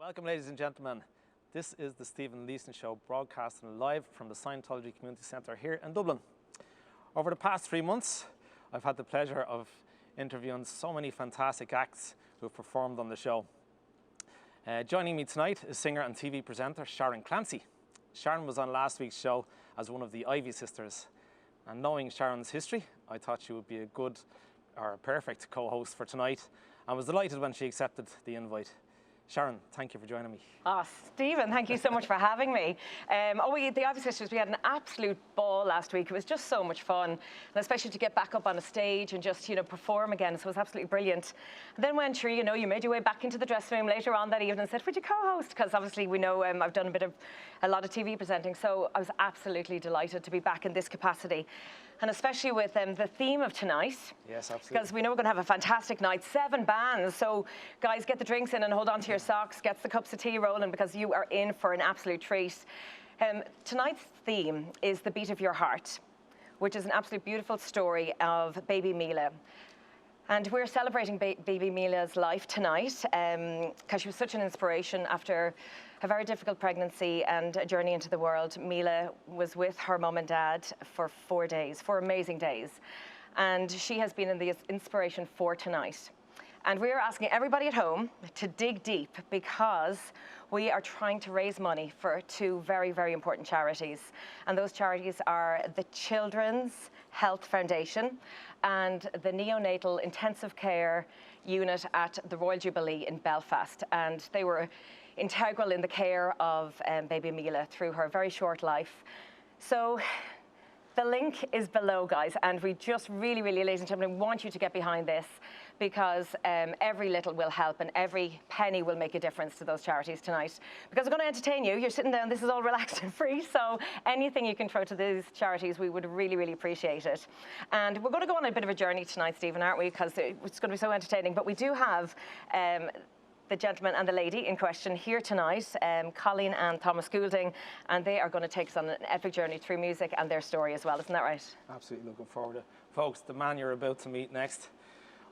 Welcome, ladies and gentlemen. This is the Stephen Leeson Show, broadcasting live from the Scientology Community Centre here in Dublin. Over the past 3 months, I've had the pleasure of interviewing so many fantastic acts who have performed on the show. Joining me tonight is singer and TV presenter Sharon Clancy. Sharon was on last week's show as one of the Ivy sisters, and knowing Sharon's history, I thought she would be a good or a perfect co-host for tonight, and was delighted when she accepted the invite. Sharon, thank you for joining me. Oh, Stephen, thank you so much for having me. The Ivy Sisters, we had an absolute ball last week. It was just so much fun, and especially to get back up on a stage and just, perform again. So it was absolutely brilliant. And then when, sure, you made your way back into the dressing room later on that evening and said, would you co-host? Because obviously we know I've done a lot of TV presenting. So I was absolutely delighted to be back in this capacity. And especially with the theme of tonight. Yes, absolutely. Because we know we're going to have a fantastic night. 7 bands. So guys, get the drinks in and hold on to your socks. Get the cups of tea rolling because you are in for an absolute treat. Tonight's theme is The Beat of Your Heart, which is an absolute beautiful story of baby Mila. And we're celebrating baby Mila's life tonight because she was such an inspiration after a very difficult pregnancy and a journey into the world. Mila was with her mum and dad for 4 days, 4 amazing days. And she has been in the inspiration for tonight. And we are asking everybody at home to dig deep because we are trying to raise money for 2 very, very important charities. And those charities are the Children's Health Foundation and the Neonatal Intensive Care Unit at the Royal Jubilee in Belfast. And they were integral in the care of baby Mila through her very short life. So the link is below, guys, and we just really, ladies and gentlemen, want you to get behind this because every little will help and every penny will make a difference to those charities tonight. Because we're going to entertain you. You're sitting down, this is all relaxed and free, so anything you can throw to these charities, we would really appreciate it. And we're going to go on a bit of a journey tonight, Stephen, aren't we? Because it's going to be so entertaining. But we do have the gentleman and the lady in question here tonight, Colleen and Thomas Goulding, and they are going to take us on an epic journey through music and their story as well. Isn't that right? Absolutely Looking forward to it. Folks, the man you're about to meet next,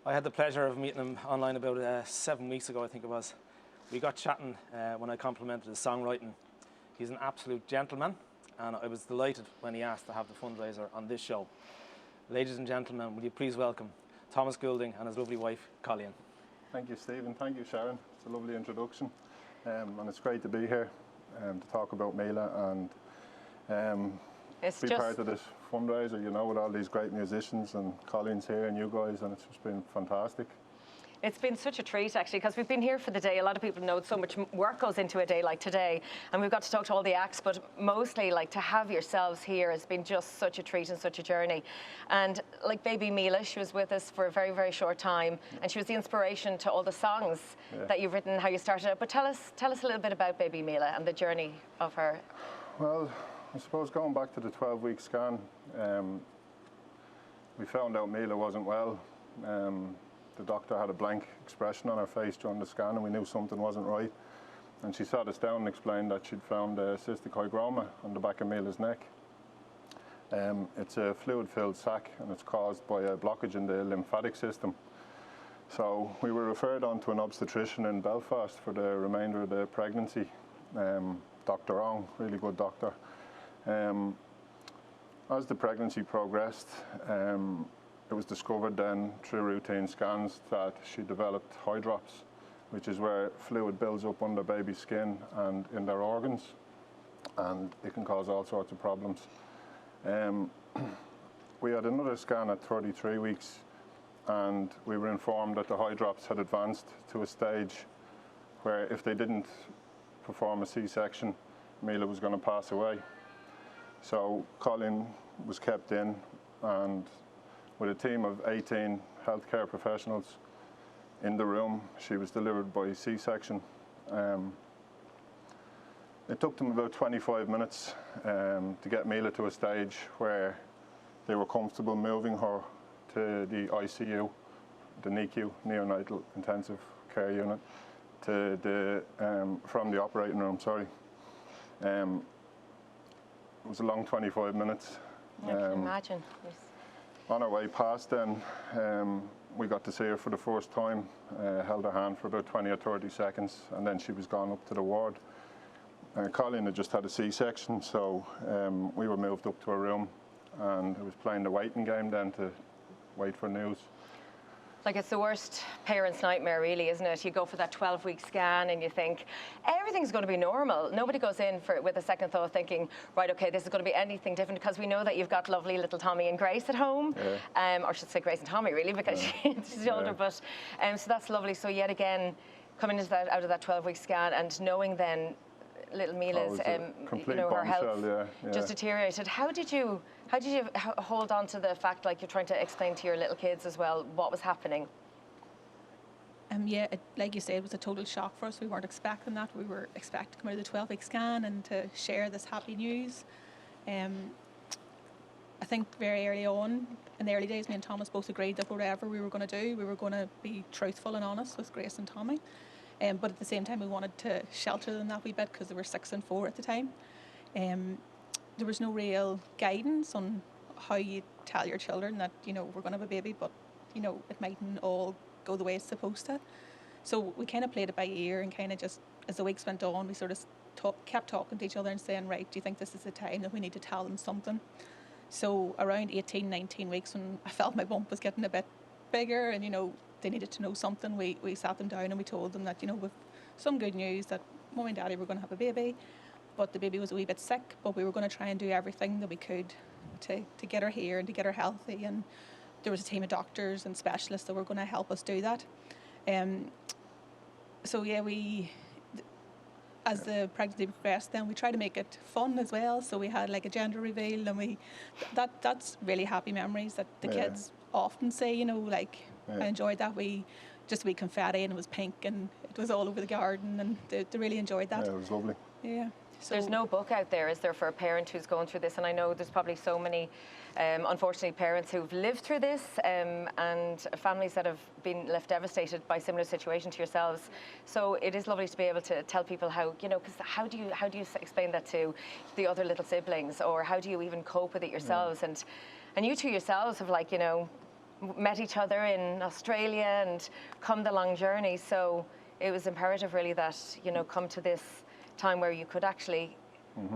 I had the pleasure of meeting him online about 7 weeks ago, I think it was. We got chatting when I complimented his songwriting. He's an absolute gentleman, and I was delighted when he asked to have the fundraiser on this show. Ladies and gentlemen, will you please welcome Thomas Goulding and his lovely wife, Colleen. Thank you, Stephen. Thank you, Sharon. It's a lovely introduction. And it's great to be here to talk about Mila and be part of this fundraiser, with all these great musicians, and Colleen's here and you guys, and it's just been fantastic. It's been such a treat, actually, because we've been here for the day. A lot of people know so much work goes into a day like today, and we've got to talk to all the acts, but mostly, to have yourselves here has been just such a treat and such a journey. And like baby Mila, she was with us for a very short time, and she was the inspiration to all the songs that you've written, how you started out. But tell us a little bit about baby Mila and the journey of her. Well, I suppose going back to the 12-week scan, we found out Mila wasn't well. The doctor had a blank expression on her face during the scan, and we knew something wasn't right. And she sat us down and explained that she'd found a cystic hygroma on the back of Mila's neck. It's a fluid-filled sac, and it's caused by a blockage in the lymphatic system. So we were referred on to an obstetrician in Belfast for the remainder of the pregnancy. Dr. Ong, really good doctor. As the pregnancy progressed, it was discovered then through routine scans that she developed hydrops, which is where fluid builds up under baby's skin and in their organs, and it can cause all sorts of problems. We had another scan at 33 weeks, and we were informed that the hydrops had advanced to a stage where if they didn't perform a C-section, Mila was going to pass away. So Colleen was kept in, and with a team of 18 healthcare professionals in the room, she was delivered by C-section. It took them about 25 minutes to get Mila to a stage where they were comfortable moving her to the ICU, the NICU, Neonatal Intensive Care Unit, to the from the operating room. Sorry, it was a long 25 minutes. I can imagine. Yes. On our way past then, we got to see her for the first time, held her hand for about 20 or 30 seconds, and then she was gone up to the ward. Colleen had just had a C-section, so we were moved up to a room, and I was playing the waiting game then to wait for news. Like, it's the worst parent's nightmare, really, isn't it? You go for that 12-week scan and you think everything's going to be normal. Nobody goes in with a second thought thinking, right, okay, this is going to be anything different, because we know that you've got lovely little Tommy and Grace at home. Or I should say Grace and Tommy, really, because she's older. But so that's lovely. So yet again, coming into that, out of that 12-week scan and knowing then little Mila's, her health just deteriorated. How did you hold on to the fact, like you're trying to explain to your little kids as well, what was happening? Like you said, it was a total shock for us. We weren't expecting that. We were expecting to come out of the 12-week scan and to share this happy news. I think very early on, in the early days, me and Thomas both agreed that whatever we were going to do, we were going to be truthful and honest with Grace and Tommy. But at the same time, we wanted to shelter them that wee bit because they were 6 and 4 at the time. There was no real guidance on how you tell your children that, we're going to have a baby, but, it mightn't all go the way it's supposed to. So we kind of played it by ear, and kind of just, as the weeks went on, we sort of kept talking to each other and saying, right, do you think this is the time that we need to tell them something? So around 18, 19 weeks, when I felt my bump was getting a bit bigger and, they needed to know something, we sat them down and we told them that, with some good news that Mum and Daddy were going to have a baby, but the baby was a wee bit sick, but we were going to try and do everything that we could to get her here and to get her healthy. And there was a team of doctors and specialists that were going to help us do that. As the pregnancy progressed, then we tried to make it fun as well. So we had like a gender reveal, and that's really happy memories that the kids often say, I enjoyed that. We confetti, and it was pink, and it was all over the garden, and they really enjoyed that. Yeah, it was lovely. Yeah. So there's no book out there, is there, for a parent who's going through this? And I know there's probably so many, unfortunately, parents who've lived through this, and families that have been left devastated by similar situation to yourselves. So it is lovely to be able to tell people how, because how do you explain that to the other little siblings, or how do you even cope with it yourselves? And you two yourselves have, met each other in Australia and come the long journey. So it was imperative, really, that come to this time where you could actually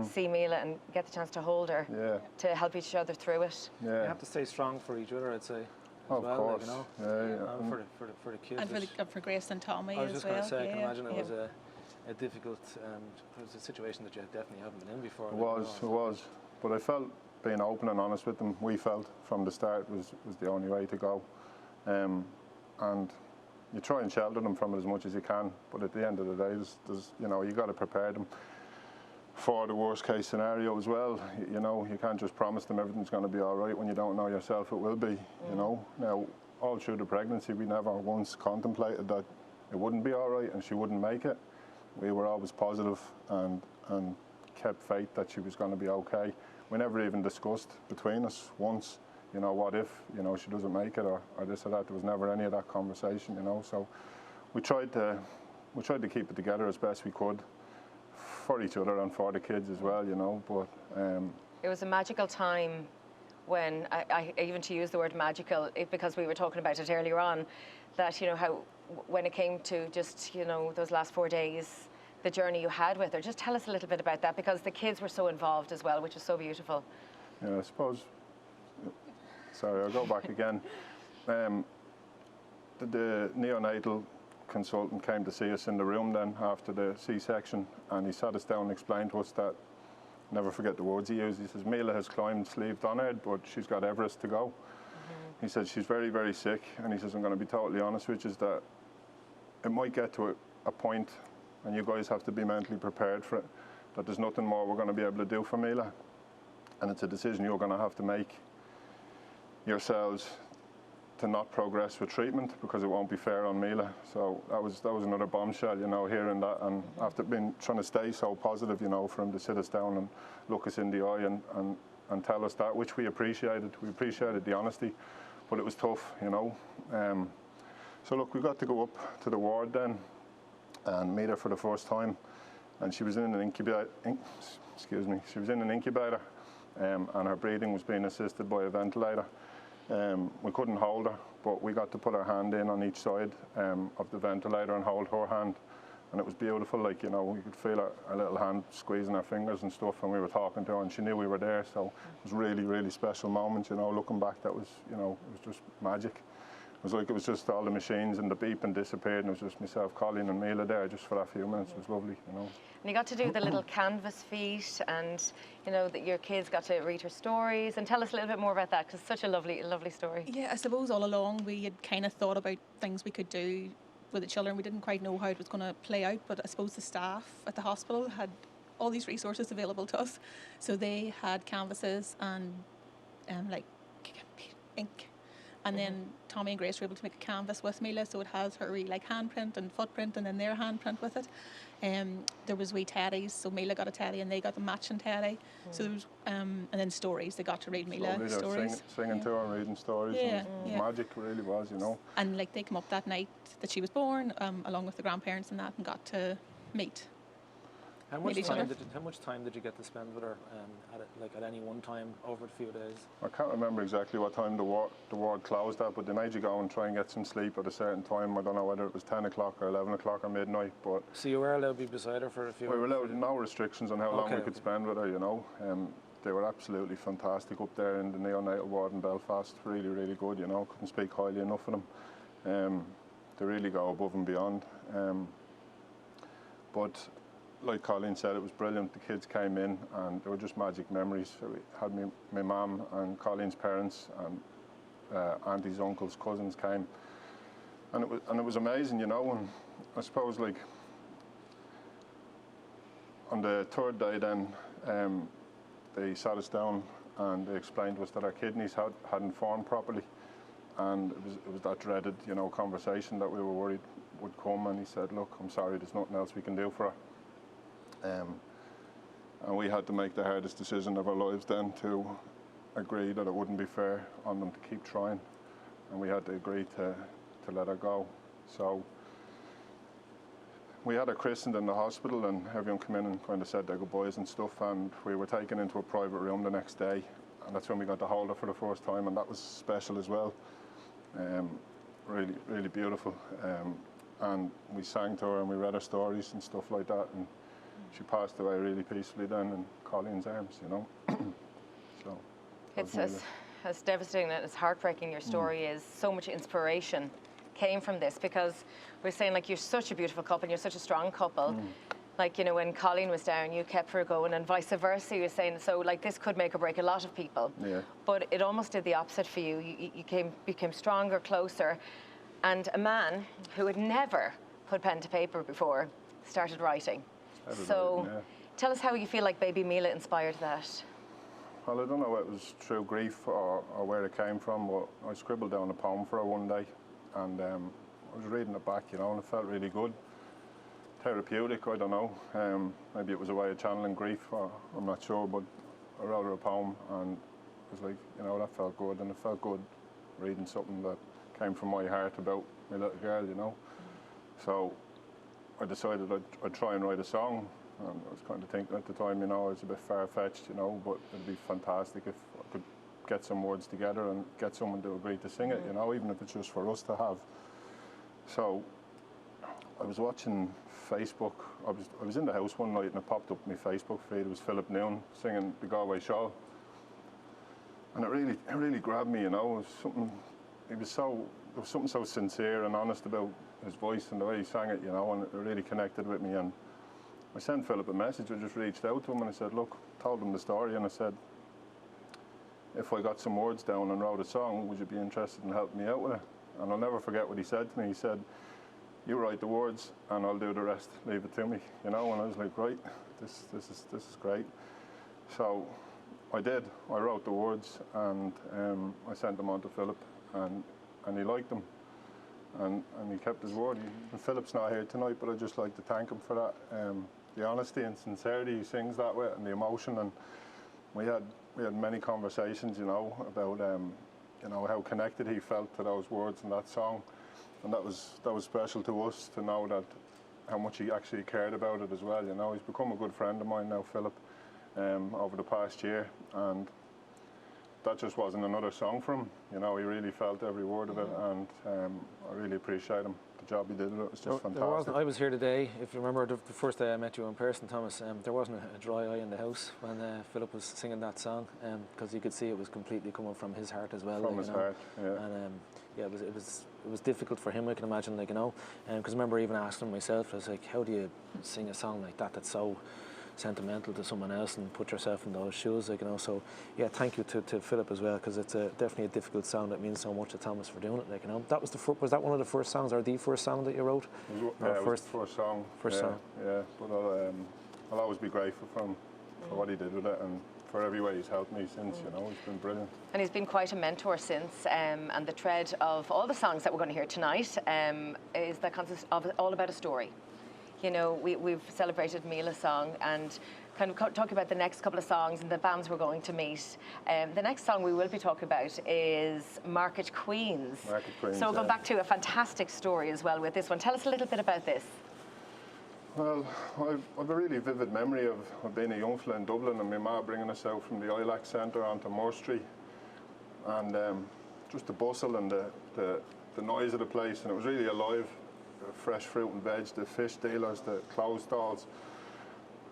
see Mila and get the chance to hold her to help each other through it. You have to stay strong for each other, I'd say. Of course. For the kids. And for Grace and Tommy as well. I was just going to say, I can imagine it was a difficult, it was a situation that you definitely haven't been in before. It was. But I felt being open and honest with them, we felt from the start was the only way to go. And you try and shelter them from it as much as you can, but at the end of the day, there's you got to prepare them for the worst case scenario as well. You can't just promise them everything's going to be all right when you don't know yourself it will be. Now all through the pregnancy, we never once contemplated that it wouldn't be all right and she wouldn't make it. We were always positive and kept faith that she was going to be okay. We never even discussed between us once, what if, she doesn't make it or this or that. There was never any of that conversation, So we tried to keep it together as best we could for each other and for the kids as well, But it was a magical time when, I even to use the word magical, because we were talking about it earlier on, that, how when it came to just, those last 4 days, the journey you had with her. Just tell us a little bit about that, because the kids were so involved as well, which was so beautiful. Yeah, I suppose. Sorry, I'll go back again. The neonatal consultant came to see us in the room then after the C-section, and he sat us down and explained to us that, never forget the words he used, he says, Mila has climbed Slieve Donard, but she's got Everest to go. He said, she's very, very sick, and he says, I'm going to be totally honest with you, is that it might get to a point, and you guys have to be mentally prepared for it, that there's nothing more we're going to be able to do for Mila. And it's a decision you're going to have to make yourselves to not progress with treatment, because it won't be fair on Mila. So that was another bombshell, hearing that. And after trying to stay so positive, for him to sit us down and look us in the eye and tell us that, which we appreciated. We appreciated the honesty, but it was tough, So look, we got to go up to the ward then and meet her for the first time, and she was in an incubator. She was in an incubator, and her breathing was being assisted by a ventilator. We couldn't hold her, but we got to put our hand in on each side of the ventilator and hold her hand. And it was beautiful, like, you know, we could feel our little hand squeezing our fingers and stuff, and we were talking to her, and she knew we were there, so it was really, really special moment, you know, looking back, that was, you know, it was just magic. It was like, it was just all the machines and the beeping disappeared, and it was just myself, Colleen and Mila there just for that few minutes. It was lovely, you know. And you got to do the little canvas feet, and, you know, that your kids got to read her stories, and tell us a little bit more about that, because it's such a lovely, lovely story. Yeah, I suppose all along we had kind of thought about things we could do with the children. We didn't quite know how it was going to play out, but I suppose the staff at the hospital had all these resources available to us. So they had canvases and like ink, and then Tommy and Grace were able to make a canvas with Mila, so it has her like handprint and footprint, and then their handprint with it. There was wee teddies, so Mila got a teddy and they got the matching teddy. So there was and then stories, they got to read Mila stories. Singing to her and reading stories. Yeah, and it was magic, it really was, you know. And like they come up that night that she was born, along with the grandparents and that, and got to meet. How much time did you get to spend with her at any one time over a few days? I can't remember exactly what time the ward closed at, but they made you go and try and get some sleep at a certain time. I don't know whether it was 10 o'clock or 11 o'clock or midnight. But so you were allowed to be beside her for a few hours? We were allowed, no restrictions on how long we could spend with her, you know. They were absolutely fantastic up there in the neonatal ward in Belfast. Really, really good, you know. Couldn't speak highly enough of them. They really go above and beyond. But like Colleen said, it was brilliant. The kids came in and they were just magic memories. So we had my mum and Colleen's parents and aunties, uncles, cousins came, and it was amazing, you know. And I suppose, like, on the third day, then they sat us down and they explained to us that our kidneys hadn't formed properly, and it was that dreaded, you know, conversation that we were worried would come. And he said, "Look, I'm sorry, there's nothing else we can do for her." And we had to make the hardest decision of our lives then, to agree that it wouldn't be fair on them to keep trying, and we had to agree to let her go. So we had her christened in the hospital, and everyone came in and kind of said their goodbyes and stuff, and we were taken into a private room the next day, and that's when we got to hold her for the first time, and that was special as well. Really, really beautiful. And we sang to her and we read her stories and stuff like that, and she passed away really peacefully then in Colleen's arms, you know. So it's as devastating and as heartbreaking your story is. So much inspiration came from this, because we're saying, like, you're such a beautiful couple and you're such a strong couple. Like, you know, when Colleen was down, you kept her going, and vice versa. You're saying, so, like, this could make or break a lot of people. Yeah. But it almost did the opposite for you. You became stronger, closer, and a man who had never put pen to paper before started writing. Tell us how you feel like baby Mila inspired that. Well, I don't know if it was through grief or where it came from, but I scribbled down a poem for her one day, and I was reading it back, you know, and it felt really good. Therapeutic, I don't know. Maybe it was a way of channeling grief, or I'm not sure, but I wrote her a poem, and it was like, you know, that felt good, and it felt good reading something that came from my heart about my little girl, you know. So I decided I'd try and write a song, and I was kind of thinking at the time, you know, it's a bit far-fetched, you know, but it'd be fantastic if I could get some words together and get someone to agree to sing it, you know, even if it's just for us to have. So I was watching Facebook. I was in the house one night and it popped up in my Facebook feed. It was Philip Noon singing the Galway Show, and it really grabbed me, you know. There was something so sincere and honest about his voice and the way he sang it, you know, and it really connected with me. And I sent Philip a message. I just reached out to him and I said, look, told him the story, and I said, if I got some words down and wrote a song, would you be interested in helping me out with it? And I'll never forget what he said to me. He said, you write the words and I'll do the rest, leave it to me, you know. And I was like, right, this is great. So I did. I wrote the words, and I sent them on to Philip, and he liked them, and he kept his word. And Philip's not here tonight, but I'd just like to thank him for that. The honesty and sincerity he sings that way, and the emotion. And we had many conversations, you know, about you know, how connected he felt to those words and that song, and that was special to us to know that how much he actually cared about it as well. You know, he's become a good friend of mine now, Philip, over the past year, and that just wasn't another song for him. You know, he really felt every word of it, and I really appreciate him. The job he did with it was just fantastic. I was here today, if you remember the first day I met you in person, Thomas, there wasn't a dry eye in the house when Philip was singing that song, because you could see it was completely coming from his heart as well. From his heart, yeah. And yeah, it was difficult for him, I can imagine, like, you know, because I remember even asking him myself, I was like, how do you sing a song like that that's so sentimental to someone else and put yourself in those shoes, like, you know. So yeah, thank you to Philip as well, because it's definitely a difficult song that means so much to Thomas for doing it, like, you know. That was was that one of the first songs, or the first song that you wrote? Yeah, it was the first song. First song. Yeah, but I'll always be grateful for him for what he did with it, and for every way he's helped me since, you know. He's been brilliant. And he's been quite a mentor since, and the thread of all the songs that we're going to hear tonight is that consists of all about a story. You know, we've celebrated Mila's song and kind of talk about the next couple of songs and the bands we're going to meet. The next song we will be talking about is Market Queens. Market Queens, so we're going back to a fantastic story as well with this one. Tell us a little bit about this. Well, I've a really vivid memory of being a young fella in Dublin and my ma bringing us out from the ILAC Centre onto Moore Street, and just the bustle and the noise of the place, and it was really alive. Fresh fruit and veg, the fish dealers, the clothes stalls,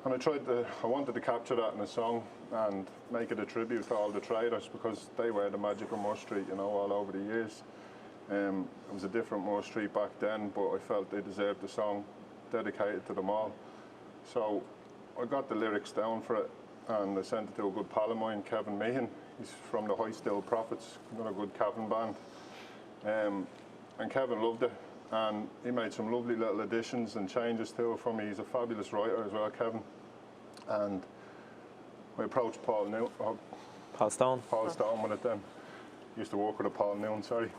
and I wanted to capture that in a song and make it a tribute to all the traders, because they were the magic of Moore Street, you know, all over the years. It was a different Moore Street back then, but I felt they deserved a song dedicated to them all. So I got the lyrics down for it, and I sent it to a good pal of mine, Kevin Meehan. He's from the High Still Prophets, another good Kevin band, and Kevin loved it. And he made some lovely little additions and changes to it for me. He's a fabulous writer as well, Kevin. And I approached Paul Stone with it then. Used to work with Paul Noon, sorry.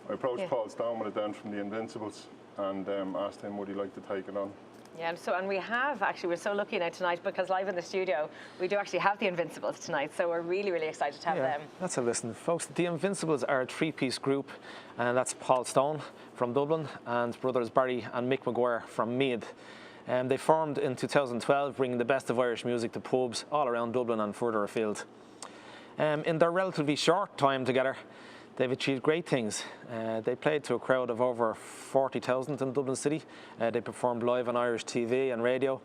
I approached Paul Stone with it then from the Invincibles, and asked him would he like to take it on. Yeah, and we have actually, we're so lucky now tonight, because live in the studio we do actually have the Invincibles tonight, so we're really, really excited to have them. Let's have a listen, folks. The Invincibles are a three-piece group, and that's Paul Stone from Dublin and brothers Barry and Mick McGuire from Meath. They formed in 2012, bringing the best of Irish music to pubs all around Dublin and further afield. In their relatively short time together, they've achieved great things. They played to a crowd of over 40,000 in Dublin City. They performed live on Irish TV and radio.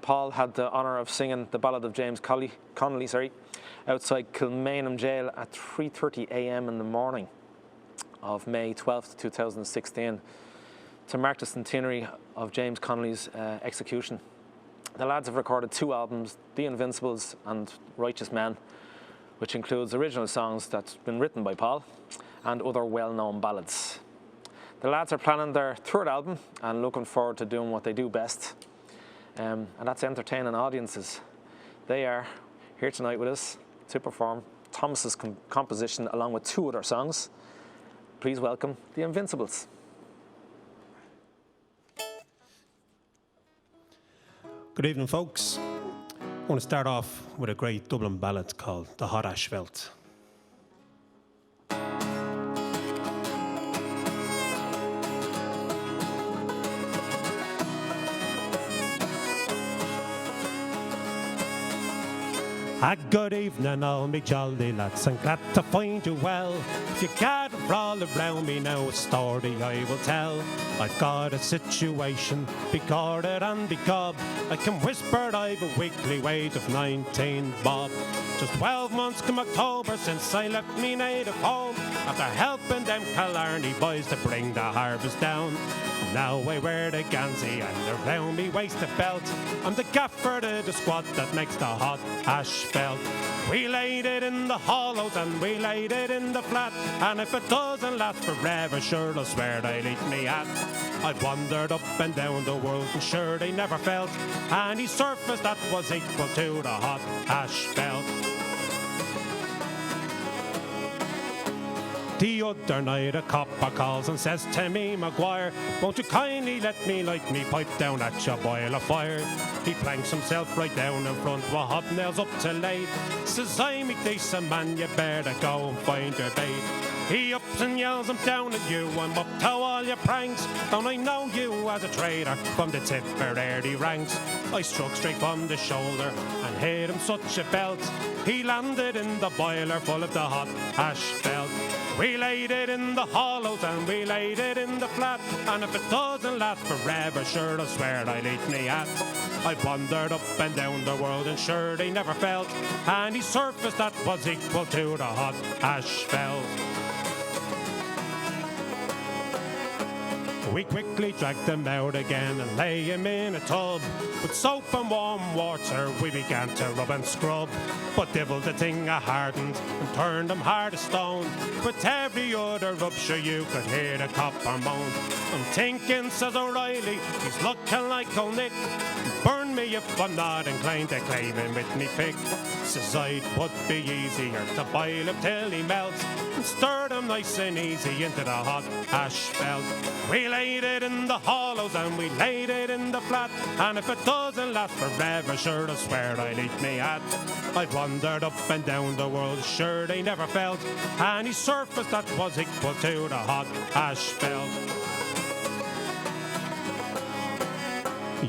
Paul had the honour of singing the ballad of James Connolly, outside Kilmainham Jail at 3:30 a.m. in the morning of May 12th, 2016, to mark the centenary of James Connolly's execution. The lads have recorded 2 albums, The Invincibles and Righteous Men, which includes original songs that's been written by Paul and other well-known ballads. The lads are planning their 3rd album and looking forward to doing what they do best, and that's entertaining audiences. They are here tonight with us to perform Thomas's composition along with 2 other songs. Please welcome the Invincibles. Good evening, folks. I want to start off with a great Dublin ballad called The Hot Asphalt. Good evening, all me jolly lads, I'm glad to find you well. If you gather all around me now, a story I will tell. I've got a situation, be guarded and be gob. I can whisper I've a weekly wage of 19 bob. Just 12 months come October since I left me native home, after helping them Killarney boys to bring the harvest down. Now I wear the Gansey and around me waist a belt. I'm the gaffer to the squad that makes the hot asphalt. We laid it in the hollows and we laid it in the flat, and if it doesn't last forever, sure I'll swear they'll eat me at. I've wandered up and down the world and sure they never felt any surface that was equal to the hot asphalt. The other night a copper calls and says to me, Maguire, won't you kindly let me light me pipe down at your boiler fire? He planks himself right down in front with hobnails up to late. Says I, me decent man, you better go and find your bait. He ups and yells, I'm down at you, I'm up to all your pranks. Don't I know you as a traitor from the Tipperary ranks? I struck straight from the shoulder and hit him such a belt. He landed in the boiler full of the hot asphalt. We laid it in the hollows and we laid it in the flat. And if it doesn't last forever, sure I swear I'll eat me hat. I wandered up and down the world and sure they never felt any surface that was equal to the hot asphalt. We quickly dragged him out again and lay him in a tub. With soap and warm water we began to rub and scrub. But devil the thing I hardened and turned him hard as stone. With every other rupture you could hear the copper moan. I'm thinking, says O'Reilly, he's looking like old Nick. Burn me if I'm not inclined to claim him with me pick. Says it would be easier to boil him till he melts and stir him nice and easy into the hot asphalt. We laid it in the hollows and we laid it in the flat. And if it doesn't last forever, sure I swear I'll eat me hat. I've wandered up and down the world, sure they never felt any surface that was equal to the hot asphalt.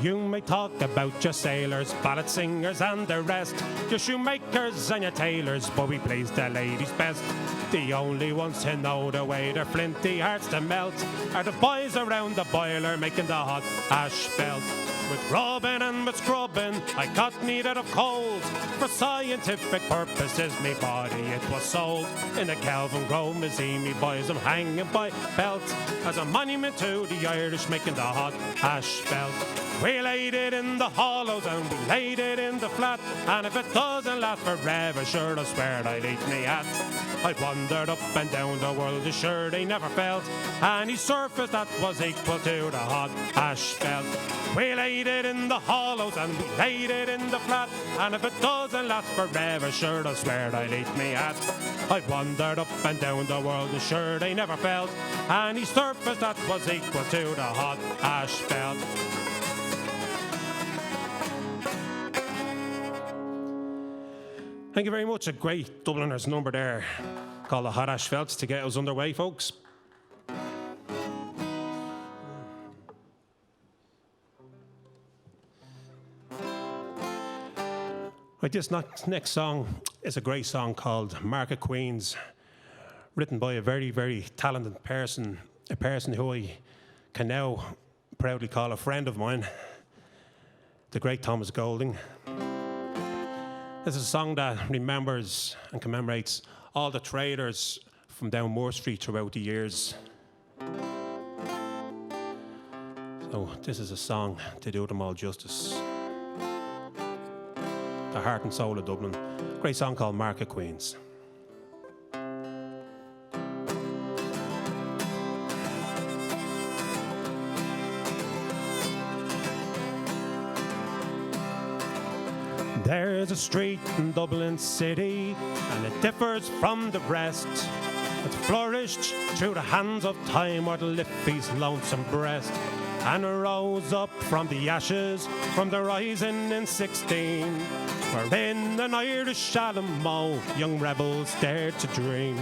You may talk about your sailors, ballad singers and the rest, your shoemakers and your tailors, but we please the ladies best. The only ones who know the way their flinty hearts to melt are the boys around the boiler making the hot asphalt. With rubbing and with scrubbing, I got needed of cold. For scientific purposes, me body it was sold. In the Kelvin Grove Museum, me boys, I'm hanging by belt as a monument to the Irish making the hot asphalt. We laid it in the hollows and we laid it in the flat. And if it doesn't last forever, sure I swear I'll eat me hat. I wandered up and down the world, sure they never felt any surface that was equal to the hot asphalt. We laid it in the hollows and we laid it in the flat. And if it doesn't last forever, sure I swear I'll eat me hat. I wandered up and down the world, sure they never felt any surface that was equal to the hot asphalt. Thank you very much. A great Dubliners number there called the Hot Asphalts to get us underway, folks. Right, this next song is a great song called Market Queens, written by a very, very talented person, a person who I can now proudly call a friend of mine, the great Thomas Goulding. This is a song that remembers and commemorates all the traders from down Moore Street throughout the years. So this is a song to do them all justice. The heart and soul of Dublin. Great song called Market Queens. There's a street in Dublin City, and it differs from the rest. It flourished through the hands of time o'er the Liffey's lonesome breast, and rose up from the ashes from the rising in 16, wherein an Irish Alamo young rebels dared to dream.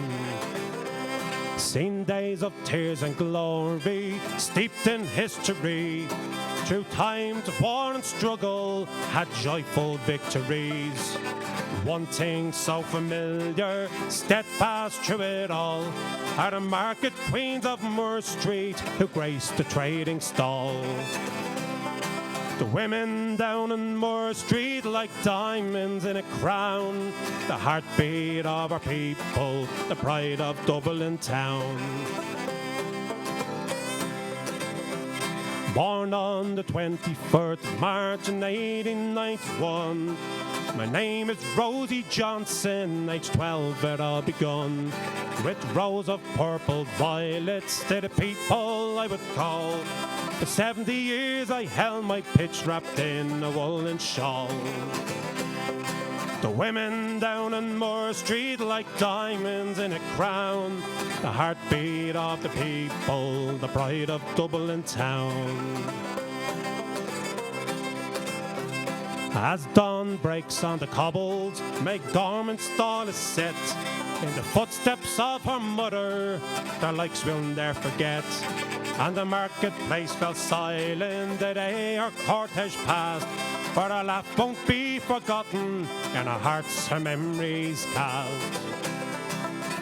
Seen days of tears and glory, steeped in history, through times of war and struggle, had joyful victories. One thing so familiar, steadfast through it all, are the market queens of Moore Street who graced the trading stall. The women down in Moore Street like diamonds in a crown, the heartbeat of our people, the pride of Dublin town. Born on the 24th of March in 1891, my name is Rosie Johnson, age 12 it all begun. With rows of purple violets to the people I would call. For 70 years I held my pitch wrapped in a woolen shawl. The women down on Moore Street like diamonds in a crown, the heartbeat of the people, the pride of Dublin town. As dawn breaks on the cobbles, Meg Gorman's stall is set. In the footsteps of her mother, their likes we'll ne'er forget. And the marketplace fell silent the day her cortege passed. But her laugh won't be forgotten, in our hearts her memories cast.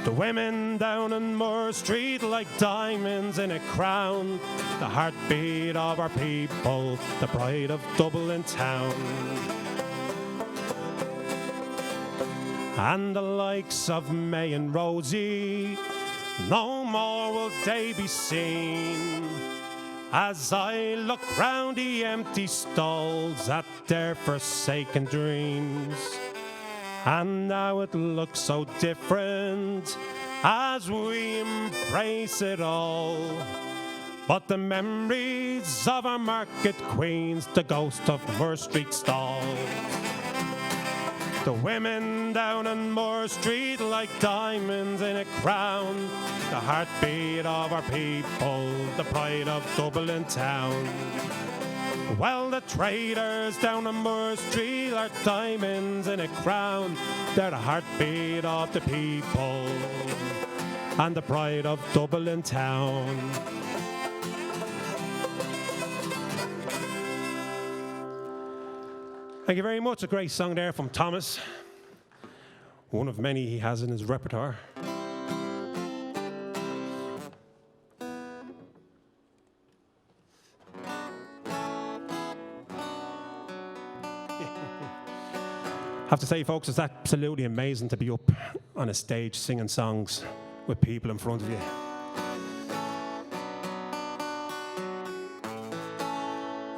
The women down in Moore Street like diamonds in a crown, the heartbeat of our people, the pride of Dublin town. And the likes of May and Rosie, no more will they be seen. As I look round the empty stalls at their forsaken dreams. And now it looks so different as we embrace it all. But the memories of our market queens, the ghost of Moore Street stalls. The women down on Moore Street like diamonds in a crown, the heartbeat of our people, the pride of Dublin town. Well, the traders down on Moore Street are diamonds in a crown, they're the heartbeat of the people and the pride of Dublin town. Thank you very much. A great song there from Thomas. One of many he has in his repertoire. I have to say, folks, it's absolutely amazing to be up on a stage singing songs with people in front of you.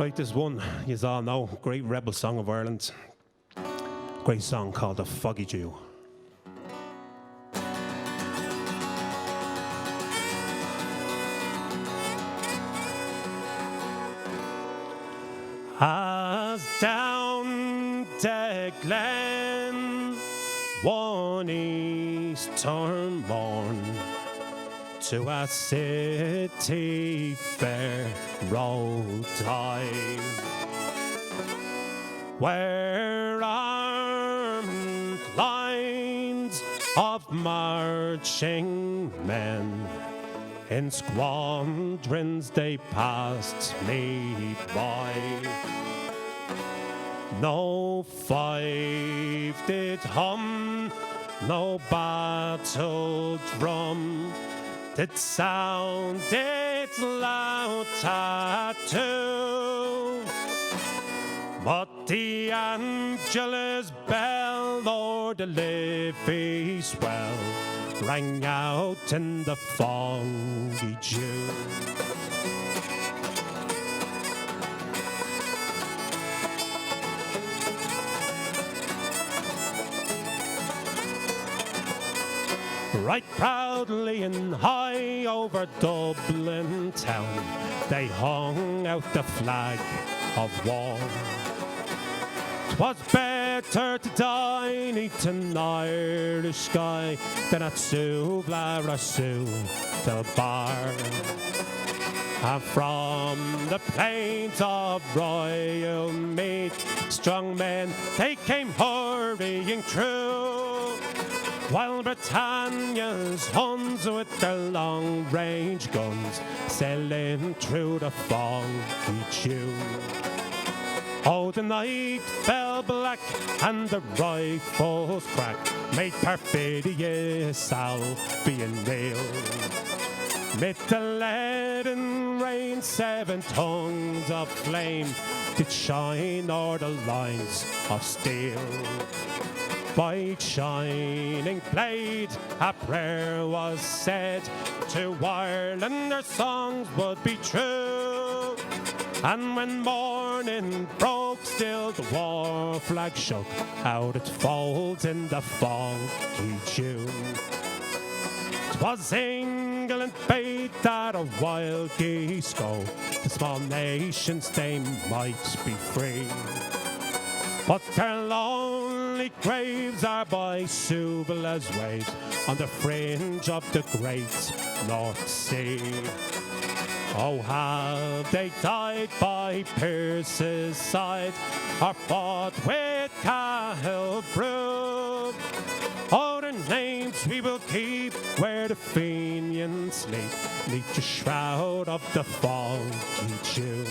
Right, there's one, you all know, great rebel song of Ireland. Great song called The Foggy Dew. As down the glen one eastern morn to a city fair rode I, where armed lines of marching men in squadrons they passed me by. No fife did hum, no battle drum did sound its loud tattoo, but the Angelus bell o'er the Livy swell rang out in the foggy dew. Right proudly and high over Dublin town, they hung out the flag of war. 'Twas better to die neath an Irish sky than at Suvla or Suvla Bar. And from the plains of Royal Meath, strong men they came hurrying through, while Britannia's Huns with their long-range guns sailing through the foggy dew. Oh, the night fell black and the rifles cracked, made perfidious Albion kneel. Mid the leaden rain 7 tongues of flame did shine o'er the lines of steel. By each shining blade a prayer was said to Ireland, their songs would be true. And when morning broke, still the war flag shook out its folds in the foggy June. 'Twas England bade that a wild geese go, the small nations they might be free. But their lonely Lonely graves are by Subala's waves on the fringe of the great North Sea. Oh, have they died by Pierce's side or fought with Gaelic Brew? Oh, their names we will keep where the Fenians sleep, neath the shroud of the foggy June.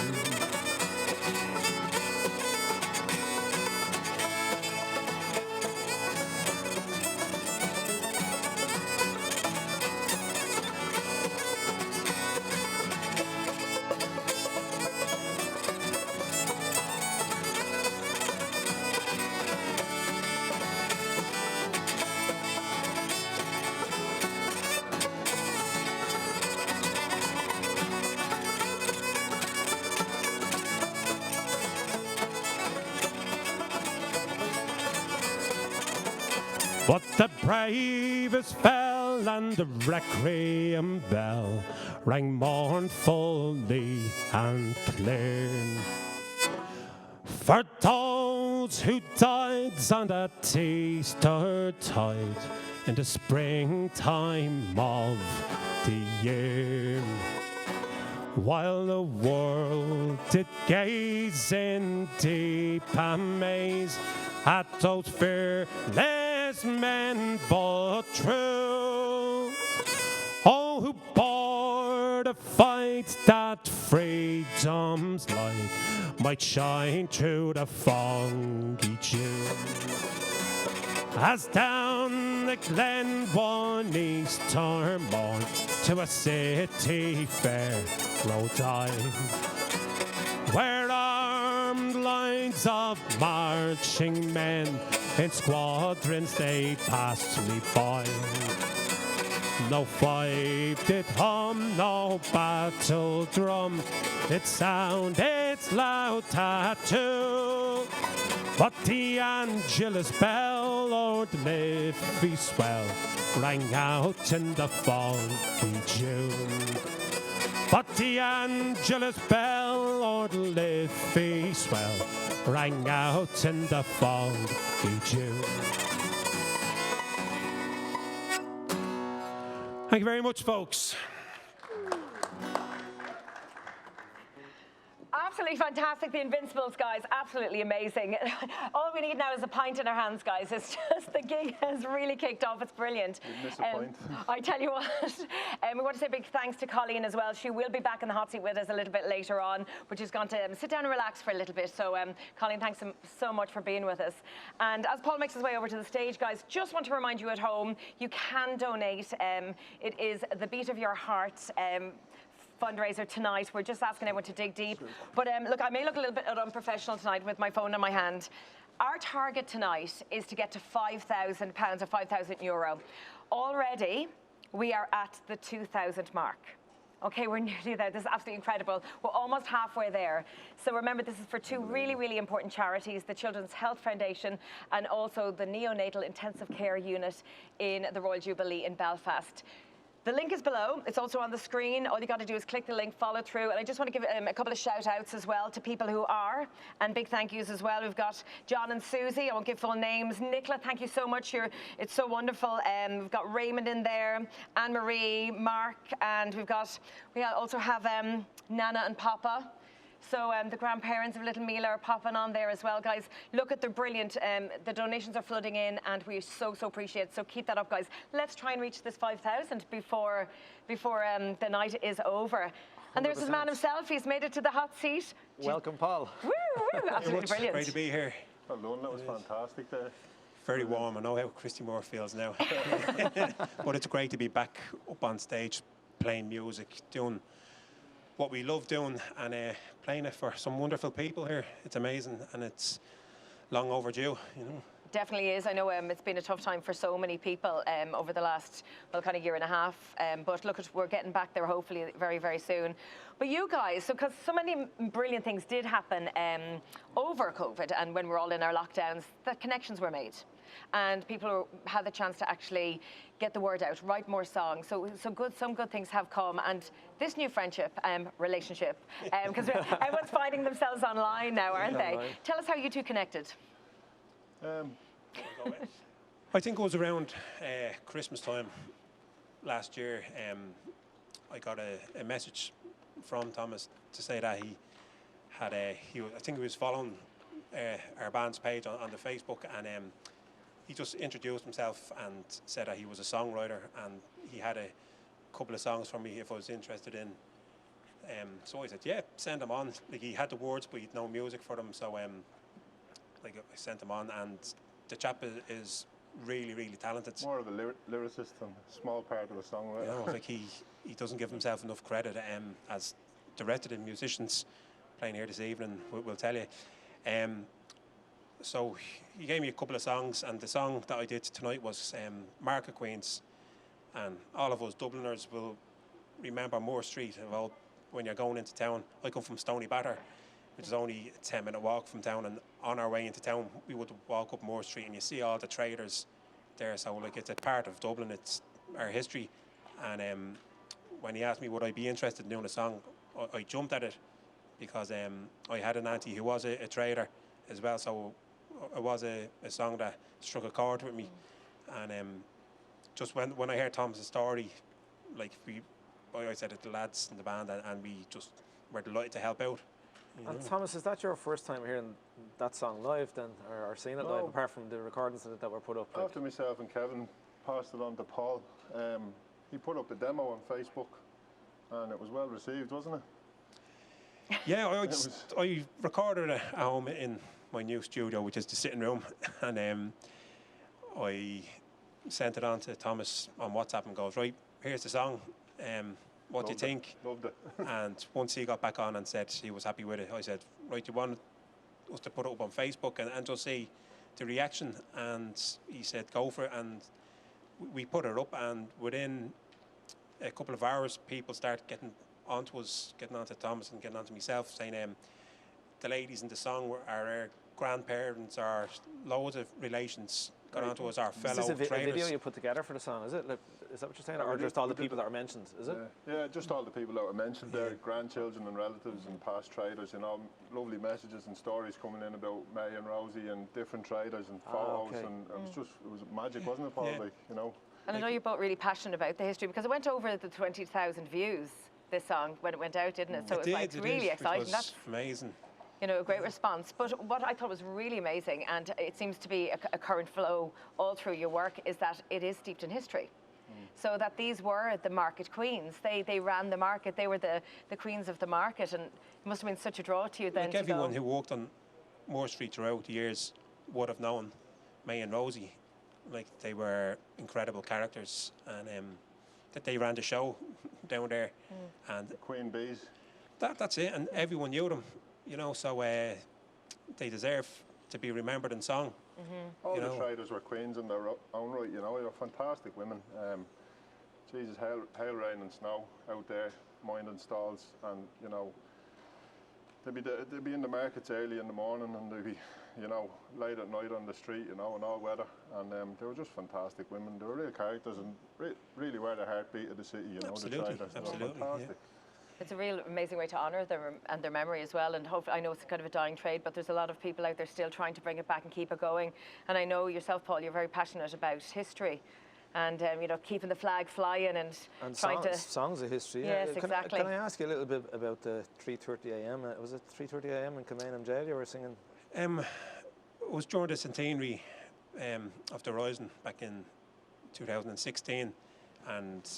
But the bravest fell, and the requiem bell rang mournfully and clear. For those who died on that Easter tide in the springtime of the year, while the world did gaze in deep amaze at those fearless men but true, oh, who bore the fight that freedom's light might shine through the foggy June. As down the glen one Easter morn to a city fair rode I, where armed lines of marching men in squadrons they passed me by. No fife did hum, no battle drum, it sounded its loud tattoo. But the Angelus bell, Lord Liffey swell, rang out in the foggy June. But the Angelus bell, Lord Liffey swell, rang out in the foggy June. Thank you very much, folks. Absolutely fantastic, the Invincibles, guys. Absolutely amazing. All we need now is a pint in our hands, guys. It's just, the gig has really kicked off. It's brilliant. You'd miss a pint. I tell you what, we want to say a big thanks to Colleen as well. She will be back in the hot seat with us a little bit later on, but she's going to sit down and relax for a little bit. So, Colleen, thanks so much for being with us. And as Paul makes his way over to the stage, guys, just want to remind you at home, you can donate. It is the beat of your heart. Fundraiser tonight. We're just asking everyone to dig deep. But look, I may look a little bit unprofessional tonight with my phone in my hand. Our target tonight is to get to £5,000 or €5,000. Already, we are at the 2,000 mark. Okay, we're nearly there. This is absolutely incredible. We're almost halfway there. So remember, this is for two really, really important charities, the Children's Health Foundation and also the Neonatal Intensive Care Unit in the Royal Jubilee in Belfast. The link is below. It's also on the screen. All you got to do is click the link, follow through. And I just want to give a couple of shout outs as well to people who are, and big thank yous as well. We've got John and Susie. I won't give full names. Nicola, thank you so much. It's so wonderful. We've got Raymond in there, Anne-Marie, Mark, and we also have Nana and Papa. So the grandparents of little Mila are popping on there as well, guys. Look at the brilliant, the donations are flooding in and we so appreciate it. So keep that up, guys. Let's try and reach this 5,000 before the night is over. And there's this man himself. He's made it to the hot seat. Welcome, Paul. Woo, absolutely brilliant. Great to be here. Well done, that was fantastic there. Very warm. I know how Christy Moore feels now. But it's great to be back up on stage, playing music, doing what we love doing, and playing it for some wonderful people here. It's amazing, and it's long overdue, you know. Definitely is. I know it's been a tough time for so many people over the last, kind of year and a half. But look, we're getting back there hopefully very, very soon. But you guys, because so many brilliant things did happen over COVID and when we're all in our lockdowns, the connections were made. And people had the chance to actually get the word out, write more songs. So some good things have come. And this new friendship, relationship, because everyone's finding themselves online now, aren't they? Right. Tell us how you two connected. I think it was around Christmas time last year. I got a message from Thomas to say that he had I think he was following our band's page on the Facebook, and he just introduced himself and said that he was a songwriter, and he had a couple of songs for me if I was interested in. So I said, yeah, send them on. Like, he had the words, but he'd no music for them. So like, I sent them on, and the chap is really, really talented. More of a lyricist than a small part of a songwriter. You know, like he doesn't give himself enough credit, as the rest of the musicians playing here this evening will tell you. So he gave me a couple of songs, and the song that I did tonight was Market Queens. And all of us Dubliners will remember Moore Street. Well, when you're going into town, I come from Stony Batter, which is only a 10-minute walk from town, and on our way into town we would walk up Moore Street and you see all the traders there. So like, it's a part of Dublin, it's our history. And when he asked me would I be interested in doing a song, I jumped at it, because I had an auntie who was a trader as well, so it was a song that struck a chord with me. And just when I heard Thomas's story, like, I said it to the lads in the band, and we just were delighted to help out. And Thomas, is that your first time hearing that song live then, or seeing it live, apart from the recordings that were put up? Like? After myself and Kevin passed it on to Paul, he put up a demo on Facebook, and it was well received, wasn't it? Yeah, I recorded it at home in my new studio, which is the sitting room, and I sent it on to Thomas on WhatsApp and goes, right, here's the song. What do you think? Loved it. And once he got back on and said he was happy with it, I said, right, you want us to put it up on Facebook and just see the reaction? And he said, go for it. And we put it up, and within a couple of hours, people started getting onto us, getting onto Thomas and getting onto myself, saying the ladies in the song are our grandparents, or loads of relations got onto us, our fellow traders. Is this a video you put together for the song, is it? Like, is that what you're saying? Or just all the people that are mentioned, is it? Yeah, just all the people that were mentioned there, grandchildren and relatives and past traders, you know, lovely messages and stories coming in about May and Rosie and different traders and photos, and it was magic, wasn't it, Paul? Yeah. Like, you know. And I know you're both really passionate about the history, because it went over the 20,000 views, this song, when it went out, didn't it? So it was like really exciting. That's amazing. You know, a great response. But what I thought was really amazing, and it seems to be a current flow all through your work, is that it is steeped in history. So that these were the market queens. They ran the market. They were the queens of the market, and it must have been such a draw to you then. Like, everyone who walked on Moore Street throughout the years would have known May and Rosie. Like, they were incredible characters, and that they ran the show down there. And the Queen Bees. That's it, and everyone knew them. You know, so they deserve to be remembered in song. All the traders were queens in their own right, you know. They were fantastic women. Jesus, hail, rain and snow out there, minding stalls, and, you know, they'd be in the markets early in the morning, and they'd be, you know, late at night on the street, you know, in all weather. And they were just fantastic women. They were real characters, and really were the heartbeat of the city, you know, the traders. Absolutely, fantastic. It's a real amazing way to honour them and their memory as well. And hopefully, I know it's kind of a dying trade, but there's a lot of people out there still trying to bring it back and keep it going. And I know yourself, Paul, you're very passionate about history, and you know, keeping the flag flying and trying to songs of history. Yes, exactly. Can I ask you a little bit about the 3:30 a.m.? Was it 3:30 a.m. in Kilmainham Jail you were singing? It was during the centenary of the Rising back in 2016, and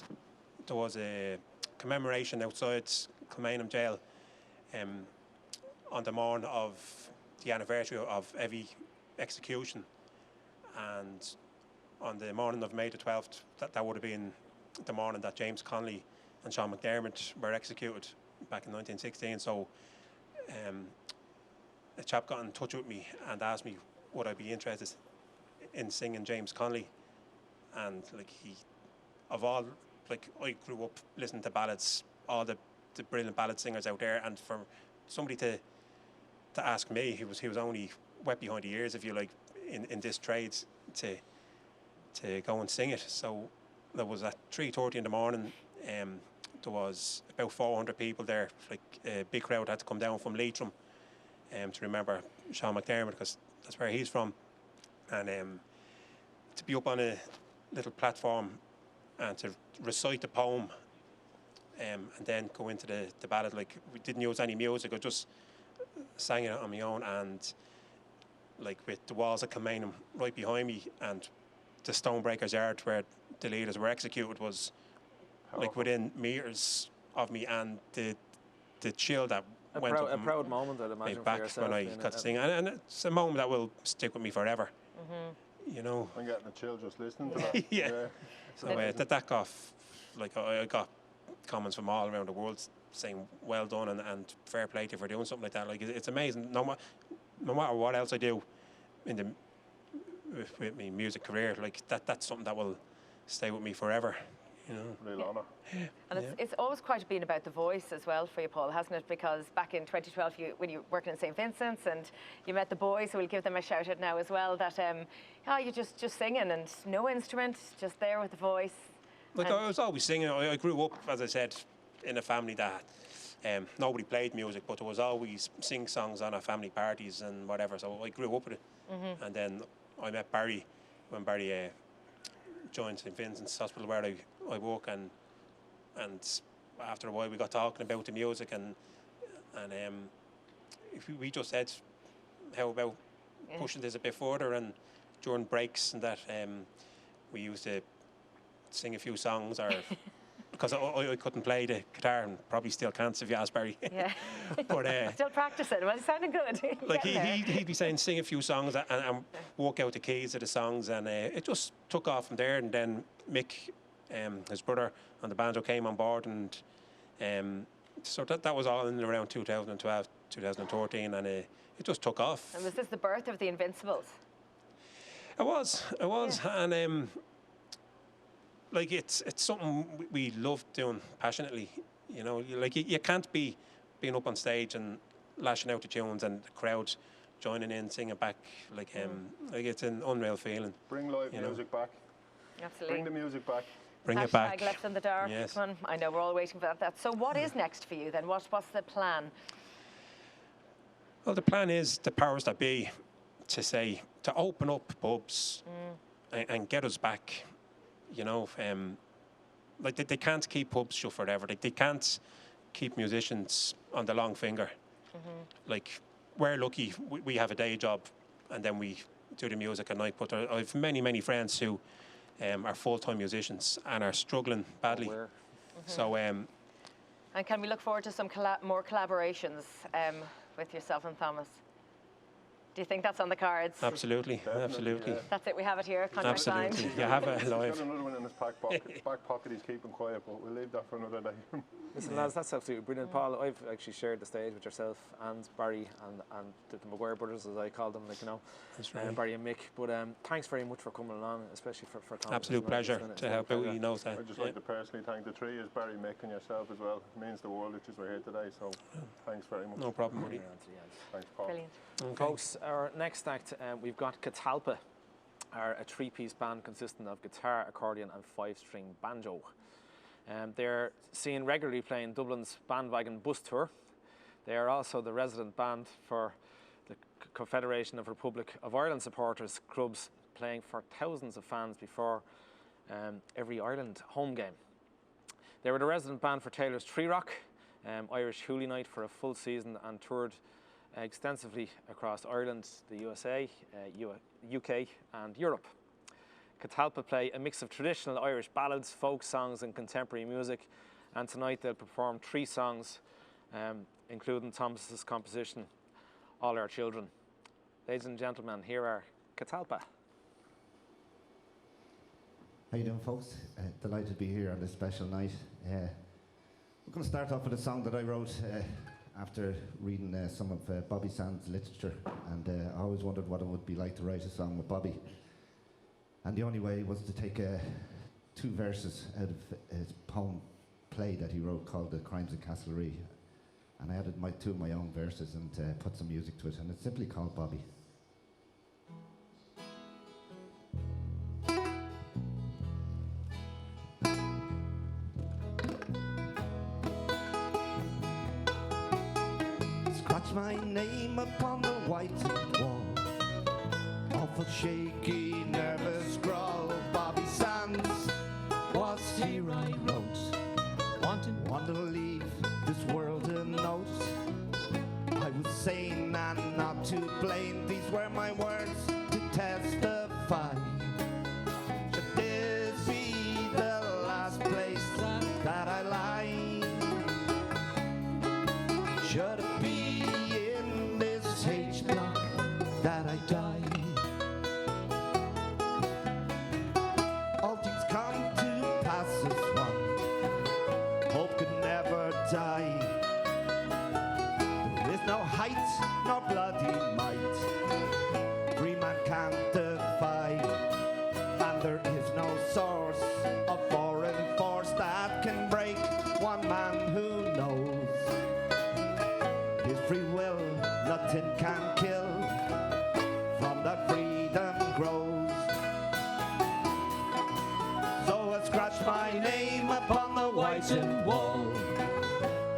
there was a commemoration outside Kilmainham Jail on the morning of the anniversary of every execution, and on the morning of May the 12th, that would have been the morning that James Connolly and Sean McDermott were executed back in 1916. So a chap got in touch with me and asked me would I be interested in singing James Connolly, and like, I grew up listening to ballads, all the brilliant ballad singers out there, and for somebody to ask me, he was only wet behind the ears, if you like, in this trade, to go and sing it. So there was at 3:30 in the morning. There was about 400 people there. Like, a big crowd had to come down from Leitrim to remember Sean McDermott, because that's where he's from. and to be up on a little platform and to recite the poem, and then go into the ballad. Like, we didn't use any music, I just sang it on my own, and like with the walls of Kilmainham right behind me and the Stonebreakers Yard where the leaders were executed was like within meters of me, and the chill that went up a proud moment, I'd imagine, for back yourself. when I got to sing, and it's a moment that will stick with me forever. You know. I'm getting a chill just listening to that. Yeah. So that got, like, I got comments from all around the world saying well done and fair play to you for doing something like that. Like, it's amazing. No matter what else I do in with my music career, like that's something that will stay with me forever. You know. Real honour. And it's always quite been about the voice as well for you, Paul, hasn't it? Because back in 2012, when you were working in St. Vincent's and you met the boys, so we'll give them a shout out now as well, that you just singing and no instrument, just there with the voice. Like, I was always singing. I grew up, as I said, in a family that nobody played music, but there was always sing songs on our family parties and whatever, so I grew up with it. And then I met Barry when Barry joined St. Vincent's Hospital where I work, and after a while we got talking about the music, and we just said, how about pushing this a bit further, and during breaks and that we used to sing a few songs, or because I couldn't play the guitar, and probably still can't if you ask Barry. Yeah. But still practicing. Well, it sounded good. Like he'd be saying sing a few songs and work out the keys of the songs, and it just took off from there. And then Mick, his brother on the banjo, came on board, and so that was all in and around 2012, 2013, and it just took off. And was this the birth of the Invincibles? It was, Yeah. and like it's something we love doing passionately. You know, like you can't be being up on stage and lashing out the tunes and the crowd joining in, singing back. Like it's an unreal feeling. Bring live music back. Absolutely. Bring the music back. Bring it back. Hashtag Left in the Dark. Yes. Come on. I know we're all waiting for that. So what is next for you then? What's the plan? Well, the plan is the powers that be to open up pubs and get us back. You know, like they can't keep pubs shut forever. Like they can't keep musicians on the long finger. Like, we're lucky we have a day job and then we do the music at night. But I have many friends who are full-time musicians and are struggling badly. So, and can we look forward to some more collaborations with yourself and Thomas? Do you think that's on the cards? Absolutely. Yeah. That's it, we have it here, contract signed. Absolutely. You have it He's live. got another one in his back pocket. He's keeping quiet, but we'll leave that for another day. Listen, lads, that's absolutely brilliant. Paul, I've actually shared the stage with yourself and Barry and the Maguire brothers, as I call them, like, you know. That's right. Barry and Mick. But thanks very much for coming along, especially for Thomas. Absolute pleasure to help out. You know that. I'd just like to personally thank the three, as Barry, Mick and yourself as well. It means the world that you're here today, so thanks very much. No problem, buddy. Thanks, Paul. Brilliant. Okay. Folks, our next act, we've got Catalpa, a three-piece band consisting of guitar, accordion and five-string banjo. They're seen regularly playing Dublin's Bandwagon Bus Tour. They are also the resident band for the Confederation of Republic of Ireland supporters clubs, playing for thousands of fans before every Ireland home game. They were the resident band for Taylor's Tree Rock, Irish Hoolie Night for a full season, and toured extensively across Ireland, the USA, UK and Europe. Catalpa play a mix of traditional Irish ballads, folk songs and contemporary music, and tonight they'll perform 3 songs, including Thomas's composition, All Our Children. Ladies and gentlemen, here are Catalpa. How you doing, folks? Delighted to be here on this special night. We're going to start off with a song that I wrote after reading some of Bobby Sands' literature, and I always wondered what it would be like to write a song with Bobby. And the only way was to take 2 verses out of his poem play that he wrote called The Crimes of Castlereagh, and I added 2 of my own verses and put some music to it, and it's simply called Bobby. Scratch my name upon the white wall of awful shaky, nervous growl. Bobby Sands was here I wrote, wanted to leave this world a note. I was sane and not to blame. These were my words to testify. Should this be the last place that I lie? Should it be in this H block that I die? All things come to pass as one. Hope could never die. There is no height nor bloody might. Free man can't defy. And there is no source of foreign force that can break one man who knows his free will. Nothing can kill. From that freedom grows. So I scratched my name upon the whitened wall.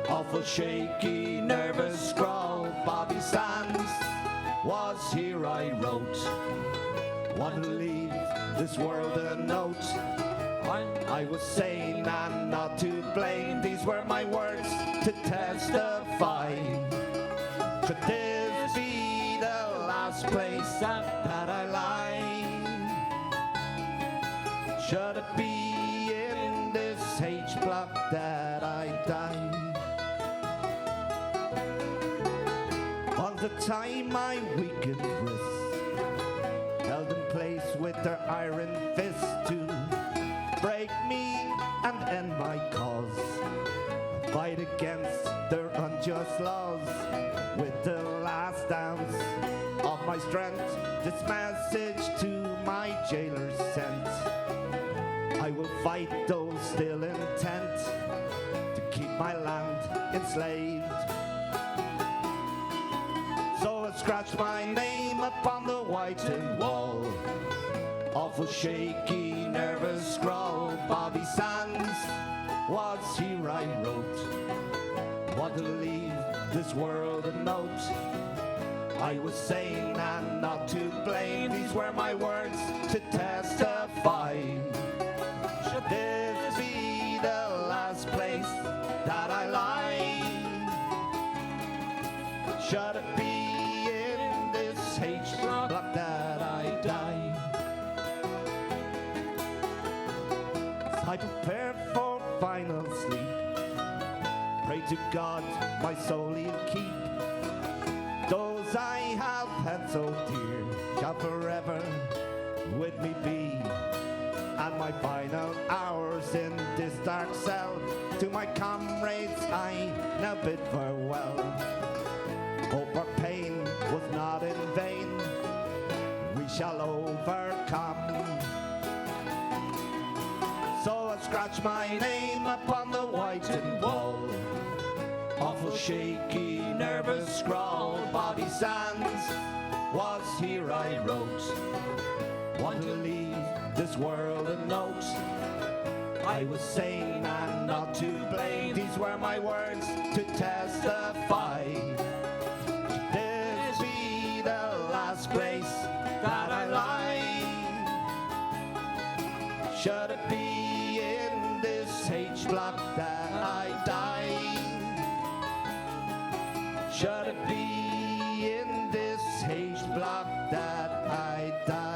Awful shaky, nervous scrawl. Bobby Sands was here I wrote. Wanted to leave this world a note. I was sane and not to blame. These were my words to testify. Should this be the last place that I lie? Should it be in this H block that I die? All the time my weakened wrists held in place with their iron fists to break me and end my cause. I fight against their unjust laws with the last ounce of my strength. This message to my jailers sent. I will fight those still intent to keep my land enslaved. So I scratched my name upon the whitened wall. Awful shaky, nervous scrawl. Bobby Sands was here I wrote. Want to leave this world a note. I was sane and not to blame. These were my words to testify. Should this be the last place that I lie? Should it be in this H block that I die? I prepare for final sleep. Pray to God my soul he'll keep. Those I have had so dear shall forever with me be. And my final hours in this dark cell, to my comrades I now bid farewell. Hope our pain was not in vain. We shall overcome. So I scratch my name upon the whitened wall. Awful shaky, nervous scrawl. Bobby Sands was here I wrote. Want to leave this world a note. I was sane and not to blame. These were my words to testify. Should this be the last place that I lie? Should it be in this H block that I die? Should it be in this H block that I die?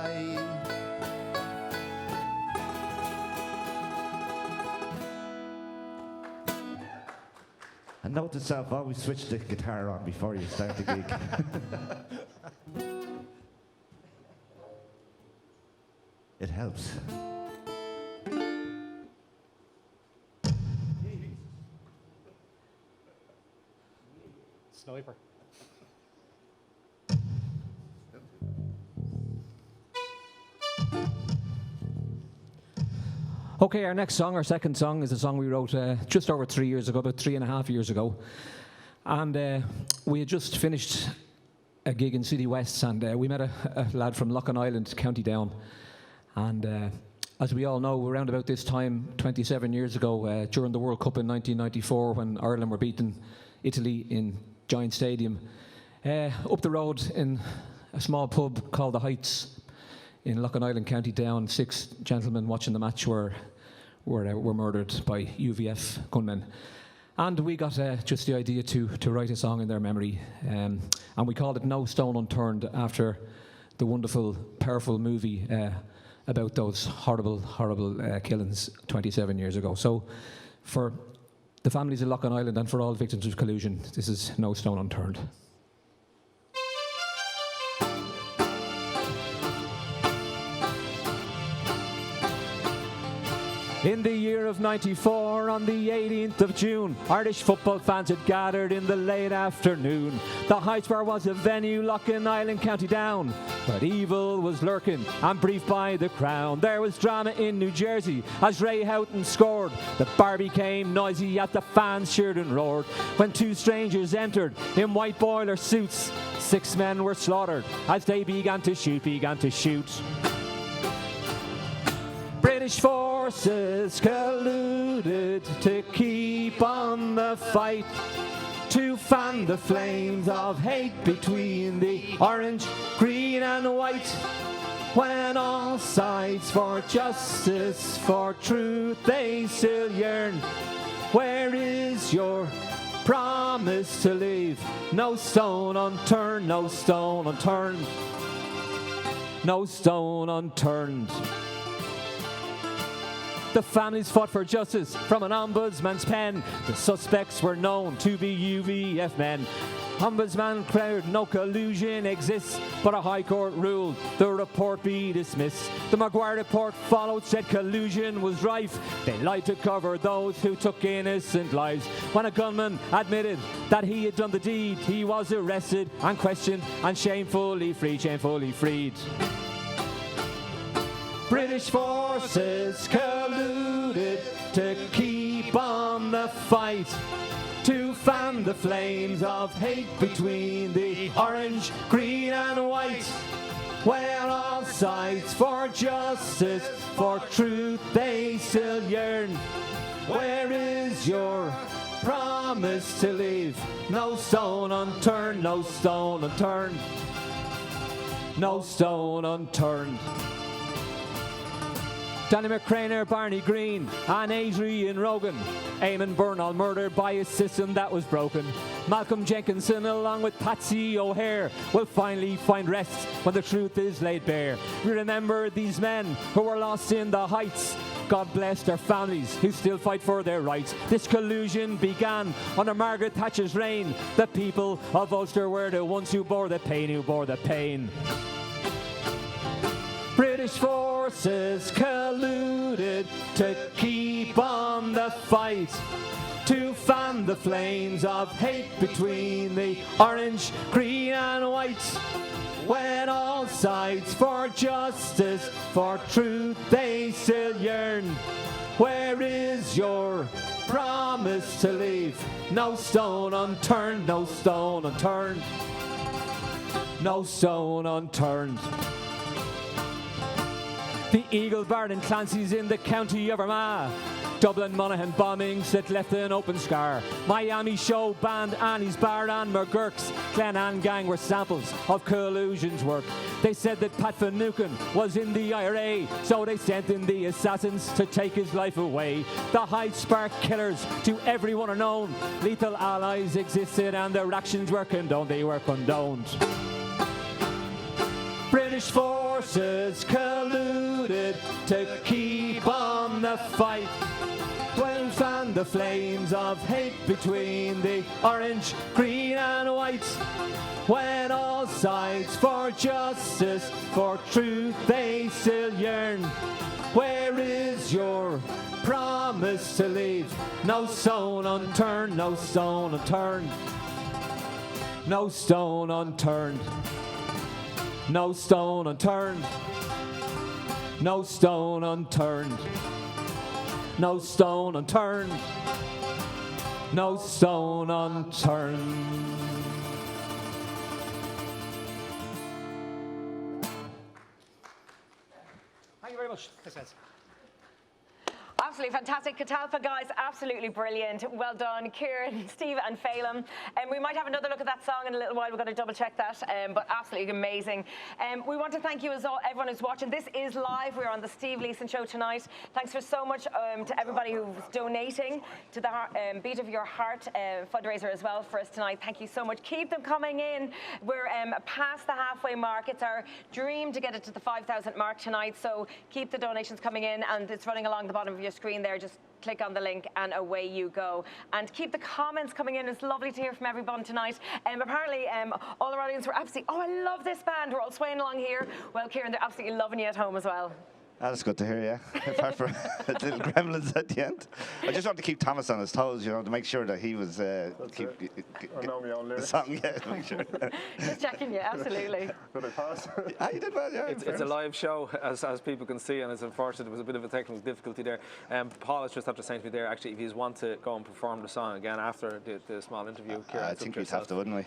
And note to self, always switch the guitar on before you start the gig. It helps. Sniper. Okay, our next song, our second song, is a song we wrote just over 3 years ago, about 3.5 years ago. And we had just finished a gig in City West, and we met a lad from Loughlin Island, County Down. And as we all know, around about this time, 27 years ago, during the World Cup in 1994, when Ireland were beating Italy in Giant Stadium, up the road in a small pub called The Heights, in Loughlin Island, County Down. 6 gentlemen watching the match were murdered by UVF gunmen. And we got just the idea to write a song in their memory. And we called it No Stone Unturned, after the wonderful, powerful movie about those horrible, horrible killings 27 years ago. So for the families of Loughlin Island and for all victims of collusion, this is No Stone Unturned. In the year of 94, on the 18th of June, Irish football fans had gathered in the late afternoon. The Heights Bar was a venue, Loughlin Island, County Down. But evil was lurking and briefed by the Crown. There was drama in New Jersey as Ray Houghton scored. The bar became noisy as the fans cheered and roared. When 2 strangers entered in white boiler suits, 6 men were slaughtered as they began to shoot. British forces colluded to keep on the fight, to fan the flames of hate between the orange, green and white. When all sides for justice, for truth they still yearn, where is your promise to leave no stone unturned, no stone unturned, no stone unturned? The families fought for justice from an ombudsman's pen. The suspects were known to be UVF men. Ombudsman declared no collusion exists, but a High Court ruled the report be dismissed. The Maguire report followed, said collusion was rife. They lied to cover those who took innocent lives. When a gunman admitted that he had done the deed, he was arrested and questioned and shamefully freed. British forces colluded to keep on the fight, to fan the flames of hate between the orange, green and white. When all sides for justice, for truth they still yearn, where is your promise to leave no stone unturned, no stone unturned, no stone unturned? Danny McCraner, Barney Green, and Adrian Rogan. Eamon Burnall murdered by a system that was broken. Malcolm Jenkinson, along with Patsy O'Hare, will finally find rest when the truth is laid bare. We remember these men who were lost in the heights. God bless their families who still fight for their rights. This collusion began under Margaret Thatcher's reign. The people of Ulster were the ones who bore the pain, British forces colluded to keep on the fight, to fan the flames of hate between the orange, green and white. When all sides for justice, for truth they still yearn, where is your promise to leave no stone unturned, no stone unturned, no stone unturned? The Eagle Bar in Clancy's in the county of Armagh. Dublin Monaghan bombings that left an open scar. Miami Show banned Annie's Bar and McGurk's Glenanne gang were samples of collusion's work. They said that Pat Finucane was in the IRA, so they sent in the assassins to take his life away. The Hyde Spark killers, to everyone are known. Lethal allies existed and their actions were condoned. They were condoned. British forces colluded to keep on the fight, to fan the flames of hate between the orange, green and white. When all sides for justice, for truth they still yearn, where is your promise to leave no stone unturned, no stone unturned, no stone unturned? No stone unturned, no stone unturned, no stone unturned, no stone unturned. Thank you very much. Thanks, guys. Absolutely fantastic. Catalpa, guys, absolutely brilliant. Well done, Kieran, Steve and Phelan. We might have another look at that song in a little while. We're going to double check that, but absolutely amazing. We want to thank you as all, everyone who's watching. This is live. We're on the Steve Leeson Show tonight. Thanks for so much to everybody who's donating to the Beat of Your Heart fundraiser as well for us tonight. Thank you so much. Keep them coming in. We're past the halfway mark. It's our dream to get it to the 5,000 mark tonight, so keep the donations coming in, and it's running along the bottom of your screen there. Just click on the link and away you go. And keep the comments coming in. It's lovely to hear from everyone tonight. Apparently, all our audience were absolutely, oh, I love this band. We're all swaying along here. Well, Kieran, they're absolutely loving you at home as well. That's good to hear, yeah. Apart from the little gremlins at the end. I just want to keep Thomas on his toes, you know, to make sure that he was I know my own the lyrics. song, yeah, to make sure. Just checking you, absolutely. Did I pass? You did well, yeah. It's a live show, as people can see, and it's unfortunate there was a bit of a technical difficulty there. Paul is just after saying to me there, actually, if you want to go and perform the song again after the small interview, Kieran, I think we'd have to, wouldn't we?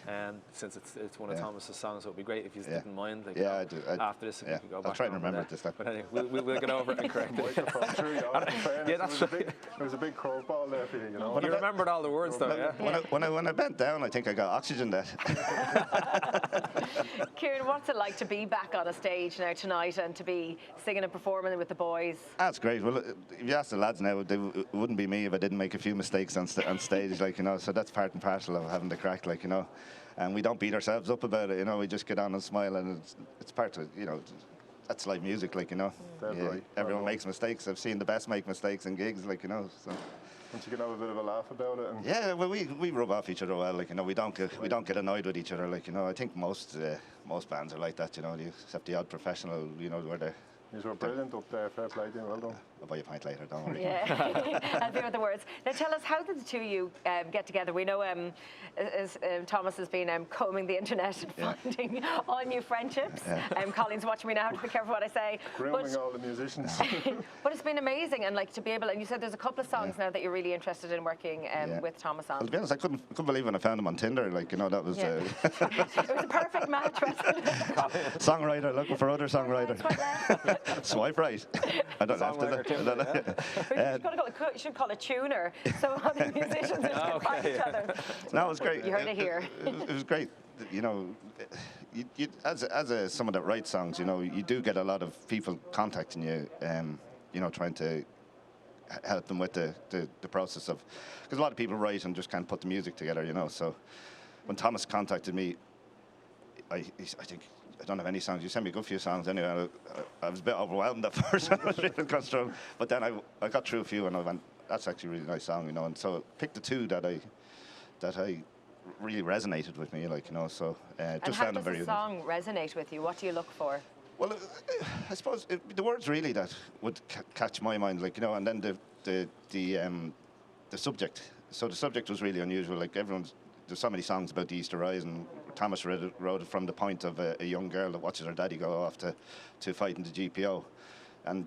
Since it's one of Thomas's songs, so it'd be great if you didn't mind. Like, I do. After this, if you could go back. I'll try and remember it this time. But anyway, we'll get over it and correct it. Yeah, that's right. There was a big curveball there for you, you know. You remembered all the words, though, yeah? When I bent down, I think I got oxygen there. Kieran, what's it like to be back on a stage now tonight and to be singing and performing with the boys? That's great. Well, if you ask the lads now, it wouldn't be me if I didn't make a few mistakes on stage, like, you know. So that's part and parcel of having the crack, like, you know. And we don't beat ourselves up about it, you know. We just get on and smile, and it's part of, you know. That's like music, like, you know. Right. Everyone makes mistakes. I've seen the best make mistakes in gigs, like, you know. So. And you can have a bit of a laugh about it. And yeah, well, we rub off each other well, like, you know. We don't get annoyed with each other, like, you know. I think most bands are like that, you know. Except the odd professional, you know, where they're. You were brilliant up there. Fair play to you. Well done. I'll buy you a pint later, don't worry. Yeah, I'll be with the words. Now tell us, how did the two of you get together? We know Thomas has been combing the internet and finding all new friendships. Colin's watching me now, I have to be careful what I say. Grooming all the musicians. But it's been amazing, and like to be able, and you said there's a couple of songs now that you're really interested in working with Thomas on. Well, to be honest, I couldn't believe when I found him on Tinder, like, you know, that was... it was a perfect match, wasn't it? Songwriter, looking for other songwriter. Swipe right. I don't have to. You should call it tuner, so all the musicians can find each other. No, it was great. You heard it here. It was great. You know, as someone that writes songs, you know, you do get a lot of people contacting you, you know, trying to help them with the process of, because a lot of people write and just can't put the music together, you know. So when Thomas contacted me, I think, I don't have any songs. You sent me a good few songs anyway. I was a bit overwhelmed at first. I was really constrained. But then I got through a few and I went, that's actually a really nice song, you know. And so I picked the two that I really resonated with me, like, you know. So just found them very. And how does the song resonate with you? What do you look for? Well, I suppose the words really that would catch my mind, like, you know, and then the subject. So the subject was really unusual. Like, there's so many songs about the Easter Rising. Thomas wrote it from the point of a young girl that watches her daddy go off to fight in the GPO, and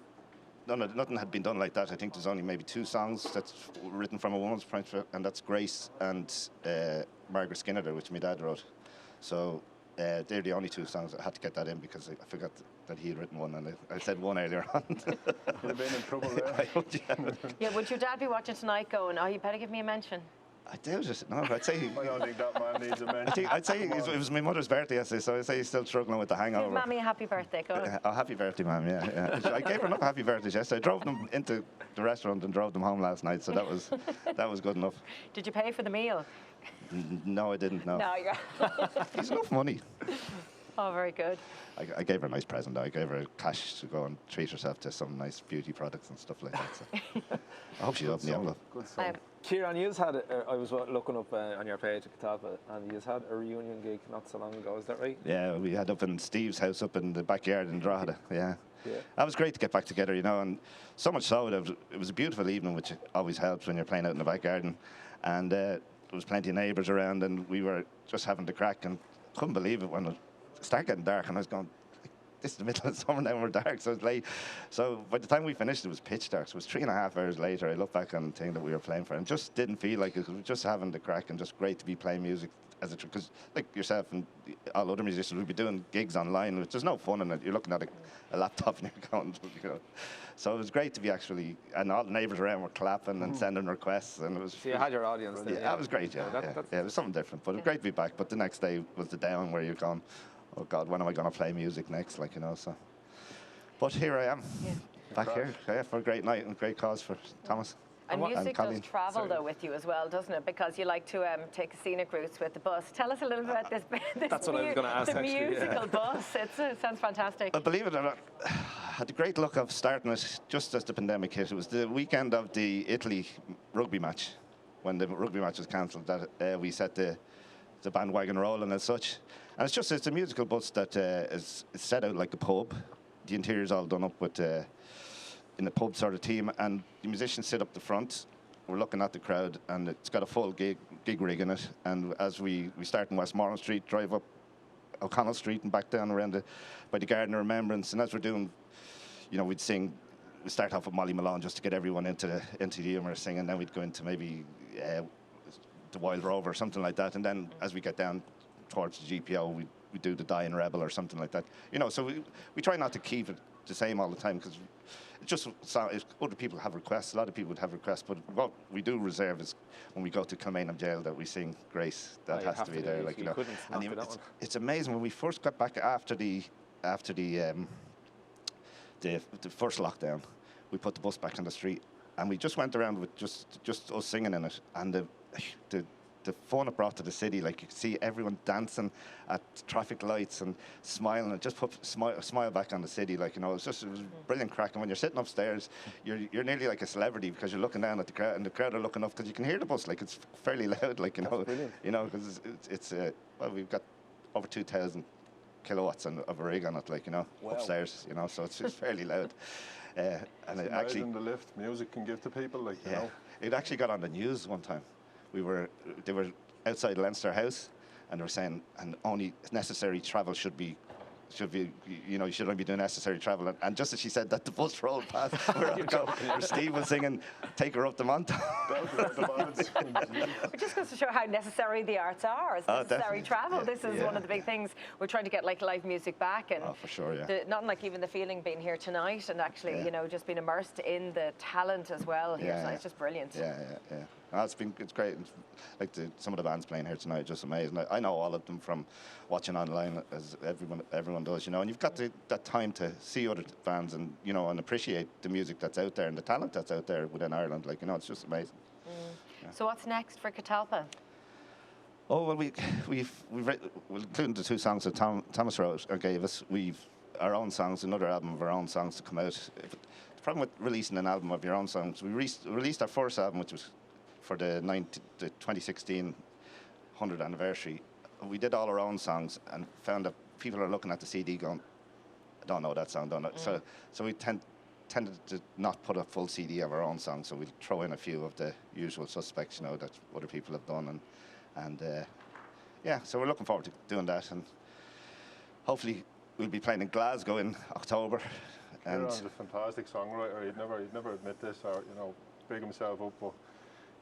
nothing had been done like that. I think there's only maybe two songs that's written from a woman's point, and that's Grace and Margaret Skinner, which my dad wrote. So they're the only two songs. I had to get that in because I forgot that he had written one, and I said one earlier on. You'd have been in trouble there. Yeah, would your dad be watching tonight going, oh, you better give me a mention? I do just no. I'd say. I don't think that man needs a mention. I'd say it was my mother's birthday yesterday, so I'd say he's still struggling with the hangover. Give Mammy a happy birthday, go on. Oh, happy birthday, Mum. Yeah. I gave her enough happy birthdays yesterday. I drove them into the restaurant and drove them home last night, so that was good enough. Did you pay for the meal? No, I didn't. No. No, you're. There's enough money. Oh, very good. I gave her a nice present. I gave her cash to go and treat herself to some nice beauty products and stuff like that. So. I hope she's opened the envelope. Good song. Kieran, you had I was looking up on your page at Catalpa, and you had a reunion gig not so long ago. Is that right? Yeah, we had up in Steve's house up in the backyard in Drogheda. Yeah. That was great to get back together, you know, and so much so that it was a beautiful evening, which always helps when you're playing out in the back garden. And there was plenty of neighbours around, and we were just having the crack, and couldn't believe it when it started getting dark, and I was going, this is the middle of summer now, we're dark, so it's late. So by the time we finished, it was pitch dark. So it was 3.5 hours later. I look back on the thing that we were playing for, and just didn't feel like it. We were just having the crack, and just great to be playing music because like yourself and all other musicians would be doing gigs online, which there's no fun in it. You're looking at a laptop and you're going, you know. So it was great to be actually, and all the neighbours around were clapping and sending requests, and it was. So you had your audience there. Yeah, it was great. Yeah, it was something different, but it was great to be back. But the next day was the down where you're going, oh God, when am I going to play music next? Like, you know, so. But here I am, back here, for a great night and a great cause for Thomas. And music does travel, though, with you as well, doesn't it? Because you like to take scenic routes with the bus. Tell us a little bit about this. That's what I was going to ask, the actually. musical bus. It sounds fantastic. Believe it or not, I had the great luck of starting it just as the pandemic hit. It was the weekend of the Italy rugby match, when the rugby match was cancelled, that we set the bandwagon rolling as such. And it's a musical bus that is set out like a pub. The interior's all done up with in a pub sort of team, and the musicians sit up the front. We're looking at the crowd, and it's got a full gig rig in it. And as we start in Westmoreland Street, drive up O'Connell Street and back down around by the Garden of Remembrance. And as we're doing, you know, we'd start off with Molly Malone just to get everyone into the humour singing. Then we'd go into maybe the Wild Rover or something like that. And then as we get down towards the GPO, we do the Dying Rebel or something like that. You know, so we try not to keep it the same all the time, because it just if other people have requests, a lot of people would have requests, but what we do reserve is when we go to Kilmainham Jail that we sing Grace. That has to be there, like, you know. And it's amazing when we first got back after the first lockdown, we put the bus back on the street, and we just went around with just us singing in it, and the fun it brought to the city. Like, you could see everyone dancing at traffic lights and smiling, and just put smile back on the city. Like, you know, it was brilliant crack. And when you're sitting upstairs, you're nearly like a celebrity, because you're looking down at the crowd, and the crowd are looking up, because you can hear the bus. Like, it's fairly loud. Like, you know, because it's well, we've got over 2,000 kilowatts of a rig on it. Like, you know, upstairs. You know, so it's fairly loud. And it actually, the lift music can give to people. Like, you know, it actually got on the news one time. They were outside Leinster House, and they were saying, and only necessary travel should be, you know, you should only be doing necessary travel. And just as she said that, the bus rolled past. Where Steve was singing, "Take Her Up the Mountain." It just goes to show how necessary the arts are. It's necessary travel. Yeah, this is one of the big things. We're trying to get like live music back, and for sure, not like even the feeling being here tonight, and actually, you know, just being immersed in the talent as well here tonight. It's just brilliant. Yeah. It's great. Like some of the bands playing here tonight, just amazing. I know all of them from watching online, as everyone does, you know. And you've got that time to see other bands, and, you know, and appreciate the music that's out there and the talent that's out there within Ireland. Like, you know, it's just amazing. Yeah. So what's next for Catalpa? Oh well, we've including the two songs that Thomas wrote or gave us. We've our own songs, another album of our own songs to come out. The problem with releasing an album of your own songs, we released our first album, which was for the 2016 100th anniversary. We did all our own songs and found that people are looking at the CD going, I don't know that song, don't know. So we tended to not put a full CD of our own songs, so we'll throw in a few of the usual suspects, you know, that other people have done. And so we're looking forward to doing that, and hopefully we'll be playing in Glasgow in October. Sharon's a fantastic songwriter. He'd never admit this, or, you know, big himself up, but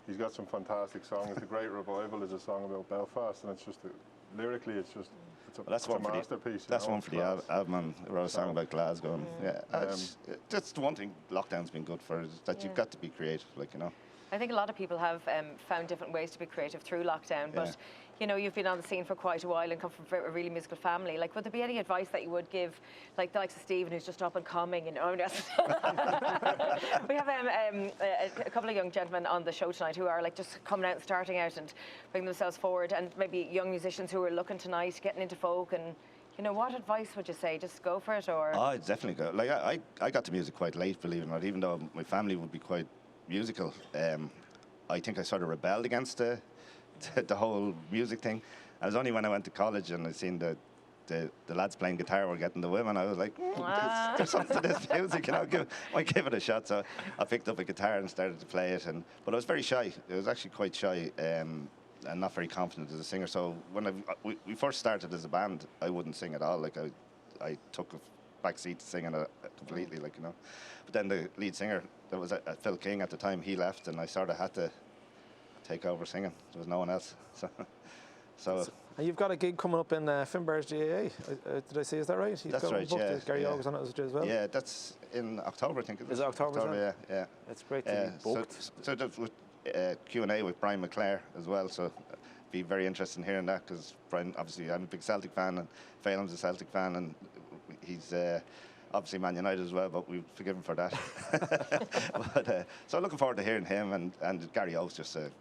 he's got some fantastic songs. The Great Revival is a song about Belfast, and it's just lyrically, it's a masterpiece. That's one for the album. And I wrote a song about Glasgow. And, that's the one thing lockdown's been good for, is that you've got to be creative, like, you know. I think a lot of people have found different ways to be creative through lockdown, but you know, you've been on the scene for quite a while and come from a really musical family. Like, would there be any advice that you would give, like the likes of Stephen, who's just up and coming? And we have a couple of young gentlemen on the show tonight who are like just coming out and starting out and bringing themselves forward, and maybe young musicians who are looking tonight, getting into folk. And you know, what advice would you say? Just go for it, or? Oh, definitely go. Like, I got to music quite late, believe it or not. Even though my family would be quite musical, I think I sort of rebelled against the whole music thing. And it was only when I went to college and I seen the lads playing guitar were getting the women, I was like, there's something to this music, you know, might give it a shot. So I picked up a guitar and started to play it, but I was very shy. I was actually quite shy and not very confident as a singer. So when we first started as a band, I wouldn't sing at all. Like, I took a back seat to singing completely, like, you know. But then the lead singer, that was Phil King at the time, he left, and I sort of had to take over singing. There was no one else. So. And you've got a gig coming up in Finbar's GAA. Did I say, is that right? That's right, yeah. Gary Og's on it as well. Yeah, that's in October, I think. Is it October? Yeah. It's great to be booked. So with Q&A with Brian McClare as well, so be very interested in hearing that, because Brian, obviously, I'm a big Celtic fan, and Phelan's a Celtic fan, and he's obviously Man United as well, but we forgive him for that. But, so looking forward to hearing him, and Gary O's just a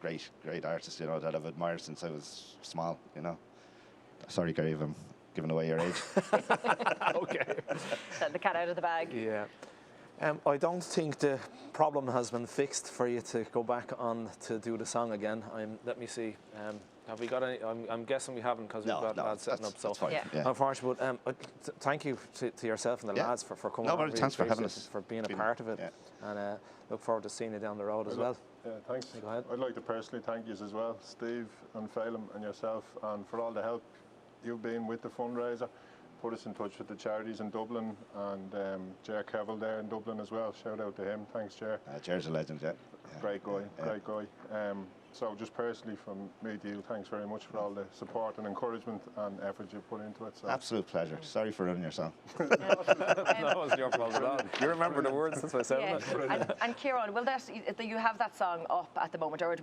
great artist, you know, that I've admired since I was small, you know. Sorry, Gary, if I'm giving away your age. Okay. Let the cat out of the bag. Yeah. I don't think the problem has been fixed for you to go back on to do the song again. Let me see. Have we got any? I'm guessing we haven't, because we've got lads setting up. So that's fine. Yeah. Unfortunately, but thank you to yourself and the lads for coming. No, on. but thanks for having us. For being a part of it, and look forward to seeing you down the road as well. Yeah, thanks. Go ahead. I'd like to personally thank you as well, Steve and Phelan and yourself, and for all the help you've been with the fundraiser. Put us in touch with the charities in Dublin, and Ger Kevill there in Dublin as well. Shout out to him. Thanks, Ger. Ger's a legend, yeah. Great guy. So just personally from me to you, thanks very much for all the support and encouragement and effort you put into it. So. Absolute pleasure. Sorry for ruining your song. No, it's your fault at all. You remember the words, that's what I said. Yeah. And Kieran, will you have that song up at the moment, or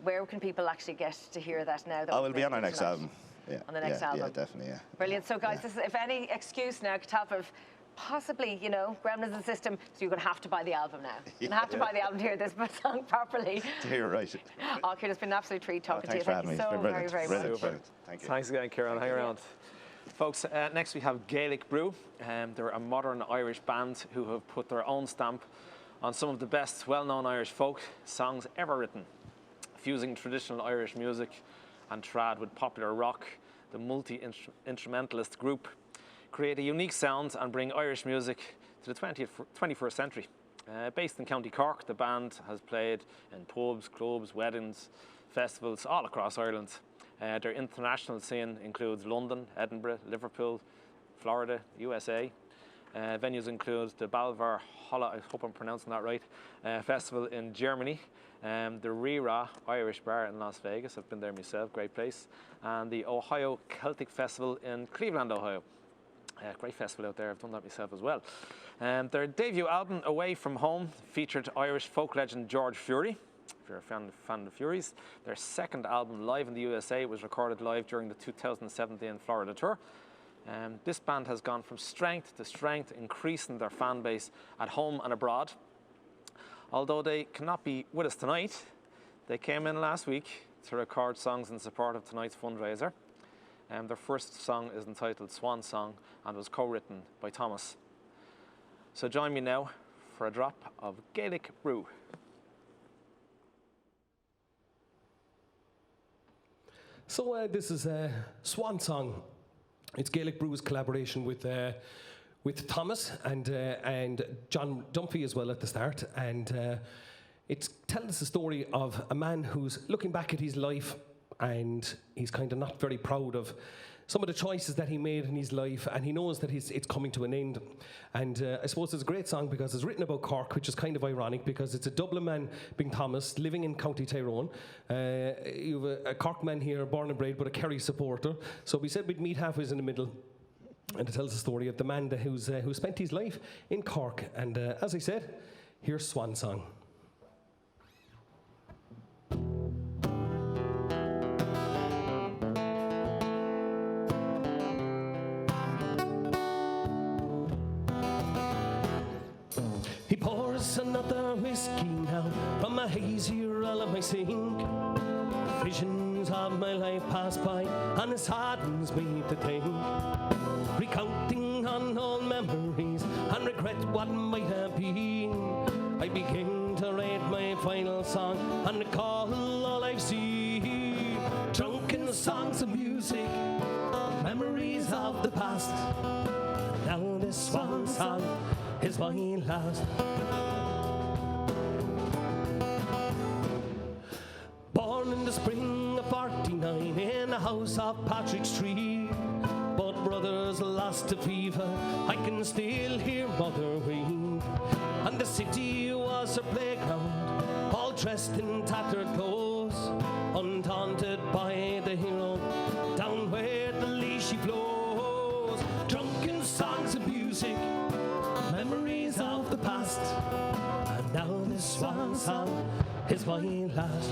where can people actually get to hear that now? It'll be on our next album. Yeah. On the next album. Yeah, definitely, yeah. Brilliant. So guys, this is, if any excuse now, Catalpa, of possibly, you know, gremlins in the system, so you're going to have to buy the album now. You're going to have to buy the album to hear this song properly. To hear it right. Oh, Kieran, it's been an absolute treat talking to you. Thank you so very, very much. Brilliant. Thank you. Thanks again, Kieran. Hang around. Folks, next we have Gaelic Brew. They're a modern Irish band who have put their own stamp on some of the best well-known Irish folk songs ever written. Fusing traditional Irish music and trad with popular rock, the multi-instrumentalist group create a unique sound and bring Irish music to the 21st century. Based in County Cork, the band has played in pubs, clubs, weddings, festivals all across Ireland. Their international scene includes London, Edinburgh, Liverpool, Florida, USA. Venues include the Balvar Holla, I hope I'm pronouncing that right, festival in Germany, the Rira Irish Bar in Las Vegas, I've been there myself, great place, and the Ohio Celtic Festival in Cleveland, Ohio. Great festival out there, I've done that myself as well. Their debut album, Away From Home, featured Irish folk legend George Fury, if you're a fan of the Furies. Their second album, Live in the USA, was recorded live during the 2017 Florida tour. This band has gone from strength to strength, increasing their fan base at home and abroad. Although they cannot be with us tonight, they came in last week to record songs in support of tonight's fundraiser. Their first song is entitled Swan Song and was co-written by Thomas. So join me now for a drop of Gaelic Brew. So this is Swan Song. It's Gaelic Brew's collaboration with Thomas and John Dunphy as well at the start, and it tells the story of a man who's looking back at his life, and he's kind of not very proud of some of the choices that he made in his life, and he knows that it's coming to an end. And I suppose it's a great song because it's written about Cork, which is kind of ironic because it's a Dublin man, being Thomas, living in County Tyrone. You have a Cork man here, born and bred, but a Kerry supporter. So we said we'd meet halfway in the middle. And it tells the story of the man who spent his life in Cork. And as I said, here's Swan Song. He pours another whiskey now from a hazy roll of my sink. Visions of my life pass by, and it saddens me to think. Recounting on old memories and regret what might have been, I begin to write my final song and recall all I've seen. Drunken songs of music, memories of the past. Now this swan song is my last. Born in the spring of 49 in a house of Patrick Street, but brothers lost to fever, I can still hear mother weep. And the city was her playground, all dressed in tattered clothes. undaunted by the hero, down where the Leashy flows. Drunken songs of music, memories of the past, and now this swan song is my last.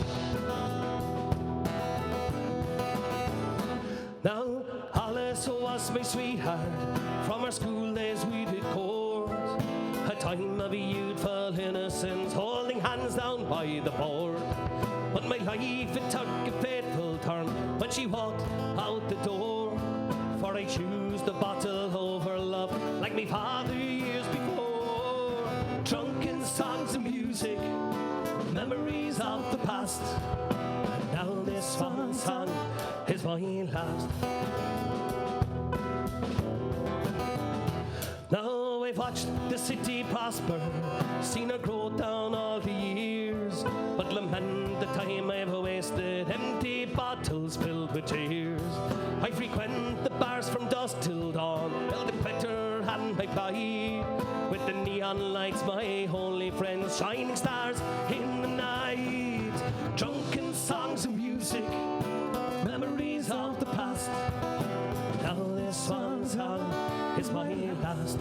Now Alice was my sweetheart, from our school days we did court. A time of youthful innocence, holding hands down by the board. But my life it took a fateful turn when she walked out the door. For I choose the bottle over love, like me father years before. Drunken songs and music, memories of the past, and now this one song is my last. Now I've watched the city prosper, seen her grow down all the years, but lament the time I've wasted, empty bottles filled with tears. I frequent the bars from dusk till dawn, held the quitter and my pie, with the neon lights, my only friends, shining stars in the night. Drunken songs and music, memories of the past, now this one song is my last.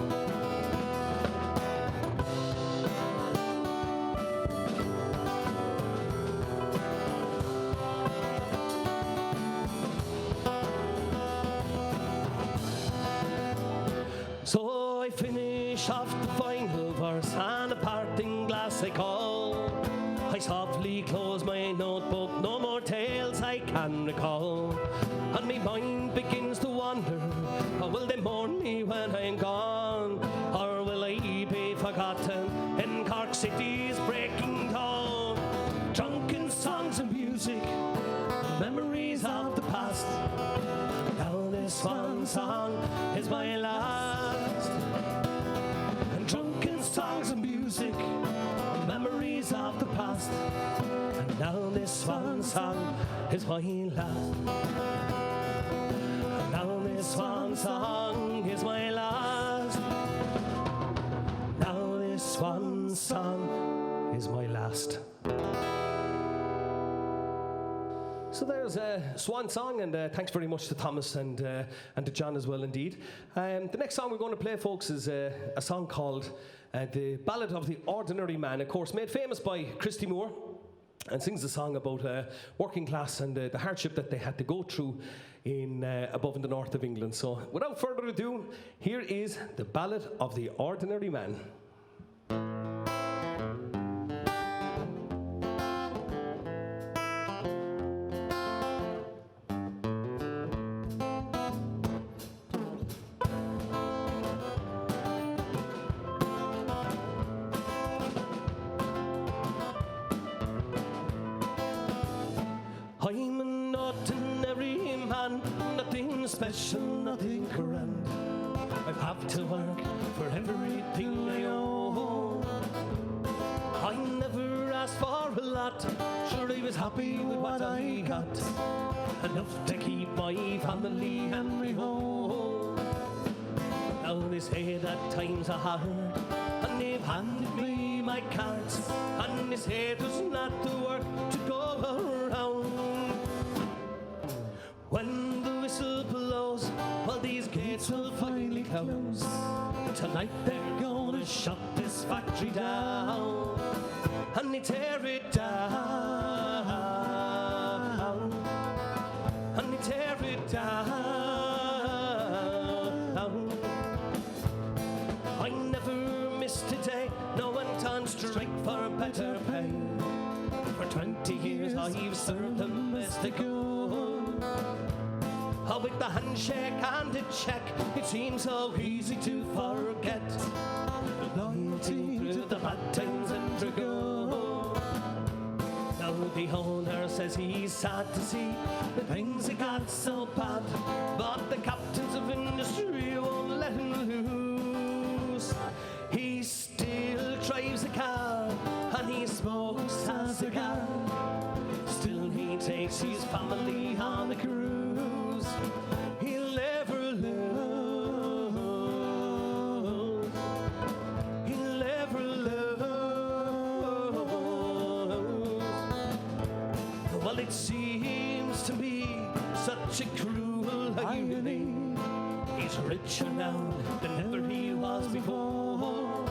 So I finish off the final verse and a parting glass I call. I softly close my notebook, no more tales I can recall. And my mind begins to wander, or will they mourn me when I'm gone? Or will I be forgotten in Cork City's breaking dawn? Drunken songs and music, memories of the past, now this one song is my last. And drunken songs and music, memories of the past, and now this one song is my last. And now this one song is my last. Now this one song is my last. So there's a swan song, and thanks very much to Thomas and to John as well indeed. The next song we're going to play, folks, is a song called The Ballad of the Ordinary Man, of course made famous by Christy Moore, and sings a song about working class and the hardship that they had to go through in above in the north of England. So without further ado, here is The Ballad of the Ordinary Man. I'm an ordinary man, nothing special, nothing grand. I have to work for everything I own. I never asked for a lot, sure I was happy with what I got, enough to keep my family and my home. Now they say that times are hard, and they've handed me my cards, and they say there's not the work to go around. When the whistle blows, well, these gates will finally close. Tonight they're gonna shut this factory down, and they tear it down, and they tear it down. I never missed a day, no one on strike for better pay. For 20 years I've served them best to go. With the handshake and the check, it seems so easy to forget. Loyalty through the bad times and to go. Now the owner says he's sad to see the things that got so bad, but the captains of industry won't let him loose. He still drives a car and he smokes a cigar. Still he takes his family on a cruise. He'll never lose. He'll never lose. Well, they It seems to me such a cruel irony. He's richer now than ever he was before.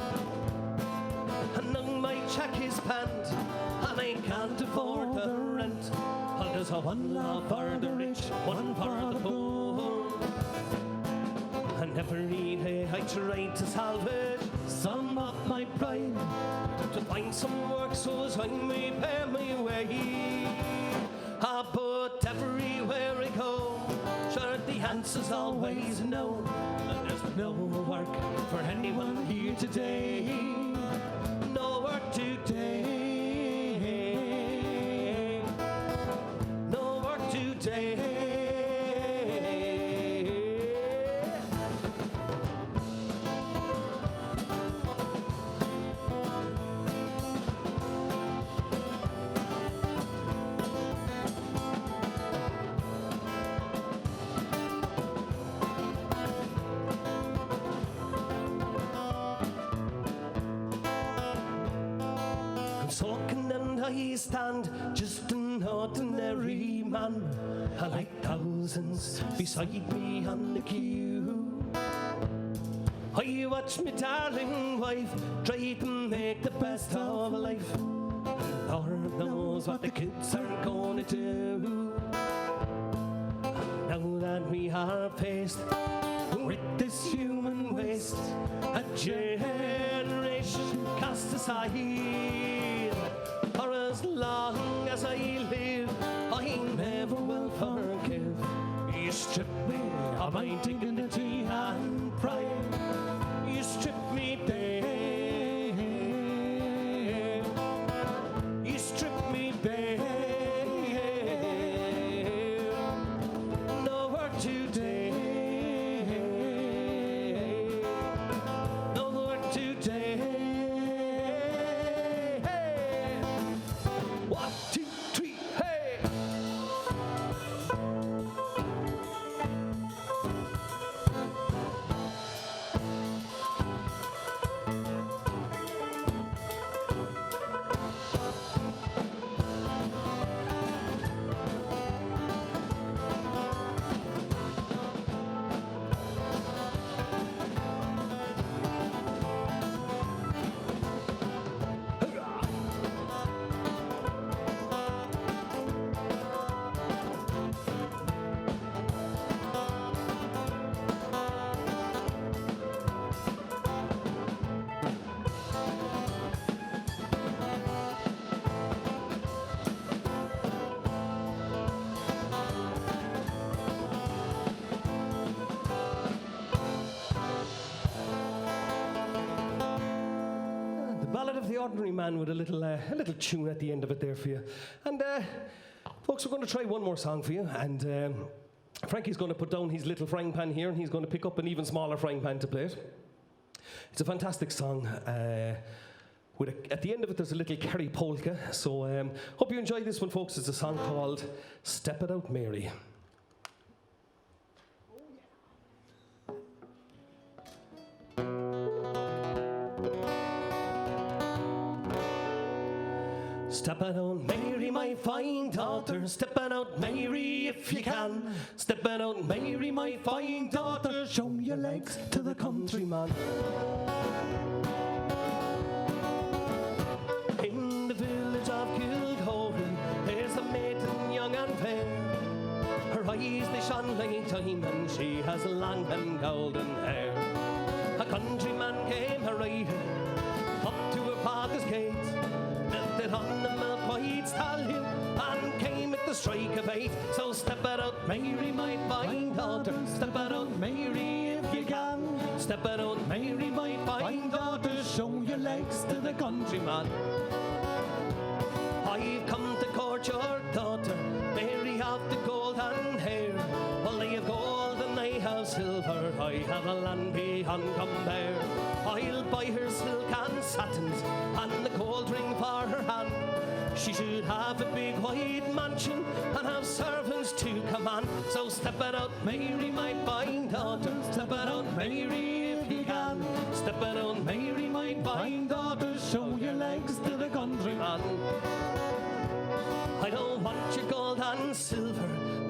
And none might check his pant, and I can't afford the rent. And there's a one law for the rich, one for the poor. And every day I try to salvage some of my pride, to find some work so as I may pay my way. But everywhere I go, sure the answer's always no. And there's no work for anyone here today. No work today. No work today. Soaking and I stand, just an ordinary man, and like thousands beside me on the queue. I watch my darling wife try to make the best of life, and Lord knows what the kids are gonna do. Now that we are faced with this human waste, a generation cast aside. For as long as I live, I never will forgive. You strip me of my dignity and pride. You strip me bare. You strip me bare. No work today. No work today. 1, 2, 3, hey! Ballad of the Ordinary Man with a little tune at the end of it there for you. And folks, we're going to try one more song for you. And Frankie's going to put down his little frying pan here, and he's going to pick up an even smaller frying pan to play it. It's a fantastic song. At the end of it, there's a little Kerry polka. So hope you enjoy this one, folks. It's a song called Step It Out, Mary. Step it out, Mary, my fine daughter. Step it out, Mary, if you can. Step it out, Mary, my fine daughter. Show your legs to the countryman. In the village of Kilgowrie, there's a maiden young and fair. Her eyes, they shone like diamond. She has long and golden hair. A countryman came a riding up to her father's gate, on the milk-white stallion, and came at the strike of 8. So step it out, Mary, my fine daughter. Step it out, Mary, if you can. Step it out, Mary, my fine daughter. Show your legs to the countryman. I've come to court your daughter, Mary of the golden hair. Well, I have gold and I have silver, I have a land beyond compare. I'll buy her silk and satins and the gold ring for her hand. She should have a big white mansion and have servants to command. So step it out, Mary, my fine daughter. Step it out, Mary, if you can. Step it out, Mary, my fine daughter. Show your legs to the countryman. I don't want your gold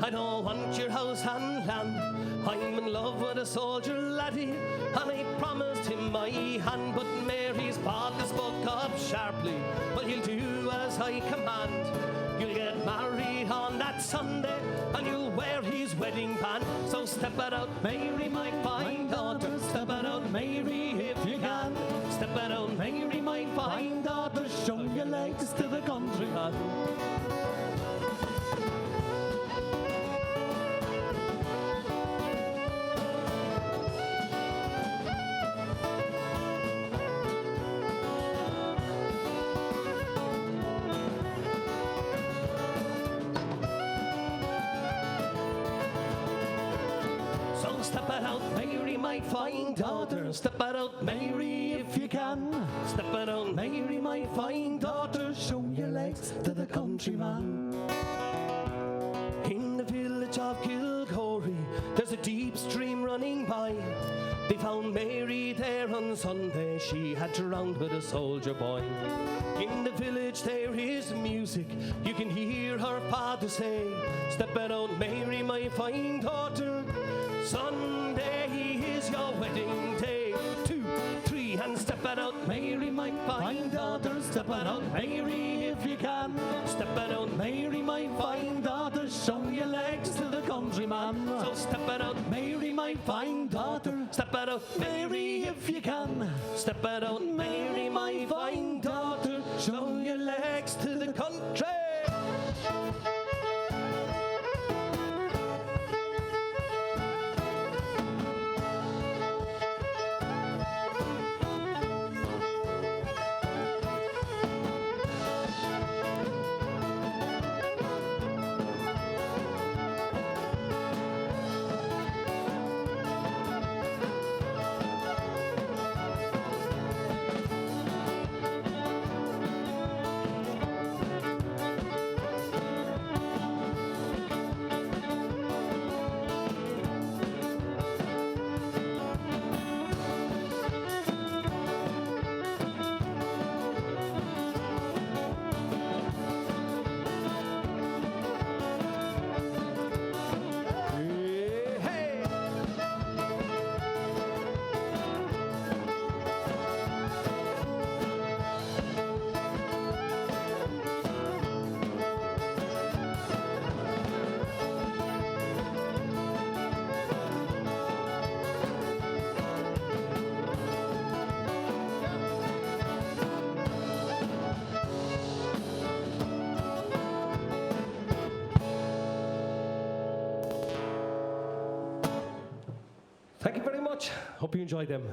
I don't want your house and land. I'm in love with a soldier laddie, and I promised him my hand. But Mary's father spoke up sharply, well, you'll do as I command. You'll get married on that Sunday, and you'll wear his wedding band. So step it out, Mary, my fine daughter. Step it out, Mary, if you can. Step it out, Mary, my fine daughter. Show your legs to the country man. Step it out, Mary, my fine daughter. Step it out, Mary, if you can. Step it out, Mary, my fine daughter. Show your legs to the countryman. In the village of Kilcorey, there's a deep stream running by. They found Mary there on Sunday. She had drowned with a soldier boy. In the village there is music. You can hear her father say, step it out, Mary, my fine daughter. Sunday is your wedding day. 2, 3, and step it out, Mary, my fine daughter. Step it out, Mary, if you can. Step it out, Mary, my fine daughter. Show your legs to the countryman. So step it out, Mary, my fine daughter. Step it out, Mary, if you can. Step it out, Mary, my fine daughter. Show your legs to the country. Thank you very much. Hope you enjoyed them.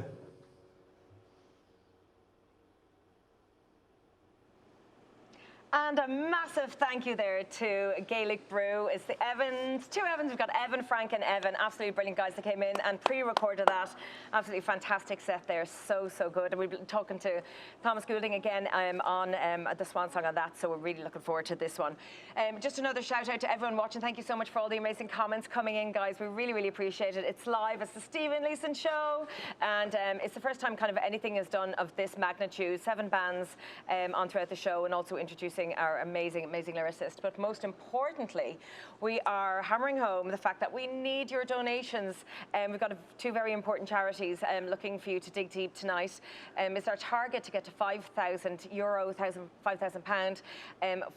And a massive thank you there to Gaelic Brew. It's the Evans, 2 Evans. We've got Evan, Frank, and Evan. Absolutely brilliant guys that came in and pre-recorded that. Absolutely fantastic set there. So, so good. And we've been talking to Thomas Goulding again on the swan song on that. So we're really looking forward to this one. Just another shout out to everyone watching. Thank you so much for all the amazing comments coming in, guys. We really, really appreciate it. It's live. It's the Stephen Leeson Show. And it's the first time kind of anything is done of this magnitude. 7 bands on throughout the show, and also introducing our amazing, amazing lyricist. But most importantly, we are hammering home the fact that we need your donations. We've got 2 very important charities looking for you to dig deep tonight. It's our target to get to €5,000, £5,000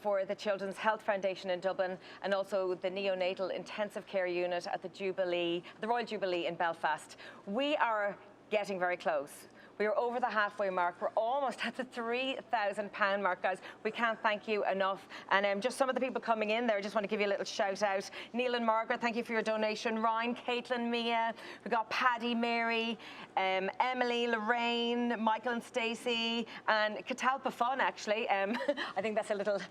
for the Children's Health Foundation in Dublin, and also the Neonatal Intensive Care Unit at the Jubilee, the Royal Jubilee in Belfast. We are getting very close. We are over the halfway mark. We're almost at the £3,000 mark, guys. We can't thank you enough. And just some of the people coming in there, I just want to give you a little shout out. Neil and Margaret, thank you for your donation. Ryan, Caitlin, Mia. We've got Paddy, Mary, Emily, Lorraine, Michael and Stacey, and Catalpa Fun, actually. I think that's a little,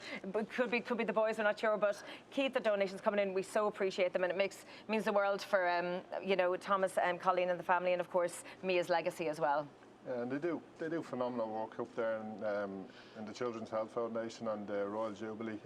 could be the boys, we're not sure, but keep the donations coming in. We so appreciate them, and it means the world for, you know, Thomas and Colleen and the family, and of course, Mia's legacy as well. And they do phenomenal work up there in the Children's Health Foundation and the Royal Jubilee,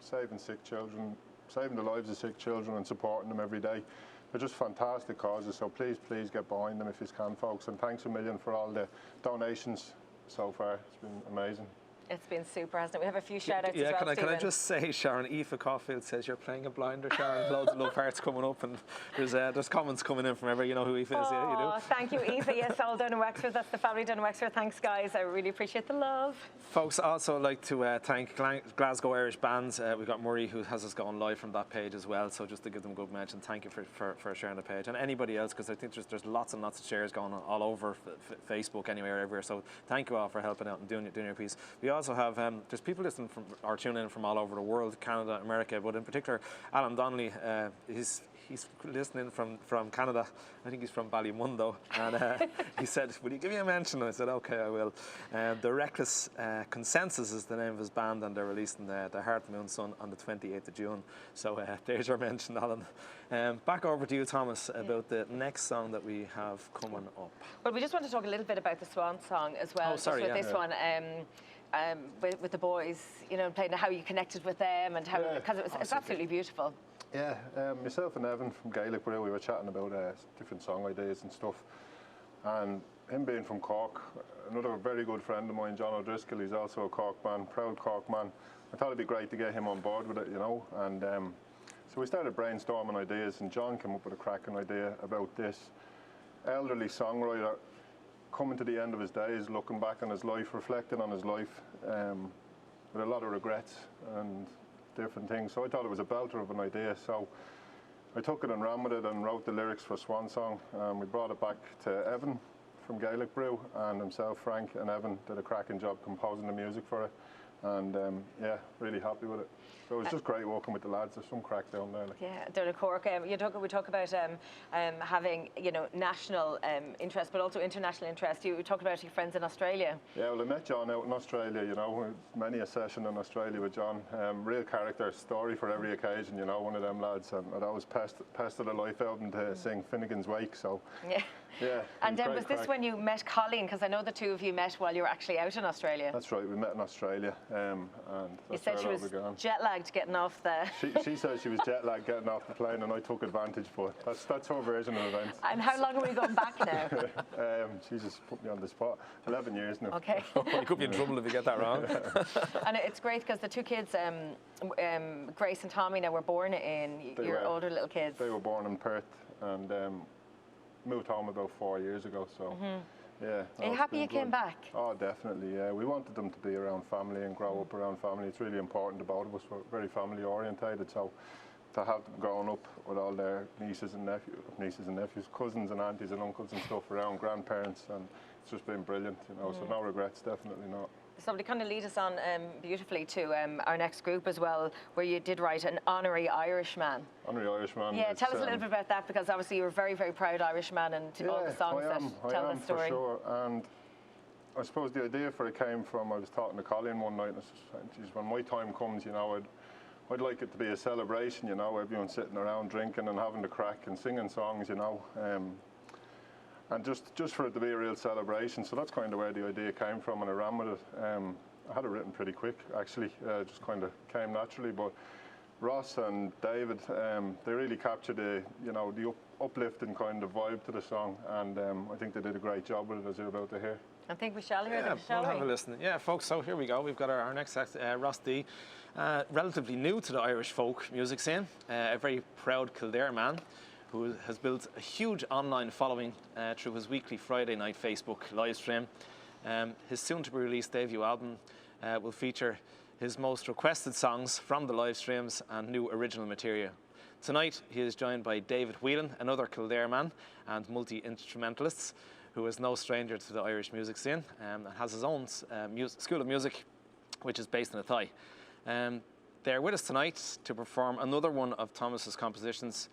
saving sick children, saving the lives of sick children and supporting them every day. They're just fantastic causes, so please get behind them if you can, folks. And thanks a million for all the donations so far. It's been amazing. It's been super, hasn't it? We have a few shout-outs Yeah, as well, can I Stephen. just say, Sharon, Aoife Caulfield says you're playing a blinder, Sharon. Loads of love hearts coming up, and there's comments coming in from everywhere. You know who Aoife is, yeah, you do. Oh, thank you, Aoife. Yes, all done in Wexford. That's the family done in Wexford. Thanks, guys. I really appreciate the love. Folks, I'd also like to thank Glasgow Irish Bands. We've got Murray, who has us going live from that page as well, so just to give them a good mention, thank you for sharing the page. And anybody else, because I think there's lots and lots of shares going on all over Facebook, anywhere, everywhere. So thank you all for helping out and doing your piece. We also have, there's people listening from or tuning in from all over the world, Canada, America, but in particular, Alan Donnelly, he's listening from Canada. I think he's from Ballymundo, and he said, will you give me a mention? And I said, okay, I will. The Reckless Consensus is the name of his band, and they're releasing the Heart, Moon, Sun on the 28th of June. So there's your mention, Alan. Back over to you, Thomas, about the next song that we have coming up. Well, we just want to talk a little bit about the Swan song as well. Oh, sorry, just with this one. With the boys, you know, playing how you connected with them and how, because it's absolutely beautiful. Yeah, myself and Evan from Gaelic Brew, we were chatting about different song ideas and stuff. And him being from Cork, another very good friend of mine, John O'Driscoll, he's also a Cork man, proud Cork man. I thought it'd be great to get him on board with it, you know. And so we started brainstorming ideas, and John came up with a cracking idea about this elderly songwriter coming to the end of his days, looking back on his life, reflecting on his life, with a lot of regrets and different things. So I thought it was a belter of an idea. So I took it and ran with it and wrote the lyrics for Swan Song. We brought it back to Evan from Gaelic Brew, and himself, Frank, and Evan did a cracking job composing the music for it. And yeah, really happy with it. So it was just great working with the lads. There's some crack down there. Like. Yeah, down in Cork. We talk about having, you know, national interest, but also international interest. You talked about your friends in Australia. Yeah, well, I met John out in Australia, you know, many a session in Australia with John. Real character, story for every occasion, you know, one of them lads. And I'd always pestered the life out of him to sing Finnegan's Wake, so... Yeah. Yeah. And then was this when you met Colleen? Because I know the two of you met while you were actually out in Australia. That's right, we met in Australia. And you said she was jet-lagged getting off the... She said she was jet-lagged getting off the plane, and I took advantage, but that's her version of events. And how long are we going back now? She just put me on the spot. 11 years now. Okay. You could be in trouble if you get that wrong. And it's great because the two kids, Grace and Tommy, now were born in your older little kids. They were born in Perth, and moved home about 4 years ago, so yeah. Are you happy you came back? Oh, definitely, yeah. We wanted them to be around family and grow up around family. It's really important to both of us. We're very family orientated, so to have them growing up with all their nieces and nephews, cousins and aunties and uncles and stuff around, grandparents, and it's just been brilliant, you know, so no regrets, definitely not. So to kind of lead us on beautifully to our next group as well, where you did write an honorary Irishman. Honorary Irishman. Yeah, tell us a little bit about that, because obviously you're a very, very proud Irishman, and all the songs that tell the story. For sure. And I suppose the idea for it came from, I was talking to Colleen one night, and I said, geez, when my time comes, you know, I'd like it to be a celebration, you know, everyone sitting around drinking and having the crack and singing songs, you know. And just for it to be a real celebration. So that's kind of where the idea came from, and I ran with it. I had it written pretty quick, actually. Just kind of came naturally. But Ross and David, they really captured the uplifting kind of vibe to the song, and I think they did a great job with it, as you're about to hear. I think we shall hear them, shall we? We'll have a listen. Yeah, folks, so here we go. We've got our next act, Ross D, relatively new to the Irish folk music scene, a very proud Kildare man, who has built a huge online following through his weekly Friday night Facebook live stream. His soon-to-be-released debut album will feature his most requested songs from the live streams and new original material. Tonight, he is joined by David Whelan, another Kildare man and multi-instrumentalist, who is no stranger to the Irish music scene and has his own school of music, which is based in Athy. They're with us tonight to perform another one of Thomas's compositions,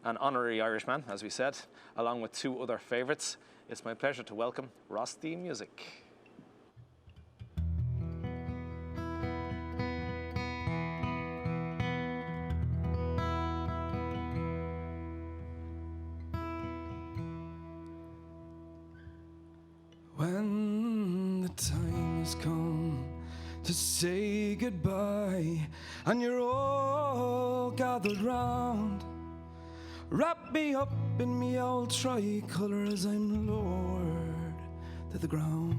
an honorary Irishman, as we said, along with two other favourites. It's my pleasure to welcome Ross D Music. When the time has come to say goodbye and you're all gathered round, wrap me up in me old tricolour as I'm lowered to the ground.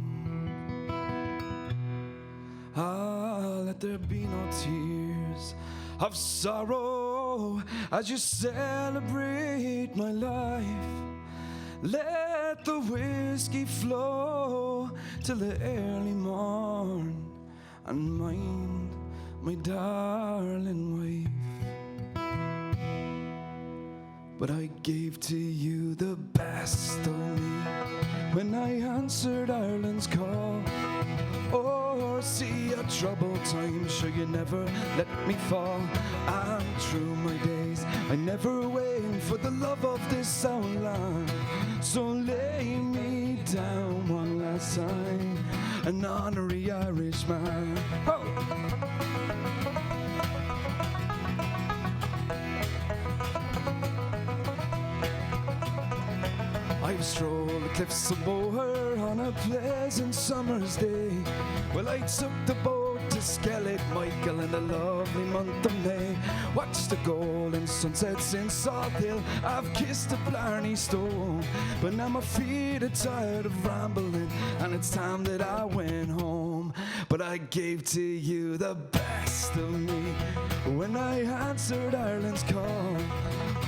there be no tears of sorrow as you celebrate my life. Let the whiskey flow till the early morn, and mind my darling wife. But I gave to you the best of me when I answered Ireland's call. Oh, see a troubled time, sure you never let me fall. And through my days, I never waited for the love of this our land. So lay me down one last time, an honorary Irishman. Oh! I strolled the cliffs of Moher on a pleasant summer's day. Well, I took the boat to Skellig Michael in the lovely month of May. Watched the golden sunsets in South Hill. I've kissed the Blarney Stone, but now my feet are tired of rambling, and it's time that I went home. But I gave to you the best of me when I answered Ireland's call.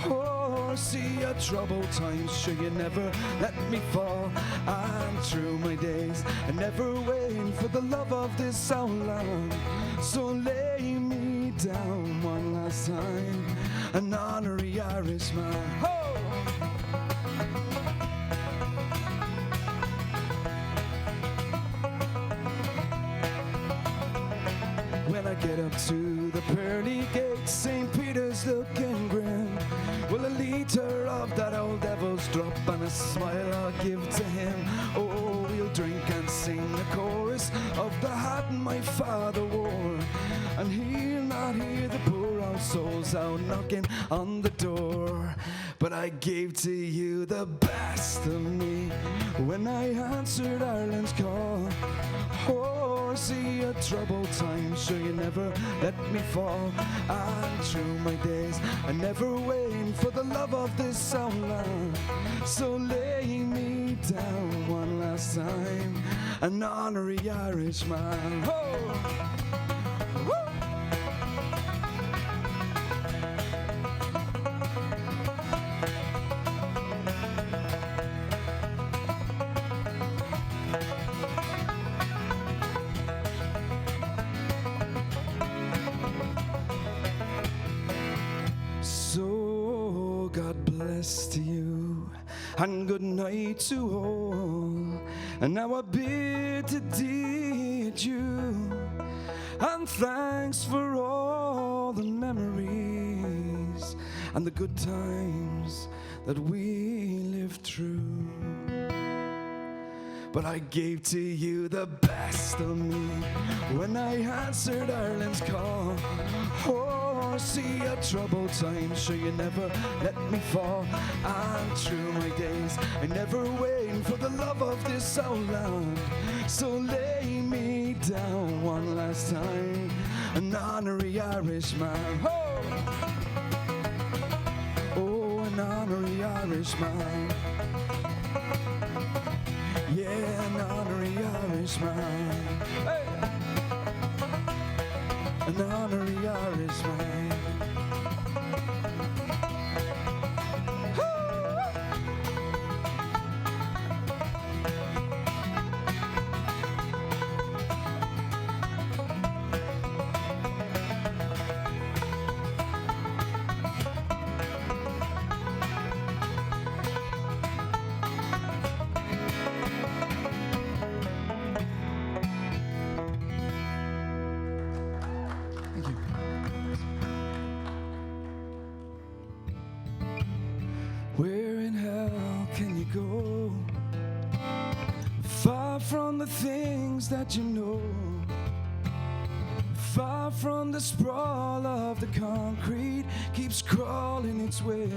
Oh, see a troubled time, sure you never let me fall. And through my days, I never waited for the love of this our land. So lay me down one last time, an honorary Irishman. Oh! When I get up to the pearly gates, St. Peter's looking grim. Well, a litre of that old devil's drop and a smile I'll give to him. Oh, we'll drink and sing the chorus of the hat my father wore, and he'll not hear the poor old souls out knocking on the door. But I gave to you the best of me when I answered Ireland's call. Oh, see a troubled time, sure you never let me fall. And through my days, I never waited for the love of this our land. So lay me down one last time, an honorary Irishman. Oh! So God bless to you, and good night to all. And now I bid to thee adieu, and thanks for all the memories and the good times that we lived through. But I gave to you the best of me when I answered Ireland's call. Oh, see a troubled time, sure you never let me fall. And through my days, I never waited for the love of this our land. So lay me down one last time, an honorary Irishman. Oh, oh, an honorary Irishman. Yeah, an honorary Irishman. Hey! An honorary Irishman. Where in hell can you go? Far from the things that you know, far from the sprawl of the concrete keeps crawling its way.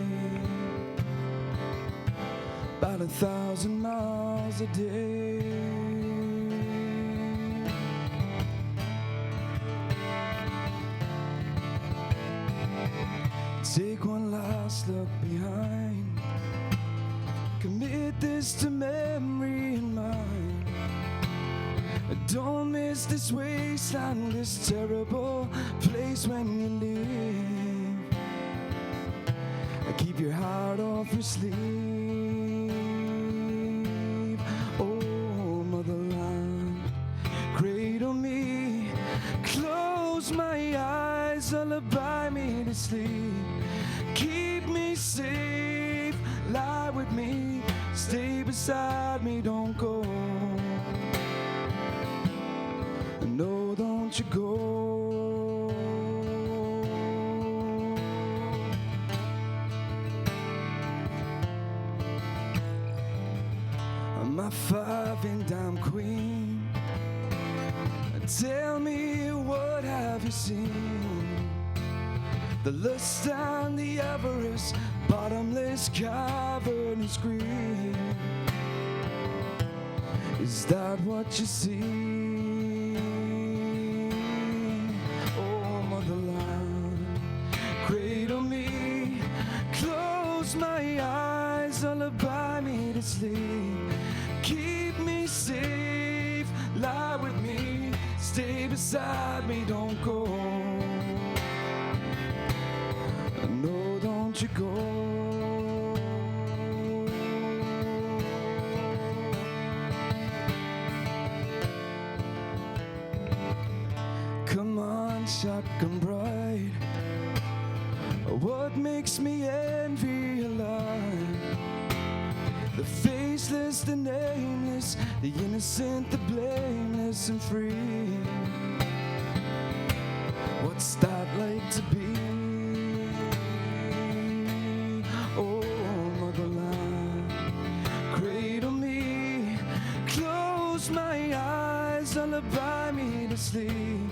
About 1,000 miles a day. Take one last look behind, commit this to memory and mind. Don't miss this wasteland, this terrible place when you live. Keep your heart off your sleeve. Oh, motherland, cradle me, close my eyes, lullaby me to sleep. Keep me safe, lie with me, stay beside me, don't go. No, don't you go. My five-and-dime queen, tell me, what have you seen? The lust and the avarice, bottomless cavernous green. Is that what you see? Oh, motherland, cradle me, close my eyes, lullaby me to sleep. Keep me safe, lie with me, stay beside me, don't go. No, don't you go. Come on, shotgun bride, what makes me envy your life? The faceless, the nameless, the innocent, the blameless and free. What's that like to be? Oh, motherland, cradle me, close my eyes, lullaby me to sleep.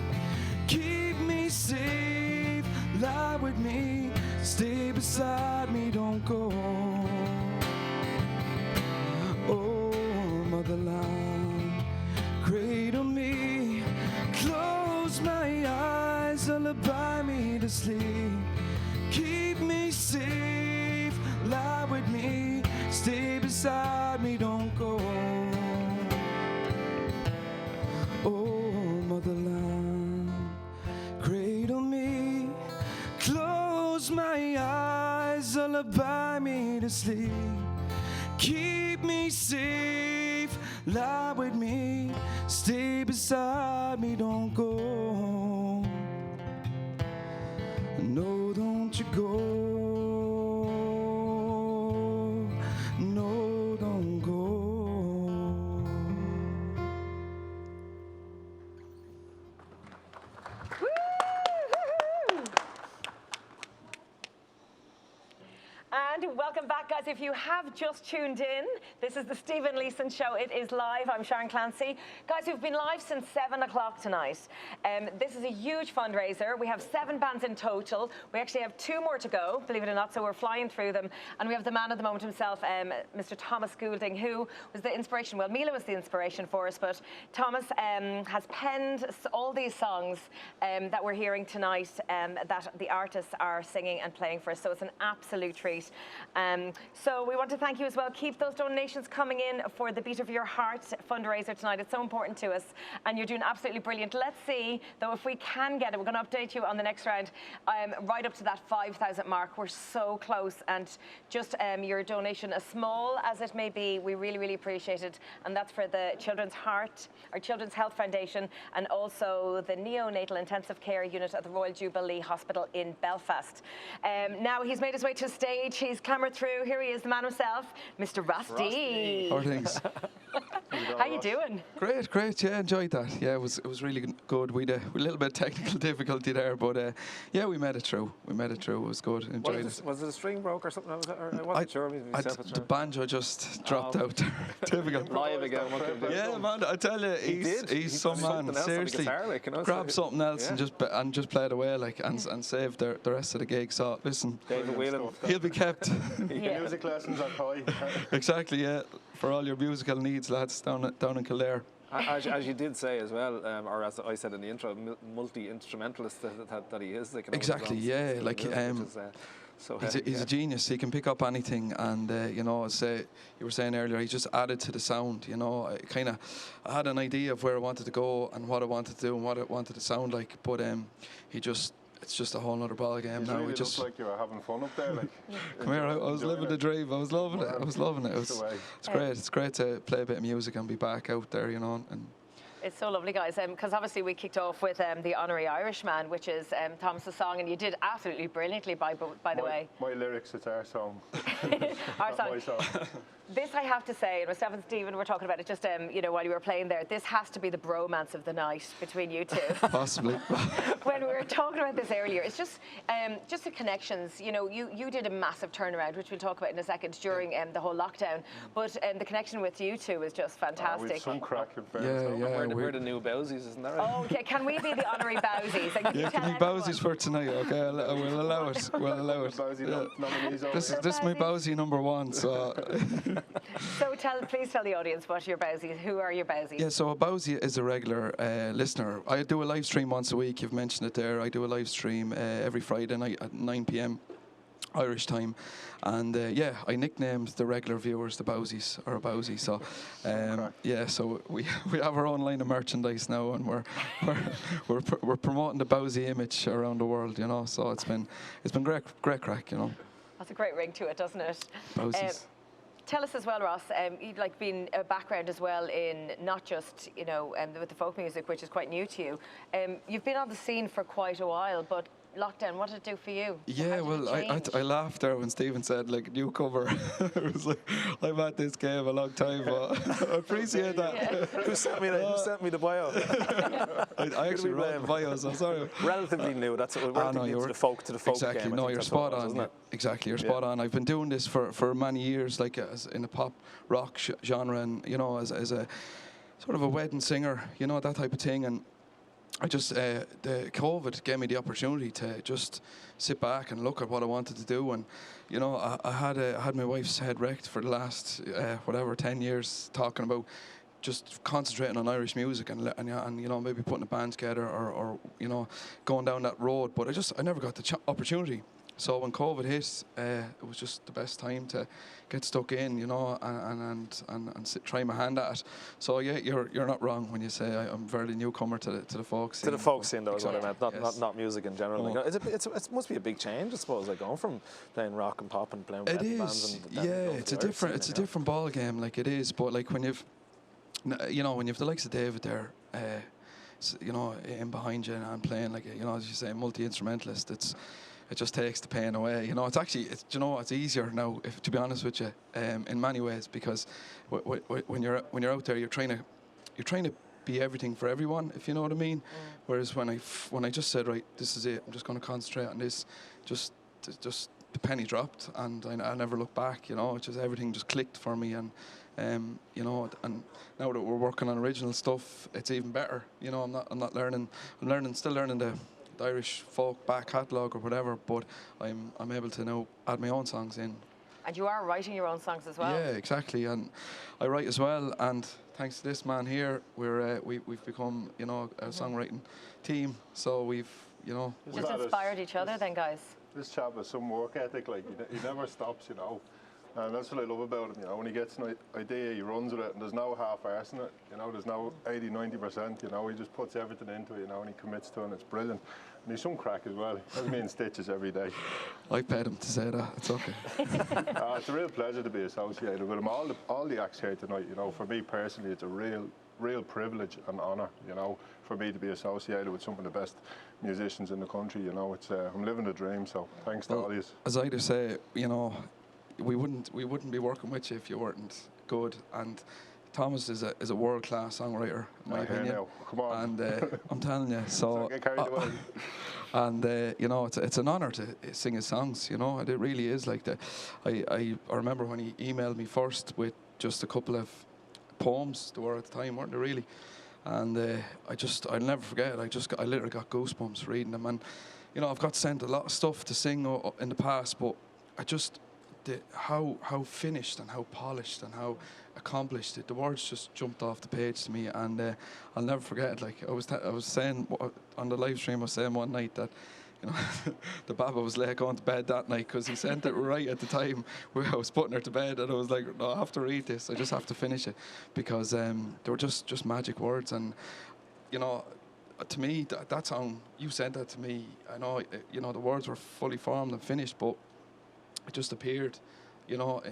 Keep me safe, lie with me, stay beside me, don't go. Oh, motherland, cradle me, close my eyes, lullaby me to sleep. Keep me safe, lie with me, stay beside me, don't go. Oh, motherland, cradle me, close my eyes, lullaby me to sleep. Keep me safe, lie with me, stay beside me, don't go. No, don't you go. No, don't go. And welcome back, guys. If you have just tuned in, this is the Stephen Leeson Show. It is live. I'm Sharon Clancy. Guys, we've been live since 7 o'clock tonight. This is a huge fundraiser. We have 7 bands in total. We actually have 2 more to go, believe it or not, so we're flying through them. And we have the man of the moment himself, Mr. Thomas Goulding, who was the inspiration. Well, Mila was the inspiration for us, but Thomas has penned all these songs that we're hearing tonight that the artists are singing and playing for us. So it's an absolute treat. So we want to thank you as well. Keep those donations coming in for the Beat of Your Heart fundraiser tonight. It's so important to us, and you're doing absolutely brilliant. Let's see, though, if we can get it. We're going to update you on the next round, right up to that 5,000 mark. We're so close, and just your donation, as small as it may be, we really, really appreciate it. And that's for the Children's Heart, or Children's Health Foundation, and also the Neonatal Intensive Care Unit at the Royal Jubilee Hospital in Belfast. Now he's made his way to the stage. He's camera through. Here he is, the man himself, Mr. Rusty. How are things? How you doing? Great. Yeah, enjoyed that. Yeah, it was really good. We had a little bit of technical difficulty there, but yeah, we made it through. It was good. Enjoyed it. Was it a string broke or something? I wasn't sure. The banjo just dropped out. Difficult. Live again. Yeah, man. I tell you, he's some man. Seriously, grab something else and just play it away, like, and save the rest of the gig. So listen, David Whelan, he'll be kept. Music lessons at high. Exactly. Yeah, for all your musical needs, lads, down in Kildare. As you did say as well, or as I said in the intro, multi-instrumentalist that he is. Like, exactly, yeah. Like, So he's a genius. He can pick up anything, and you know, as you were saying earlier, he just added to the sound. You know, I had an idea of where I wanted to go and what I wanted to do and what it wanted to sound like, but it's just a whole other ball game now. Really looked like you were having fun up there. Like, come here, I was living the dream. I was loving it. It's great. It's great to play a bit of music and be back out there, you know. And it's so lovely, guys, because obviously we kicked off with the Honorary Irishman, which is Thomas's song, and you did absolutely brilliantly, by the way. My lyrics, it's our song. Our song. My song. This I have to say, and myself and Stephen were talking about it just you know, while you were playing there, this has to be the bromance of the night between you two. Possibly. When we were talking about this earlier, it's just the connections. You know, you did a massive turnaround, which we'll talk about in a second, during the whole lockdown, but the connection with you two is just fantastic. We've some crack in we're the new Bowsies, isn't that right? Oh, okay, can we be the honorary Bowsies? Yeah, can be Bowsies for tonight, okay? We'll allow it. We'll allow it. This is my Bowsie number one, so... So please tell the audience what your Bowsies. Who are your Bowsies? Yeah, so a Bowsie is a regular listener. I do a live stream once a week. You've mentioned it there. I do a live stream every Friday night at 9 p.m. Irish time, and I nicknamed the regular viewers the Bowsies, or a Bowsie. So so we have our own line of merchandise now, and we're promoting the Bowsie image around the world, you know. So it's been great crack, you know. That's a great ring to it, doesn't it? Bowsies. Tell us as well, Ross, you've been a background as well in not just, you know, with the folk music, which is quite new to you. You've been on the scene for quite a while, but lockdown, what did it do for you? Yeah, well, I laughed there when Stephen said, like, newcomer. It was like, I've had this game a long time, but I appreciate that. Yeah. Who sent me the bio? I actually wrote the bio, so sorry. Relatively new, that's what we're to the folk exactly. game. No, you're spot on. Exactly, you're spot on. I've been doing this for many years, like in the pop rock genre, and, you know, as a sort of a wedding singer, you know, that type of thing. And I just, the COVID gave me the opportunity to just sit back and look at what I wanted to do. And, you know, I had my wife's head wrecked for the last, 10 years, talking about just concentrating on Irish music and you know, maybe putting a band together or you know, going down that road. But I never got the opportunity. So when COVID hit, it was just the best time to get stuck in, you know, and try my hand at it. So yeah, you're not wrong when you say I'm very newcomer to the folk scene. To the folk scene, though, exactly. is what I meant, not music in general. Like, it must be a big change, I suppose, like going from playing rock and pop and playing bands. It's a different ball game, like it is. But like when you've the likes of David there, you know, in behind you and playing, like, you know, as you say, multi-instrumentalist, it just takes the pain away. You know, it's easier now, to be honest with you, in many ways, because when you're out there, you're trying to be everything for everyone, if you know what I mean. Whereas when I just said, right, this is it, I'm just going to concentrate on this, just the penny dropped, and I never looked back. You know, everything just clicked for me, and you know, and now that we're working on original stuff, it's even better. You know, I'm still learning the Irish folk back catalogue or whatever, but I'm able to now add my own songs in. And you are writing your own songs as well. Yeah, exactly, and I write as well. And thanks to this man here, we've become, you know, a songwriting team. So we've just inspired each other, then, guys. This chap has some work ethic. Like he never stops, you know. And that's what I love about him, you know. When he gets an idea, he runs with it, and there's no half-arse in it, you know. There's no 80-90%, you know. He just puts everything into it, you know, and he commits to it, and it's brilliant. And he's some crack as well. He has me in stitches every day. I paid him to say that. It's okay. It's a real pleasure to be associated with him. All the acts here tonight, you know. For me personally, it's a real privilege and honour, you know, for me to be associated with some of the best musicians in the country. You know, I'm living the dream. So thanks to all of you. As I do say, you know, we wouldn't be working with you if you weren't good. And Thomas is a world-class songwriter, in my opinion. Now. Come on. And I'm telling you, so. Get carried away. And you know, it's an honour to sing his songs. You know, it really is. Like I remember when he emailed me first with just a couple of poems. They were at the time, weren't they, really? And I'll never forget it. I literally got goosebumps reading them. And you know, I've got sent a lot of stuff to sing in the past, but how finished and how polished and how accomplished the words just jumped off the page to me, and I'll never forget it. Like I was saying on the live stream, I was saying one night that, you know, the Baba was late going to bed that night because he sent it right at the time where I was putting her to bed, and I was like, no, I have to read this. I just have to finish it because they were just magic words. And you know, to me, that song, you sent that to me. I know, you know, the words were fully formed and finished, but it just appeared, you know,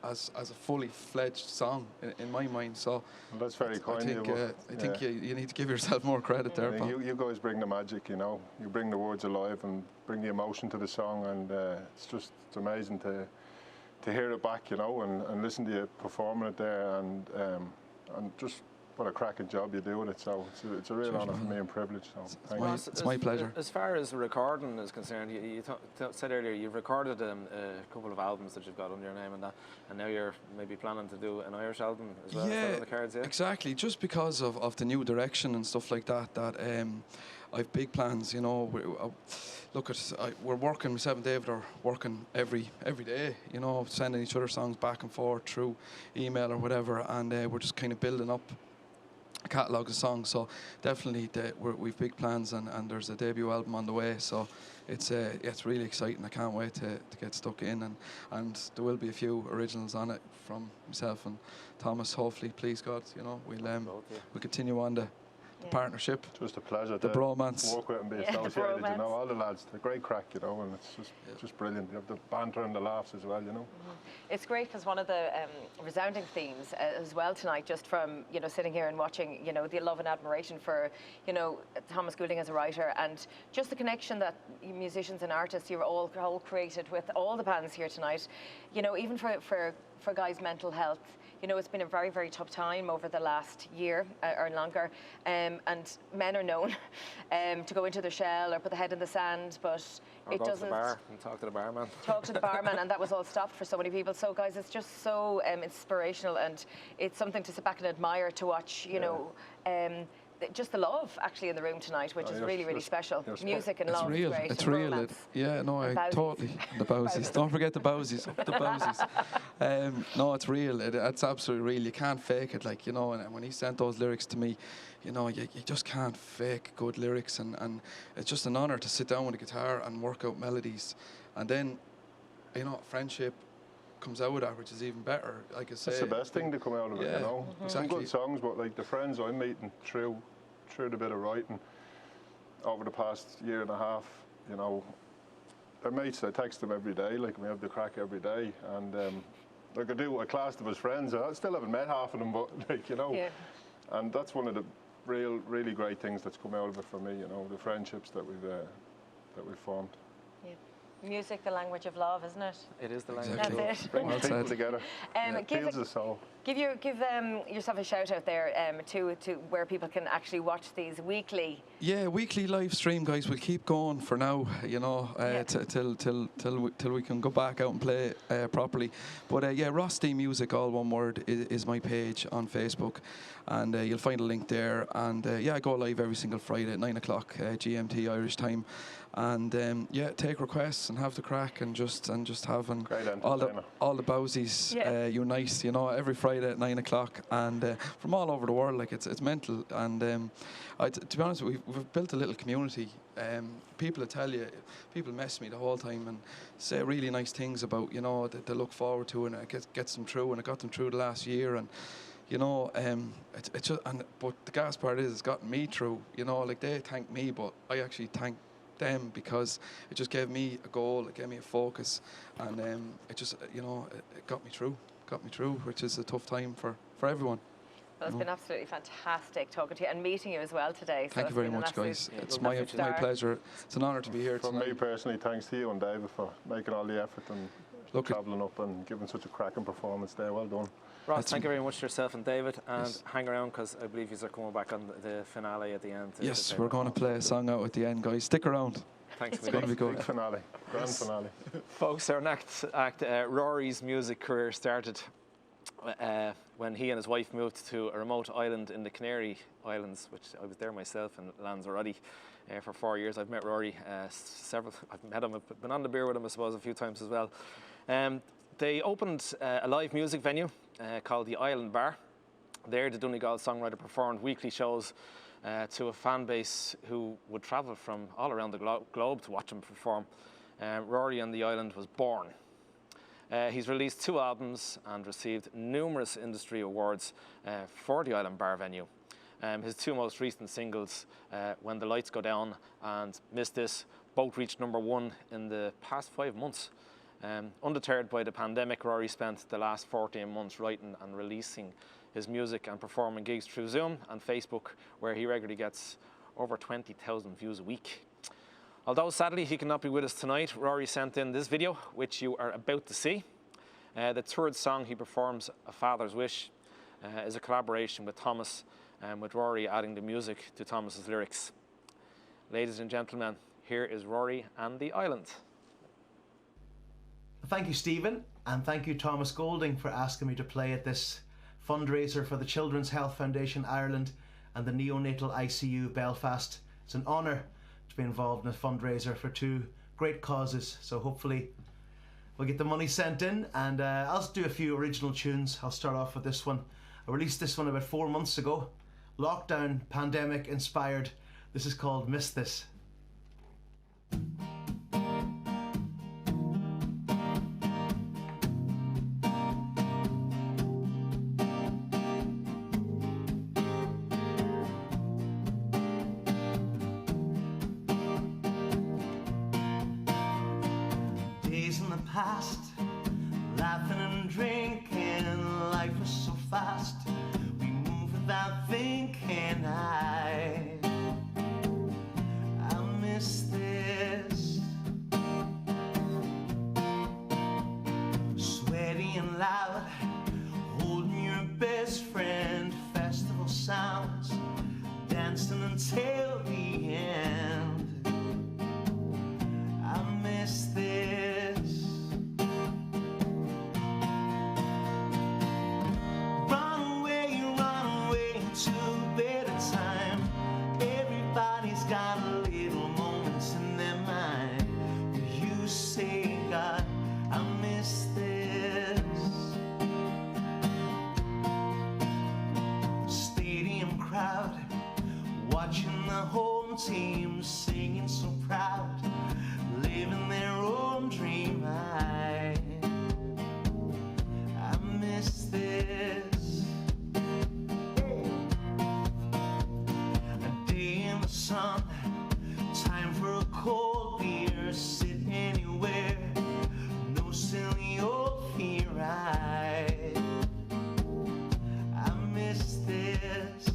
as a fully fledged song in my mind. So well, that's very kind of you. I think you need to give yourself more credit there, Paul. You guys bring the magic, you know. You bring the words alive and bring the emotion to the song, and it's amazing to hear it back, you know, and listen to you performing it there, and just what a cracking job you do with it. So it's a real honour for me and privilege. So thank you. It's my pleasure. As far as recording is concerned, you said earlier you've recorded a couple of albums that you've got under your name and that, and now you're maybe planning to do an Irish album as well. Yeah, on the cards, yeah? Exactly. Just because of the new direction and stuff like that, I've big plans. You know, we're working. Myself and David are working every day. You know, sending each other songs back and forth through email or whatever, and we're just kind of building up a catalogue of songs. So definitely we've big plans, and there's a debut album on the way. So it's really exciting. I can't wait to get stuck in, and there will be a few originals on it from myself and Thomas. Hopefully, please God, you know, we'll continue on the partnership. Just a pleasure the to bromance. work with and be associated, you know. All the lads, they're great crack, you know, and it's just brilliant. You have the banter and the laughs as well, you know. It's great because one of the resounding themes as well tonight, just from, you know, sitting here and watching, you know, the love and admiration for, you know, Thomas Goulding as a writer, and just the connection that musicians and artists, you're all created with all the bands here tonight, you know, even for guys' mental health. You know, it's been a very, very tough time over the last year or longer, and men are known to go into their shell or put the head in the sand, but it doesn't. To the bar and talk to the barman. Talk to the barman, and that was all stopped for so many people. So, guys, it's just so inspirational, and it's something to sit back and admire, to watch. You know. Just the love actually in the room tonight, which is really, really special. Music and love. Real. Great. It's real. Yeah, no, I totally. The bowsies. Don't forget the bowsies. The bowsies. No, it's real. It's absolutely real. You can't fake it, like, you know. And when he sent those lyrics to me, you know, you just can't fake good lyrics, and it's just an honour to sit down with a guitar and work out melodies, and then, you know, friendship comes out of that, which is even better. Like I say, it's the best thing to come out of it, you know. Exactly. Some good songs, but like the friends I'm meeting through the bit of writing over the past year and a half, you know, they're mates. I text them every day, like we have the crack every day, and like I do, I classed them as friends. I still haven't met half of them, but like, you know, and that's one of the really great things that's come out of it for me, you know, the friendships that we've formed. Music, the language of love, isn't it? It is the language of love. That's it. Brings people together. Feels the soul. Give yourself a shout out there to where people can actually watch these weekly. Yeah, weekly live stream, guys. We'll keep going for now, you know, till we can go back out and play properly. But yeah, Rusty Music, all one word, is my page on Facebook, and you'll find a link there. And yeah, I go live every single Friday at 9 o'clock GMT Irish time. And yeah, take requests and have the crack, and just having all the bowsies unite, you know, every Friday at 9 o'clock, and from all over the world. Like it's mental, and to be honest, we've built a little community. People tell you, people mess me the whole time and say really nice things about, you know, that they look forward to, and it gets them through, and it got them through the last year, and you know, it's just, but the gas part is it's gotten me through. You know, like they thank me, but I actually thank them, because it just gave me a goal, it gave me a focus, and it just, you know, it got me through, which is a tough time for everyone. Well, it's been absolutely fantastic talking to you and meeting you as well today. Thank you very much, guys. It's my pleasure. It's an honour to be here tonight. For me personally, thanks to you and David for making all the effort and travelling up and giving such a cracking performance there. Well done. Ross, thank you very much to yourself and David, and hang around, because I believe you're coming back on the finale at the end. Yes, we're going to play a song out at the end, guys. Stick around. Thanks. It's going to be good. Big finale, grand finale. Folks, our next act, Rory's music career started when he and his wife moved to a remote island in the Canary Islands, which I was there myself in Lanzarote for 4 years. I've met Rory I've met him, I've been on the beer with him, I suppose, a few times as well. They opened a live music venue called the Island Bar. There, the Donegal songwriter performed weekly shows to a fan base who would travel from all around the globe to watch him perform. Rory on the Island was born. He's released 2 albums and received numerous industry awards for the Island Bar venue. His 2 most recent singles, When the Lights Go Down and Miss This, both reached #1 in the past 5 months. Undeterred by the pandemic, Rory spent the last 14 months writing and releasing his music and performing gigs through Zoom and Facebook, where he regularly gets over 20,000 views a week. Although sadly he cannot be with us tonight, Rory sent in this video, which you are about to see. The 3rd song he performs, A Father's Wish, is a collaboration with Thomas, with Rory adding the music to Thomas's lyrics. Ladies and gentlemen, here is Rory and the Island. Thank you, Stephen, and thank you, Thomas Goulding, for asking me to play at this fundraiser for the Children's Health Foundation Ireland and the Neonatal ICU Belfast. It's an honour to be involved in a fundraiser for 2 great causes, so hopefully we'll get the money sent in, and I'll do a few original tunes. I'll start off with this one. I released this one about 4 months ago. Lockdown, pandemic inspired. This is called Miss This. Days in the past, laughing and drinking, life was so fast. We move without thinking. I miss this. Sweaty and loud, holding your best friend. Festival sounds, dancing until the end. I miss this. Run away to a better time. Everybody's got a little moments in their mind where you say, God, I miss this. Stadium crowd, watching the home team singing so proud, living their own dream. I miss this. A day in the sun, time for a cold beer, sit anywhere, no silly old fear. I miss this.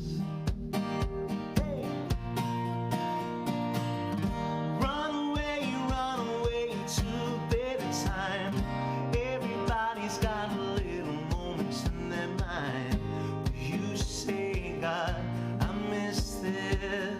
Run away to a better time. Everybody's got a little moments in their mind where you say, God, I miss this.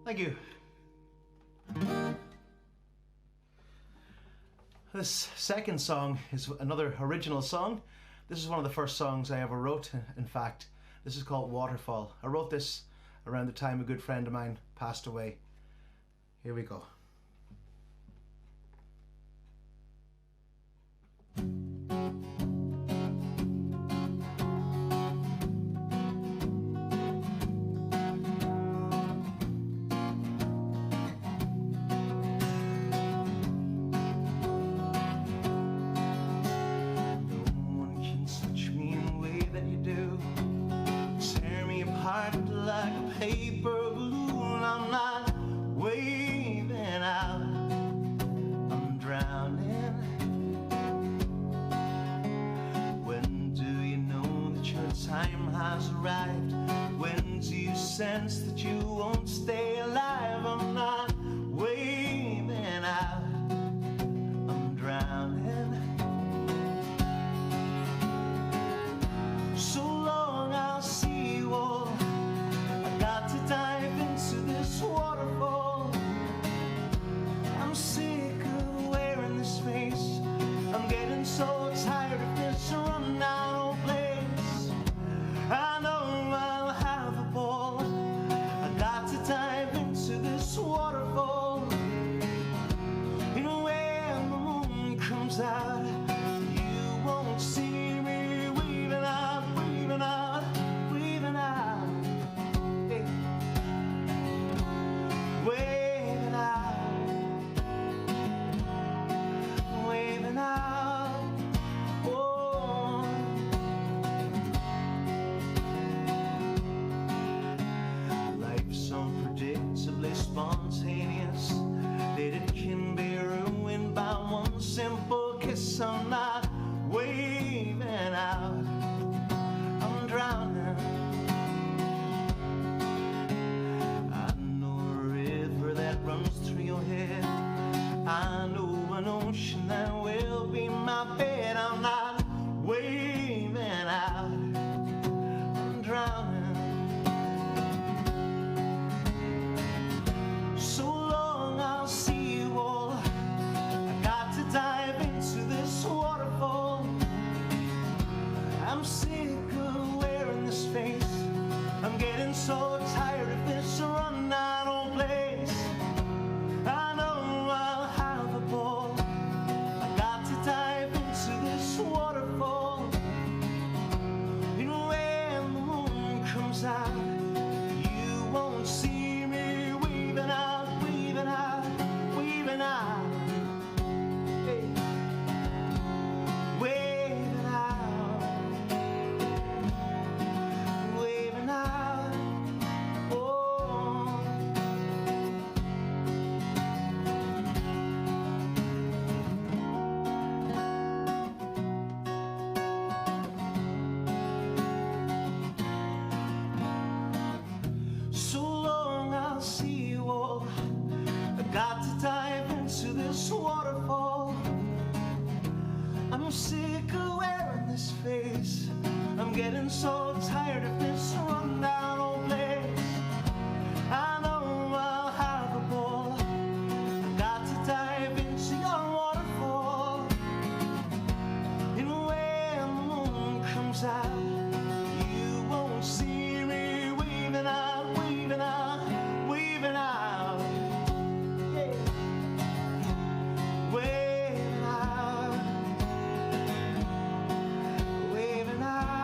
Thank you. This second song is another original song. This is one of the first songs I ever wrote, in fact. This is called Waterfall. I wrote this around the time a good friend of mine passed away. Here we go. Sense that you won't stay alive. I'm not waving out, I'm drowning. So long I'll see you all. I got to dive into this waterfall. I'm sick of wearing this face. I'm getting so tired of this run out place. I know I'll have a ball. Dive into this waterfall, and when the moon comes out, you won't see me waving out, waving out, waving out, hey. Waving out, waving out, oh. Life's unpredictably spontaneous, that it can be ruined by one simple kiss. I'm not waving out, I'm drowning. I know a river that runs through your head. I know an ocean that will be my bed. I'm not waving out, I'm drowning. So long I'll see you all. I got to dive into this waterfall. I'm sick of wearing this face. I'm getting so tired of this run out on place. I know I'll have a ball. I got to dive into this waterfall. And when the moon comes out, you won't see me waving out, waving out, waving out, hey. Waving out, waving out, oh. So long I'll see you all. I got to dive into this waterfall. I'm sick of wearing this face. I'm getting so tired of this run down old place. I know I'll have a ball. I got to dive into your waterfall. And when the moon comes out, you won't see me waving out, waving out, waving out, yeah. Waving out, waving out.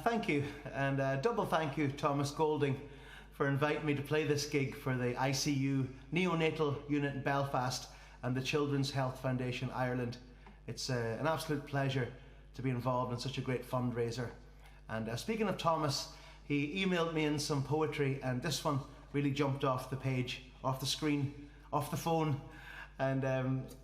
Thank you, and double thank you, Thomas Goulding, for inviting me to play this gig for the ICU Neonatal Unit in Belfast and the Children's Health Foundation Ireland. It's an absolute pleasure to be involved in such a great fundraiser. And speaking of Thomas, he emailed me in some poetry, and this one really jumped off the page, off the screen, off the phone, and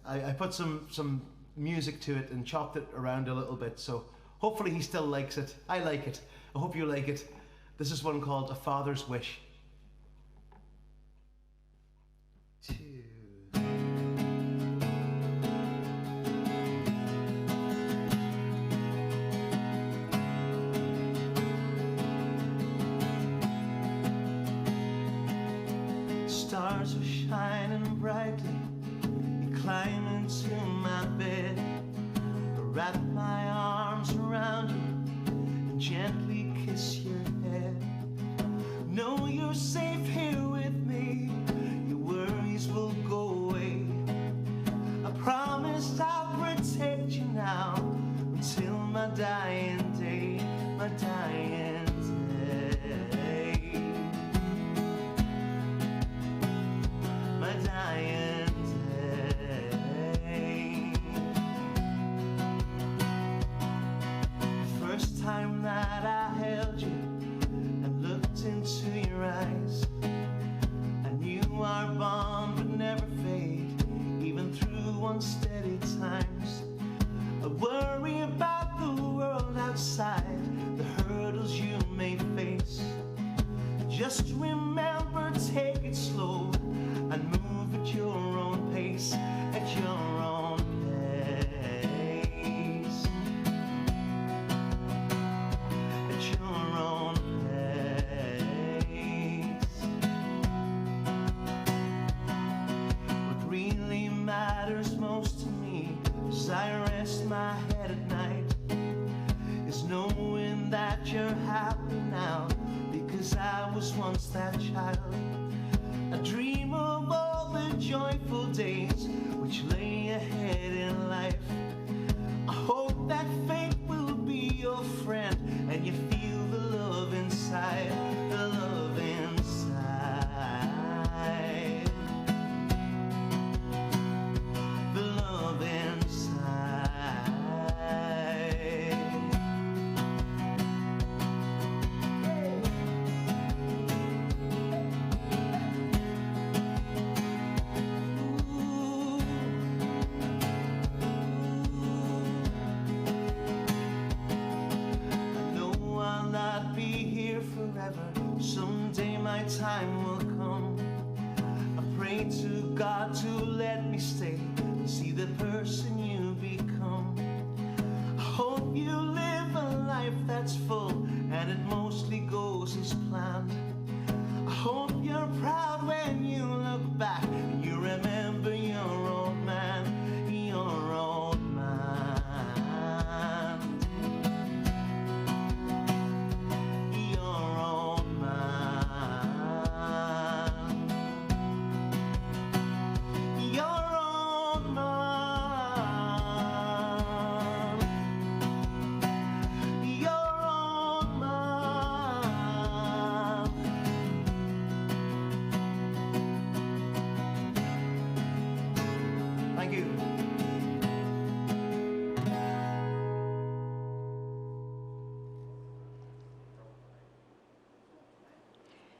I put some music to it and chopped it around a little bit, so hopefully he still likes it. I like it. I hope you like it. This is one called A Father's Wish. wrap my arms around you and gently kiss your head. Know you're safe here with me, your worries will go away. I promise I'll protect you now until my dying day, my dying day, my dying day. First time that I held you and looked into your eyes, I knew our bond would never fade, even through unsteady times. I worry about the world outside, the hurdles you may face. Just remember, take it slow and move at your own pace, at your own pace, at your own pace. What really matters most to me as I rest my head at night is knowing that you're happy now, because I was once that child. I dream of all the joyful days which lay ahead in life. I hope that fate will be your friend and you feel the love inside, the love inside, the love inside. Someday my time will come. I pray to God to let me stay and see the person you become. I hope you live a life that's full and it mostly goes as planned. I hope you're proud when you look back and you remember your old man, your old man.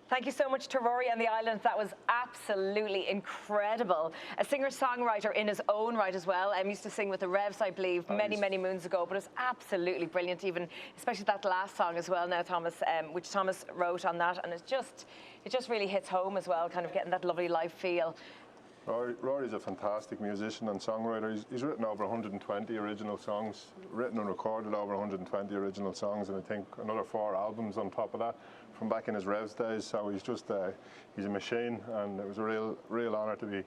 Thank you so much to Rory and the Island. That was absolutely incredible. A singer-songwriter in his own right as well. I used to sing with the Revs, I believe, many moons ago, but it's absolutely brilliant, even especially that last song as well now, Thomas, which Thomas wrote on that, and it just really hits home as well, kind of getting that lovely live feel. Rory's a fantastic musician and songwriter. He's written over 120 original songs, written and recorded over 120 original songs, and I think another 4 albums on top of that from back in his Revs days. So he's just he's a machine, and it was a real honour to be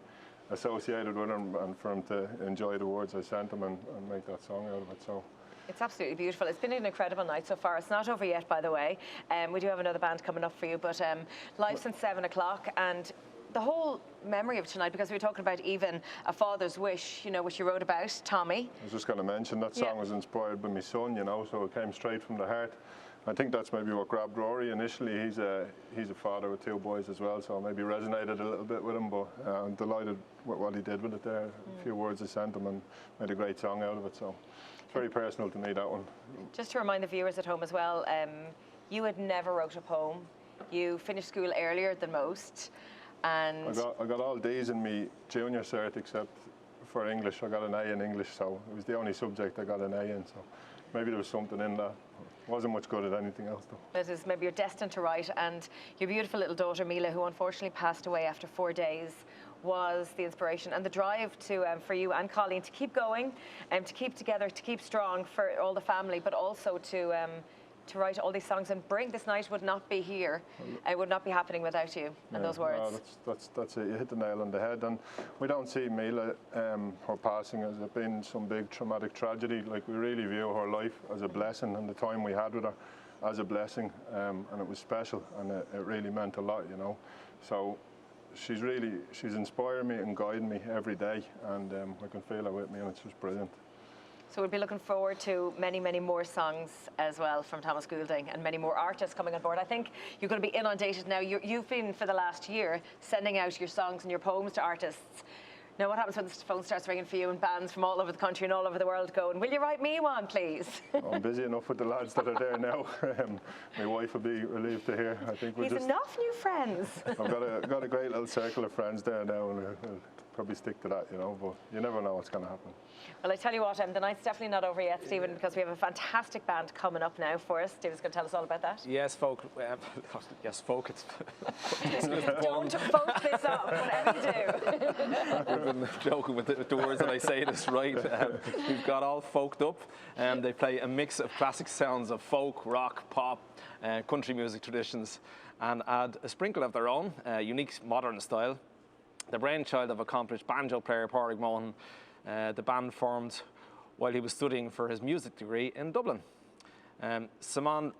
associated with him and for him to enjoy the words I sent him and make that song out of it. So it's absolutely beautiful. It's been an incredible night so far. It's not over yet, by the way. We do have another band coming up for you, but live since 7 o'clock, and the whole memory of tonight, because we were talking about even A Father's Wish, you know, which you wrote about, Tommy. I was just going to mention that song was inspired by my son, you know, so it came straight from the heart. I think that's maybe what grabbed Rory initially. He's a father with 2 boys as well, so maybe resonated a little bit with him, but I'm delighted with what he did with it there. A few words I sent him and made a great song out of it, so it's very personal to me, that one. Just to remind the viewers at home as well, you had never wrote a poem. You finished school earlier than most. And I got all D's in me junior cert except for English. I got an A in English, so it was the only subject I got an A in, so maybe there was something in that. Wasn't much good at anything else though. It is, maybe you're destined to write, and your beautiful little daughter Mila, who unfortunately passed away after 4 days, was the inspiration and the drive to for you and Colleen to keep going and to keep together, to keep strong for all the family, but also to to write all these songs and bring this night would not be here. It would not be happening without you and those words. No, that's it. You hit the nail on the head. And we don't see Mila, her passing, as it being some big traumatic tragedy. Like, we really view her life as a blessing, and the time we had with her as a blessing, and it was special, and it really meant a lot, you know. So she's inspiring me and guiding me every day, and I can feel her with me, and it's just brilliant. So we'll be looking forward to many, many more songs as well from Thomas Goulding and many more artists coming on board. I think you're going to be inundated now. You've been, for the last year, sending out your songs and your poems to artists. Now, what happens when the phone starts ringing for you and bands from all over the country and all over the world going, will you write me one, please? I'm busy enough with the lads that are there now. My wife will be relieved to hear. I think He's enough new friends. I've got a great little circle of friends there now, and I'll probably stick to that, you know, but you never know what's going to happen. Well, I tell you what, the night's definitely not over yet, Stephen, because we have a fantastic band coming up now for us. Stephen's going to tell us all about that. Yes, folk. Yes, folk. Don't folk this up, whatever you do. I've been joking with the words that I say this right. We've got all folked up, and they play a mix of classic sounds of folk, rock, pop, country music traditions, and add a sprinkle of their own, unique modern style. The brainchild of accomplished banjo player Pádraig Mohan, the band formed while he was studying for his music degree in Dublin. Simon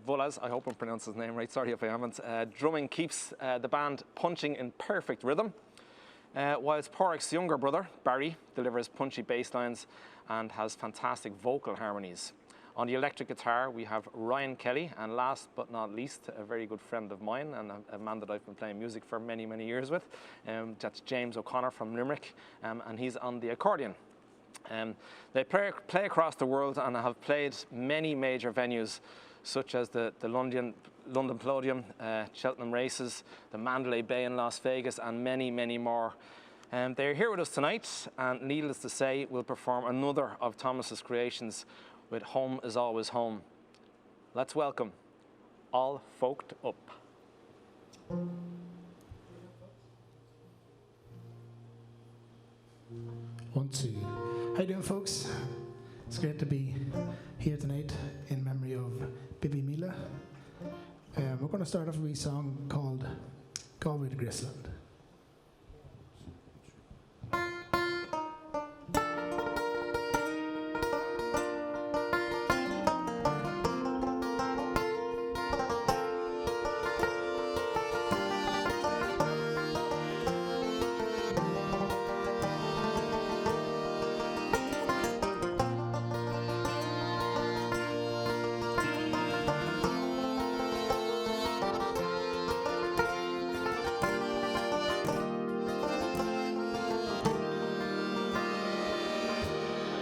Vulas, I hope I'm pronouncing his name right, sorry if I haven't, drumming keeps the band punching in perfect rhythm, whilst Pádraig's younger brother, Barry, delivers punchy bass lines and has fantastic vocal harmonies. On the electric guitar, we have Ryan Kelly, and last but not least, a very good friend of mine and a man that I've been playing music for many, many years with. That's James O'Connor from Limerick, and he's on the accordion. They play across the world and have played many major venues, such as the London Palladium, Cheltenham Races, the Mandalay Bay in Las Vegas, and many, many more. They're here with us tonight, and needless to say, we'll perform another of Thomas's creations with Home Is Always Home. Let's welcome All Folked Up. 1, 2. How you doing, folks? It's great to be here tonight in memory of Bibi Mila. We're going to start off with a wee song called Galway to Graceland.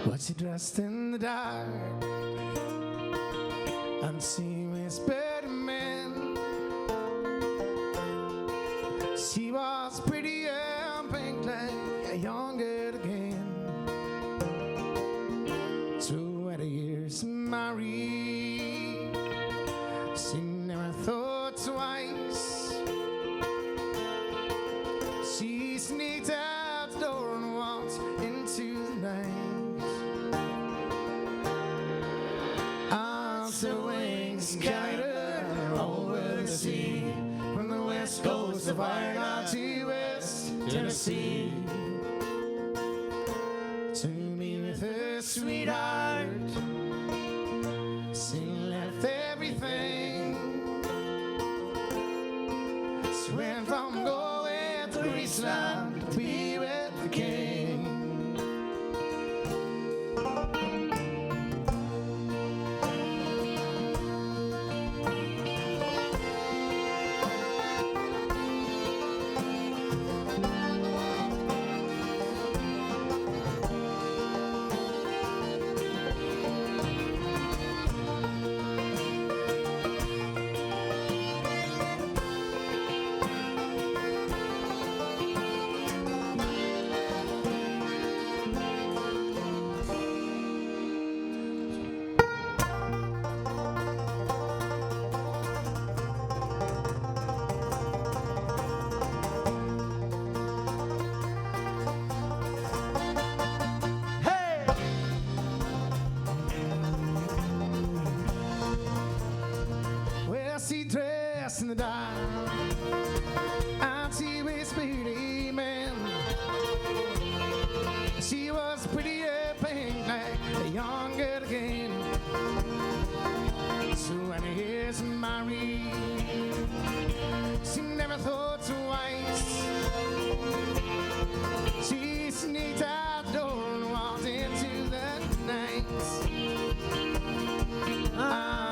Was she dressed in the dark and she whispered men? She was pretty and pink like a young girl again. 20 years married, she never thought twice. She sneaked out the door and walked into the night. The wings carried her over the sea, from the west coast of Ireland to West Tennessee, to be with her sweetheart. She left everything. She went from Galway to Graceland to be with the king. die. And she whispered amen. She was pretty pink like a young girl again. So when he is married, she never thought twice. She sneaked out the door and walked into the night.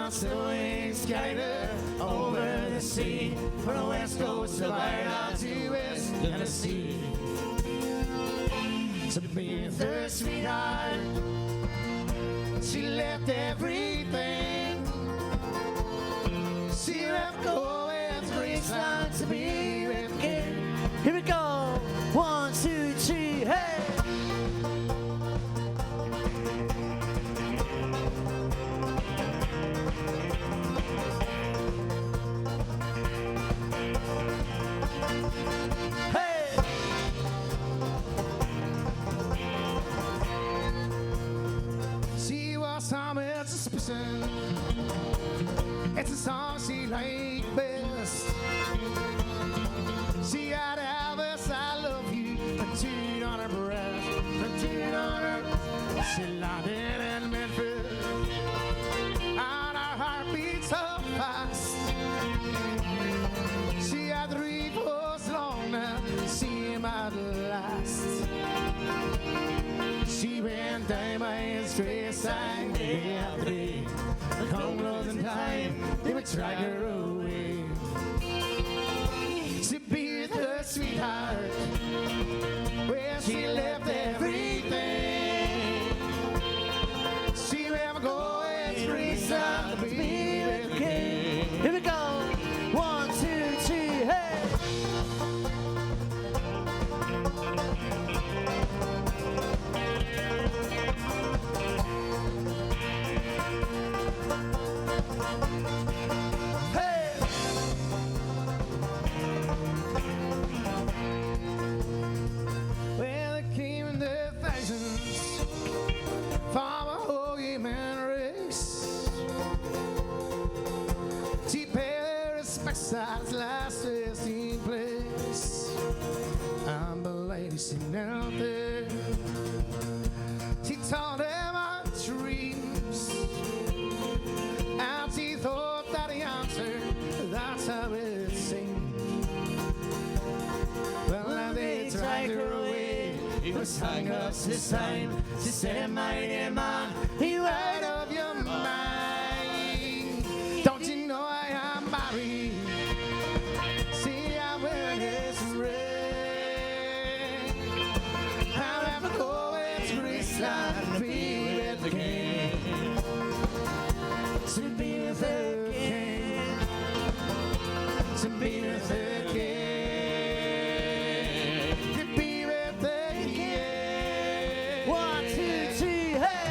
So we skated over the sea from the west coast of Ireland to West Tennessee. To be with her sweetheart, she left everything. She left going to Graceland to be with the king. Here we go, 1, 2, 3, hey! Thomas suspicion. It's a song she liked best. She had Elvis, I love you, tattooed on her breast, tattooed on her. She landed in Memphis, and her heart beat so fast. She had 3 posts long now, see him at last. She went down by his straight side day after day. Come closing time, they would drag her away. To be with her sweetheart, where she left everything. She never go and race out to be with the king. Here we go, 1, 2, 3, hey! Besides last resting place, and the lady sitting out there, she told him her dreams, and she thought that he answered, that's how it seemed. Well, now they dragged her away, it was hung up this time. She said, my dear man, you out of your mind. Don't you know I am married? To be with the king, to be with the king, to be with the king, to be with the king. 1, 2, 3, hey!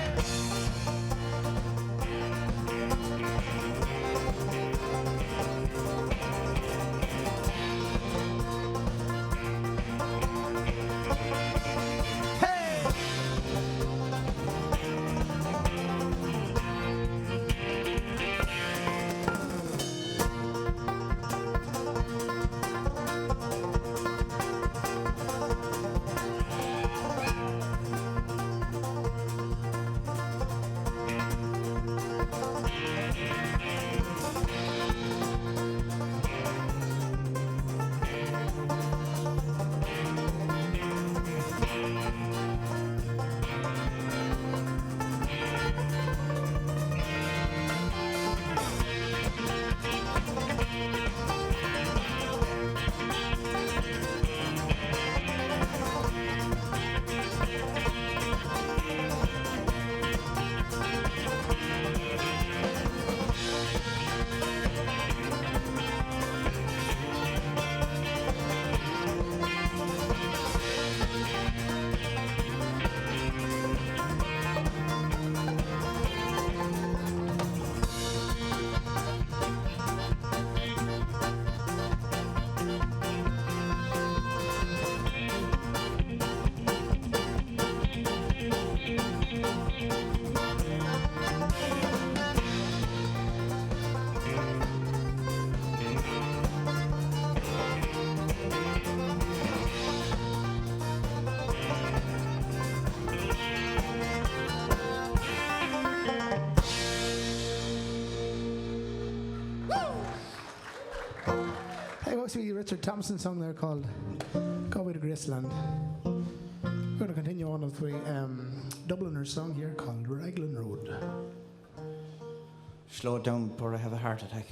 wee Richard Thompson song there called Galway to Graceland. We're going to continue on with a Dubliner song here called Raglan Road. Slow it down before I have a heart attack.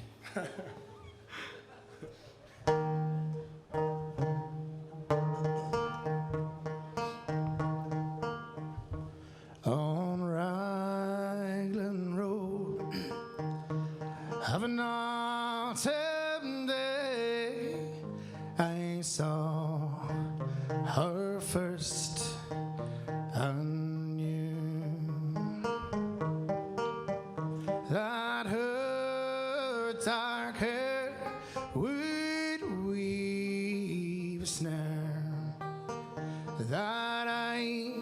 On Raglan Road, of an autumn day, I saw her first anew. That her dark hair would weave a snare, that I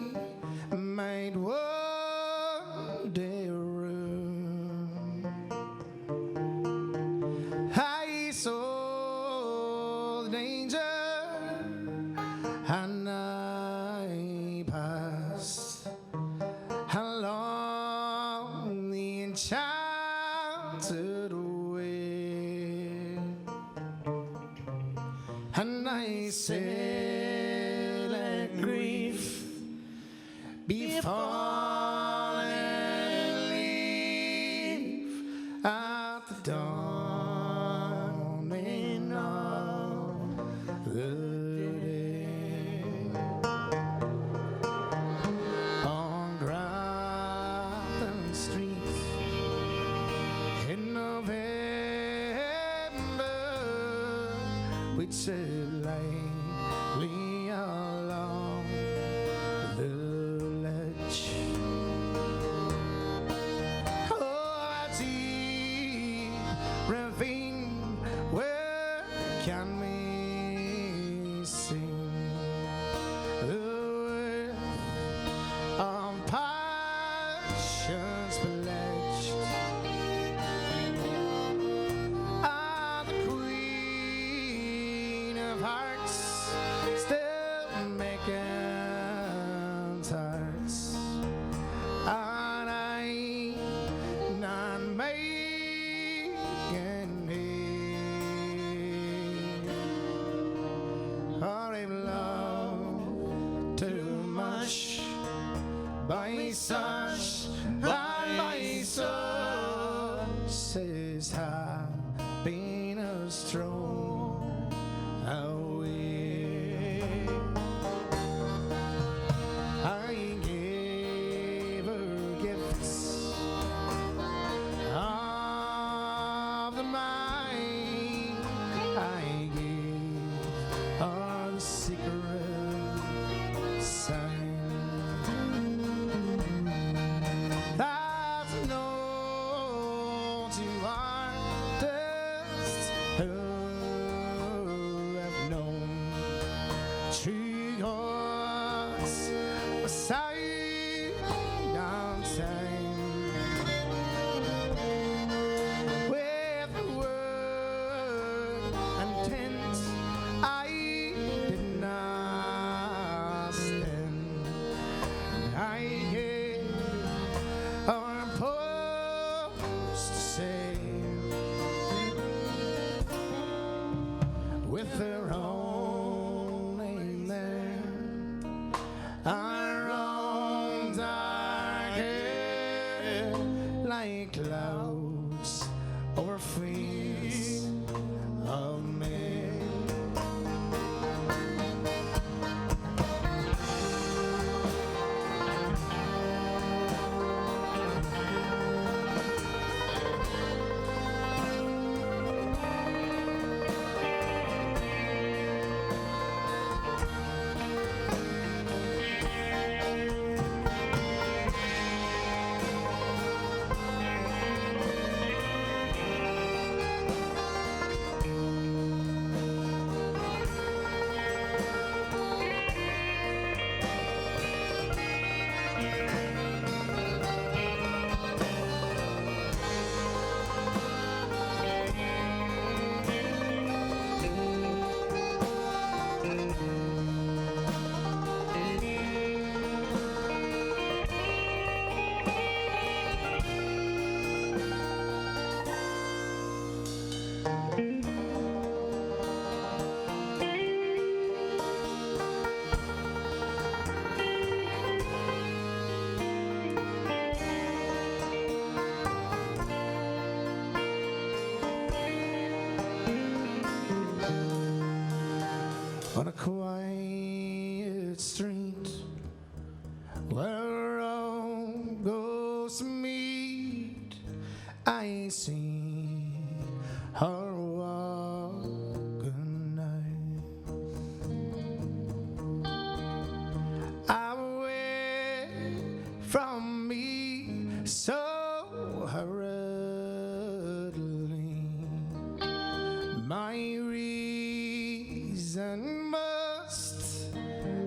might one day rue. I saw the danger and I passed along the enchanted way, and I said, let grief befall and leave at the dawning of the day. On Grafton Street in November, we'd said lightly along the ledge. Oh, that deep ravine, where can we sing the worth of passions pledged? Ah, the Queen of Hearts still making tarts, and I not making hay. Or if love too much by such and by such says happiness thrown away. I gave her gifts of the mind. I gave her the secret sign that's known to artists who have known true gods beside down time. With the word and tent I did not stand. I gave our post to say with their own name there, our own dark hair like clouds over face of May. I see her walking now, away from me so hurriedly. My reason must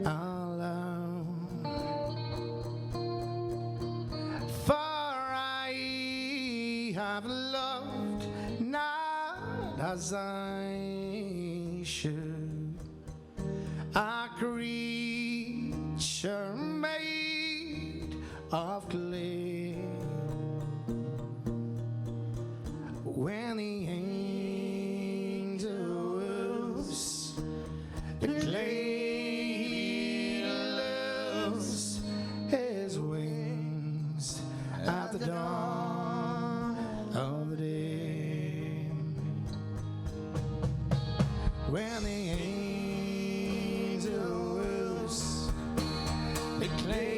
allow, for I have loved not as I should, a creature made of clay. When the angels declare loves his wings at the dawn of the day. When the angels declare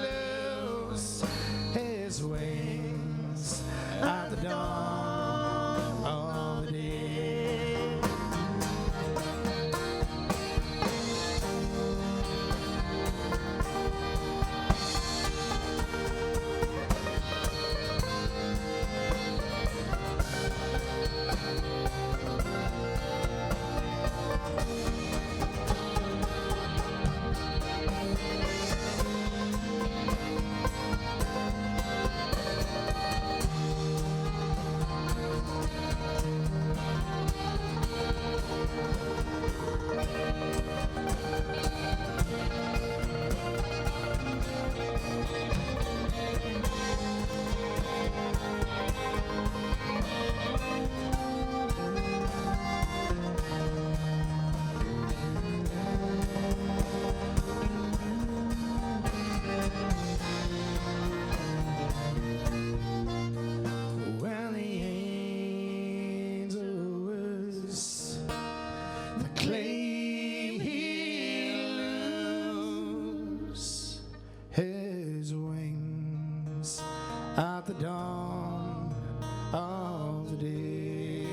loves his wings at the dawn of the day. When the angels declare loose his wings at the dawn of the day.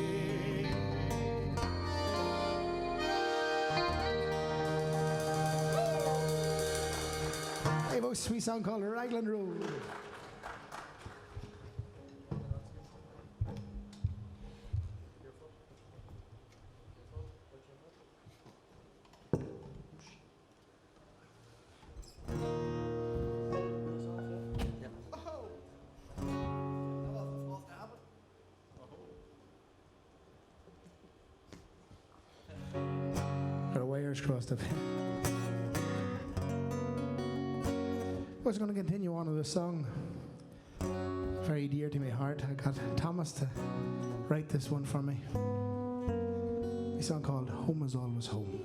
Hey, folks, sweet song called Raglan Road. Got a wires crossed up. I was going to continue on with a song very dear to my heart. I got Thomas to write this one for me. A song called Home Is Always Home.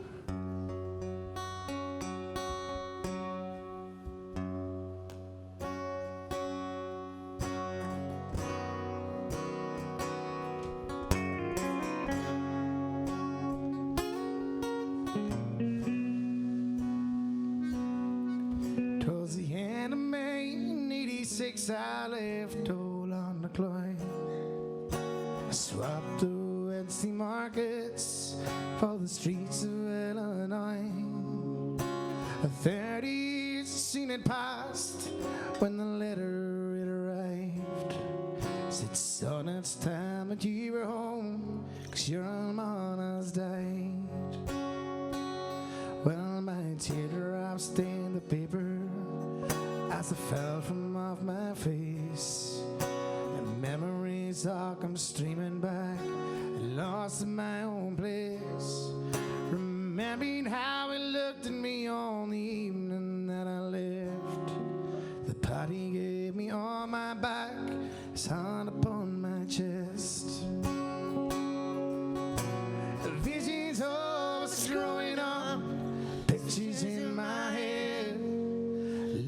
Twas the end of May in '86, I left all on the climb. I swapped the Wednesday markets for the streets of Illinois. 30 years seen it passed when the letter it arrived. Said, son, it's time that you were home, 'cause your man has died. Well, my teardrops stained the paper as it fell from off my face. And memories all come streaming back, lost in my own place. Remembering how it looked at me on the evening that I left. The party gave me on my back, his hand upon my chest. Visions of us growing up, pictures in my head.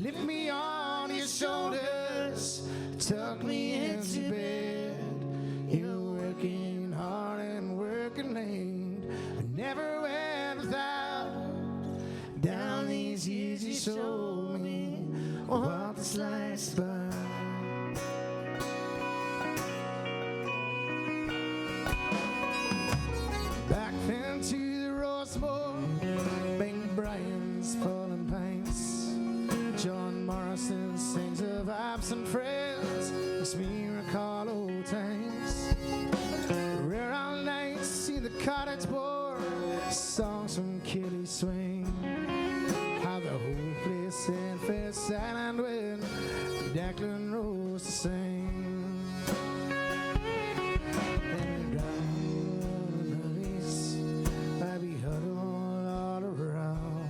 Lift me on your shoulders, tuck me into bed. You're working hard and working late, I never went without. Down these years you showed me what this life's about. absent friends makes me recall old times. Rare all nights, see the cottage board, songs from Killy Swing. How the whole place in fair silent when Declan rose to sing. And down the east, I be huddled all around.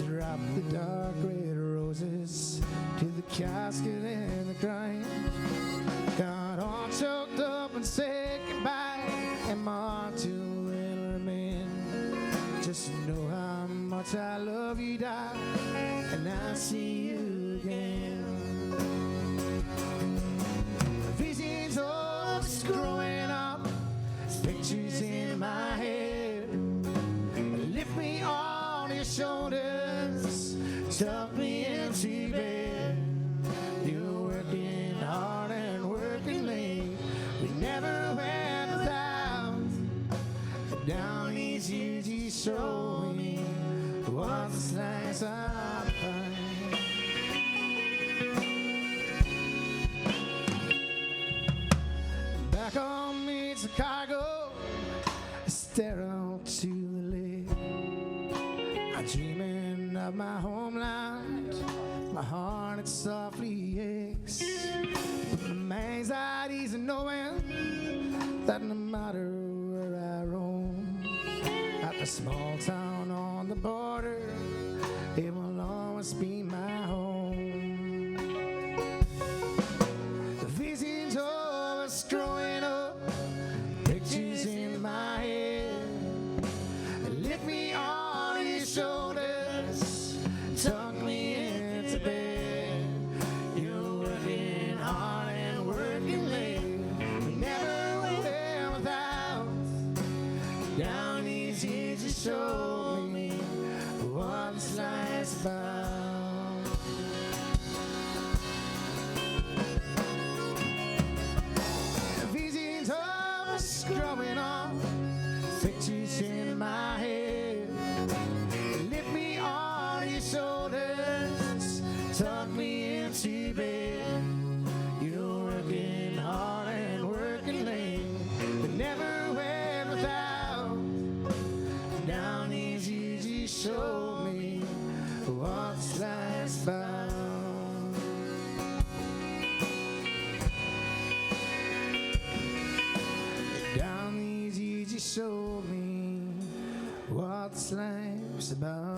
Drop the dark red roses to the casket and the ground. Got all choked up and said goodbye, and my heart too will remain. Just know how much I love you, darling, and I'll see you again. Visions of us growing up, pictures in my head. Lift me on your shoulders, tuck me into bed. You're working hard and working late. We never went without. Down these years you show me what the slice of pie. Back on me Chicago, stare out to the lake. I'm dreaming of my homeland. My heart it softly aches. My anxieties and knowing that no matter where I roam, at the small town on the border, it will always be my home. The visions of us growing up, pictures in my head. Lift me on your shoulders, tuck me into bed. You're working hard and working late. We never went without. Down these years you showed me what life's about. Visions of us growing up, pictures in my head. Lift me on your shoulders, tuck me into bed. You're working hard and working late, but never went without. Down these years you showed me what's life's about. Down these years you showed me what's life's about.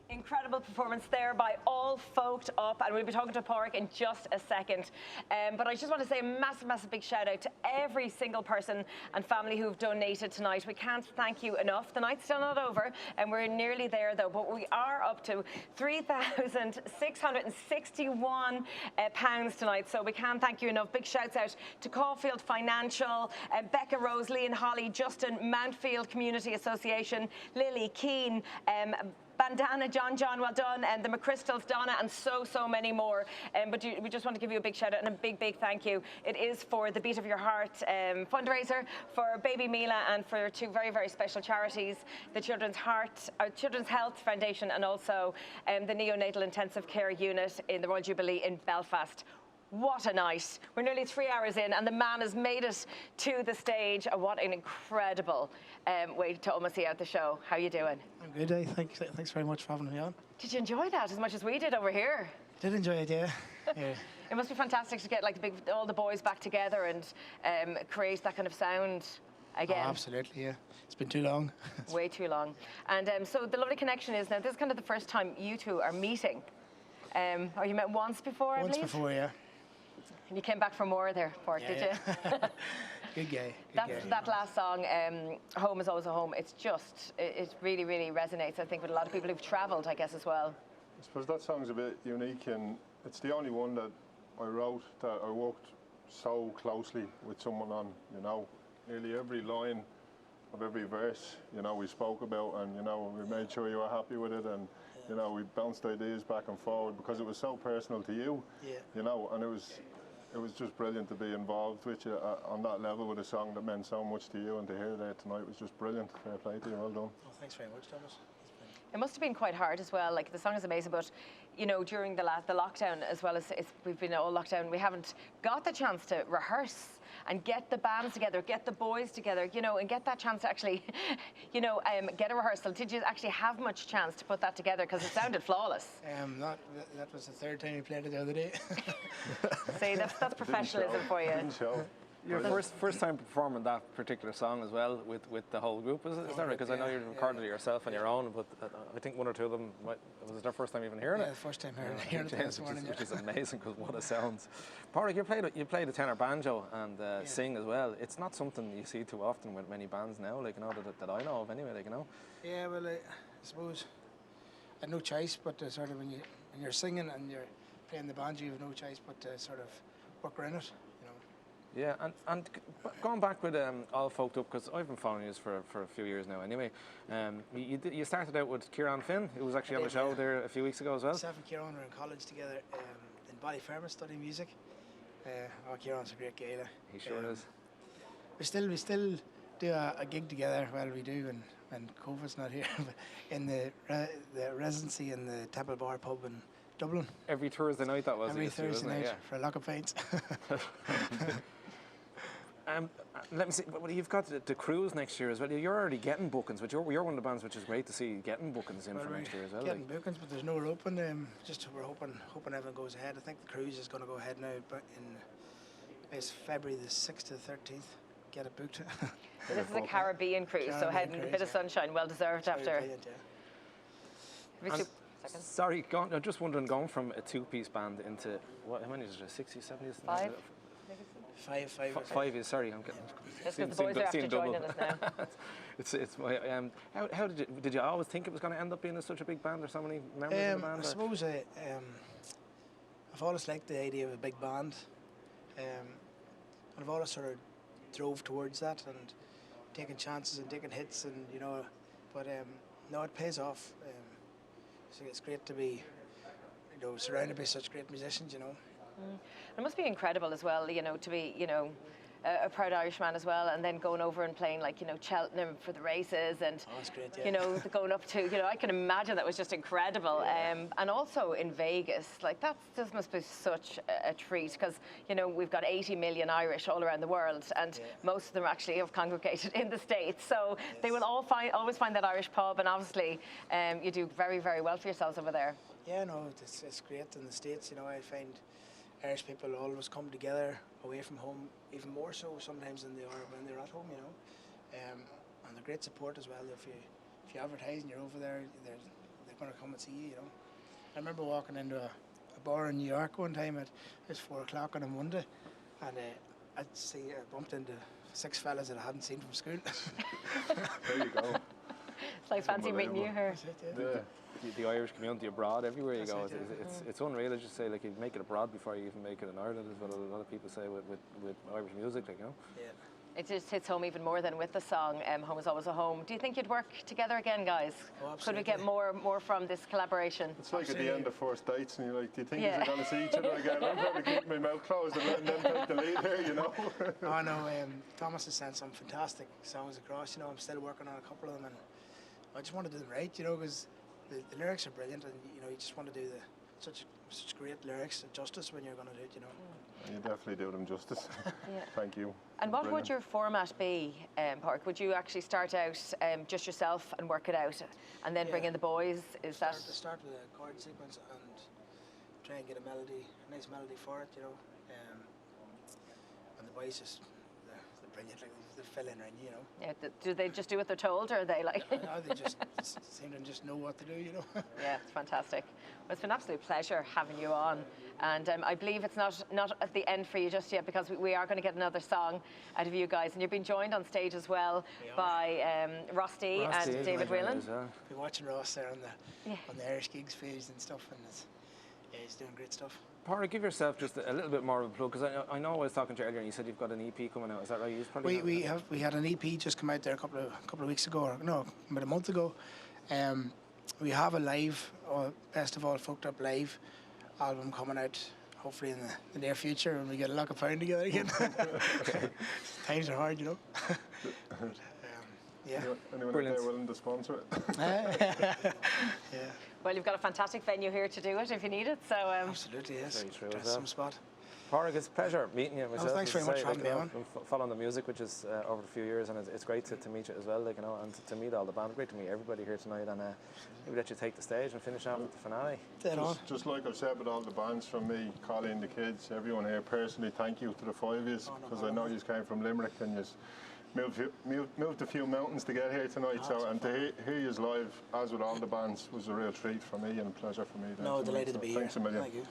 Incredible performance there by All Folked Up, and we'll be talking to Pádraig in just a second. But I just want to say a massive, massive big shout out to every single person and family who've donated tonight. We can't thank you enough. The night's still not over, and we're nearly there though, but we are up to £3,661 tonight, so we can't thank you enough. Big shouts out to Caulfield Financial, Becca, Rose, Lee and Holly, Justin, Mountfield Community Association, Lily, Keane, Bandana, John, well done, and the McChrystals, Donna, and so many more. But we just want to give you a big shout out and a big thank you. It is for the Beat of Your Heart fundraiser, for Baby Mila, and for two very, very special charities, the Children's Health Foundation, and also the Neonatal Intensive Care Unit in the Royal Jubilee in Belfast. What a night. We're nearly 3 hours in and the man has made it to the stage. What an incredible way to almost see out the show. How are you doing? I'm good, eh? Thanks very much for having me on. Did you enjoy that as much as we did over here? Did enjoy it, yeah. Yeah. It must be fantastic to get like all the boys back together and create that kind of sound again. Oh, absolutely, yeah. It's been too long. Way too long. And so the lovely connection is now this is kind of the first time you two are meeting. Or you met once before, I believe? Once before, yeah. And you came back for more there, Pádraig, yeah, did yeah. you? Good guy. That last song, Home is Always a Home, it really, really resonates, I think, with a lot of people who've travelled, I guess, as well. I suppose that song's a bit unique, and it's the only one that I wrote that I worked so closely with someone on, you know. Nearly every line of every verse, you know, we spoke about, and, you know, we made sure you were happy with it, and You know, we bounced ideas back and forward because it was so personal to you. Yeah. You know, and it was just brilliant to be involved with you on that level with a song that meant so much to you, and to hear that tonight was just brilliant. Fair play to you, well done. Well, thanks very much, Thomas. It must have been quite hard as well. Like, the song is amazing, but you know, during the lockdown, as well as we've been all locked down, we haven't got the chance to rehearse and get the bands together, get the boys together, you know, and get that chance to actually, you know, get a rehearsal. Did you actually have much chance to put that together? Because it sounded flawless. That was the third time we played it the other day. See, that's professionalism for you. Didn't show. Your first time performing that particular song as well with the whole group, is that right? Because I know you recorded it yourself on your own, but I think one or two of them, was it their first time even hearing it? Yeah, the first time hearing it this morning. Which is amazing, because what it sounds. Pádraig, you played the tenor banjo and sing as well. It's not something you see too often with many bands now, like, you know, that I know of anyway, like, you know. Yeah, well, I suppose I had no choice but to sort of, when you're singing and you're playing the banjo, you have no choice but to sort of work around it. Yeah, and going back with All Folked Up, because I've been following you for a few years now anyway. You started out with Kieran Finn, who was actually on the show there a few weeks ago as well. Myself and Kieran were in college together in Ballyfermot studying music. Kieran's a great guy. He sure is. We still do a gig together. Well, we do when COVID's not here, but in the residency in the Temple Bar pub in Dublin. Every Thursday night that was. Every Thursday night for a lock of pints. Let me see. Well, you've got the cruise next year as well. You're already getting bookings, but you're one of the bands which is great to see getting bookings in for next year as well. Getting bookings, but there's no open. Just we're hoping everything goes ahead. I think the cruise is going to go ahead now, but it's February the 6th to the 13th. Get it booked. This is a Caribbean cruise, so heading a bit of sunshine, well deserved after. Sorry, I'm just wondering, going from a two-piece band into how many is there? 60s, 70s? Five is, sorry, I'm getting. Just because the boys are after joining us now. It's how did you always think it was going to end up being such a big band, or so many members of the band? I suppose I've always liked the idea of a big band, and I've always sort of drove towards that and taking chances and taking hits, and you know, but no, it pays off. So it's great to be, you know, surrounded by such great musicians, you know. It must be incredible as well, you know, to be, you know, a proud Irishman as well, and then going over and playing, like, you know, Cheltenham for the races, and that's great, yeah. You know, going up to, you know, I can imagine that was just incredible. And also in Vegas, like, that just must be such a treat, because, you know, we've got 80 million Irish all around the world, and most of them actually have congregated in the States, so they will always find that Irish pub, and obviously you do very, very well for yourselves over there. Yeah, no, it's great in the States. You know, I find Irish people always come together away from home, even more so sometimes than they are when they're at home, you know. And they're great support as well. If you advertise and you're over there, they're going to come and see you, you know. I remember walking into a bar in New York one time it was 4 o'clock on a Monday, and I bumped into 6 fellas that I hadn't seen from school. There you go. It's like fancy meeting you here. The Irish community abroad, everywhere you go, it's unreal. As you say, like, you make it abroad before you even make it in Ireland, is what a lot of people say with Irish music, like, you know. Yeah. It just hits home even more than with the song Home Is Always a Home. Do you think you'd work together again, guys? Oh, absolutely. Could we get more from this collaboration? It's like at the end of first dates, and you're like, do you think you're going to see each other again? I'm probably keeping my mouth closed and letting them take the lead here, you know. Oh no, Thomas has sent some fantastic songs across. You know, I'm still working on a couple of them, and I just want to do them right, you know, because the lyrics are brilliant, and you know, you just want to do such great lyrics justice when you're going to do it, you know. You definitely do them justice. Yeah. Thank you. And what would your format be, Pádraig? Would you actually start out just yourself and work it out, and then bring in the boys? Is that start with a chord sequence and try and get a nice melody for it, you know. And the boys just they're brilliant, like they fill in, you know. Yeah. Do they just do what they're told, or are they like? No, they just seem to just know what to do, you know. Yeah, it's fantastic. Well, it's been an absolute pleasure having you on, and I believe it's not at the end for you just yet, because we are going to get another song out of you guys, and you're being joined on stage as well by Rusty and David Whelan. Been watching Ross there on the Irish Gigs page and stuff, and he's doing great stuff. Pádraig, give yourself just a little bit more of a plug, because I know I was talking to you earlier, and you said you've got an EP coming out. Is that right? We had an EP just come out there a couple of weeks ago, or no, about a month ago. we have a live, Best of All Fucked Up live album coming out hopefully in the near future when we get a lock of pound together again. Times are hard, you know. Yeah. Anyone out there willing to sponsor it? Yeah. Well, you've got a fantastic venue here to do it if you need it. So absolutely, yes. Very true. That's some spot. Pádraig, it's a pleasure meeting you. Myself, thanks very much for having me on. Been following the music, which is over a few years, and it's great to meet you as well. Like, you know, and to meet all the band. Great to meet everybody here tonight, and maybe let you take the stage and finish off with the finale. Just like I've said with all the bands from me, Colin, the kids, everyone here personally, thank you to the 5 of you, because I know you came from Limerick and you moved a few mountains to get here tonight. And to hear you live, as with all the bands, was a real treat for me and a pleasure for me. No, delighted to be here. Thanks a million. Thank you.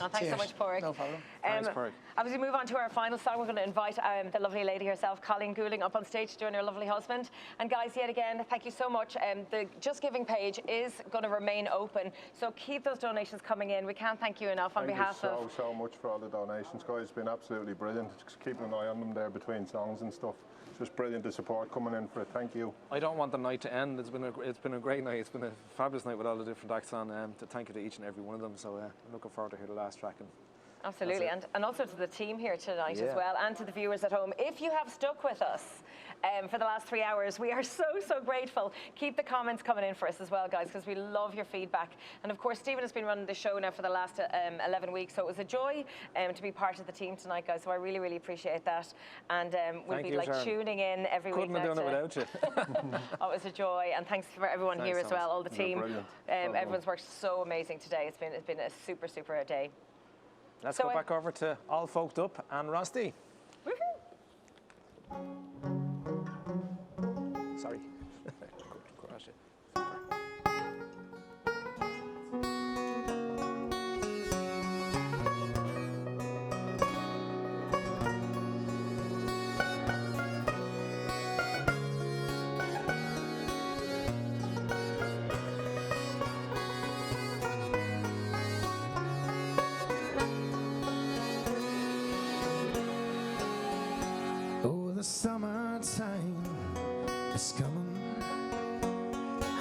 Oh, thanks so much, Pádraig. No problem. Thanks, Pádraig. As we move on to our final song, we're going to invite the lovely lady herself, Colleen Goulding, up on stage to join her lovely husband. And guys, yet again, thank you so much. The Just Giving page is going to remain open, so keep those donations coming in. We can't thank you enough on behalf of... Thank you so much for all the donations, guys. It's been absolutely brilliant. Just keeping an eye on them there between songs and stuff. Just brilliant, the support coming in for it. Thank you. I don't want the night to end. It's been a great night. It's been a fabulous night with all the different acts on. To thank you to each and every one of them. So I'm looking forward to hear the last track. Absolutely, and also to the team here tonight as well, and to the viewers at home. If you have stuck with us for the last 3 hours, we are so grateful. Keep the comments coming in for us as well, guys, because we love your feedback. And of course, Stephen has been running the show now for the last 11 weeks, so it was a joy to be part of the team tonight, guys. So I really appreciate that, and we'll be Sharon. tuning in every week. Couldn't have done it without you. Oh, it was a joy, and thanks for everyone here as well, all the team. Everyone's worked so amazing today. It's been a super day. Let's go back over to All Folked Up and Rusty. Sorry. The summertime is coming,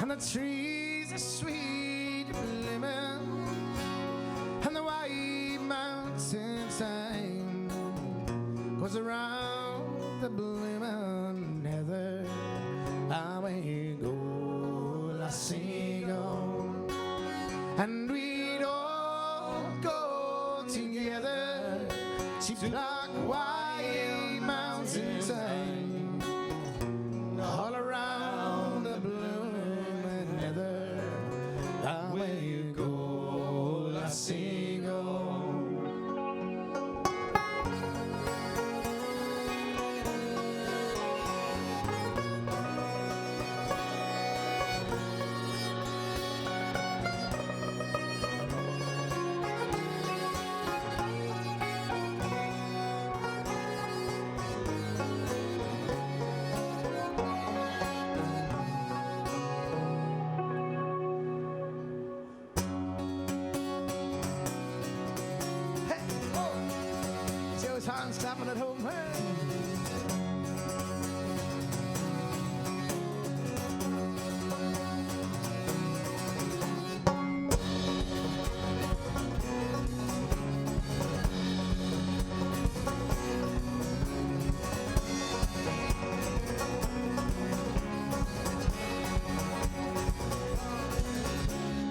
and the trees are sweet blooming, and the white mountain time goes around the blooming heather. Away go, lassie, go, and we'd all go together to black white mountain time, all around the blooming heather. Away you go, lassie, go. Hands clapping at home.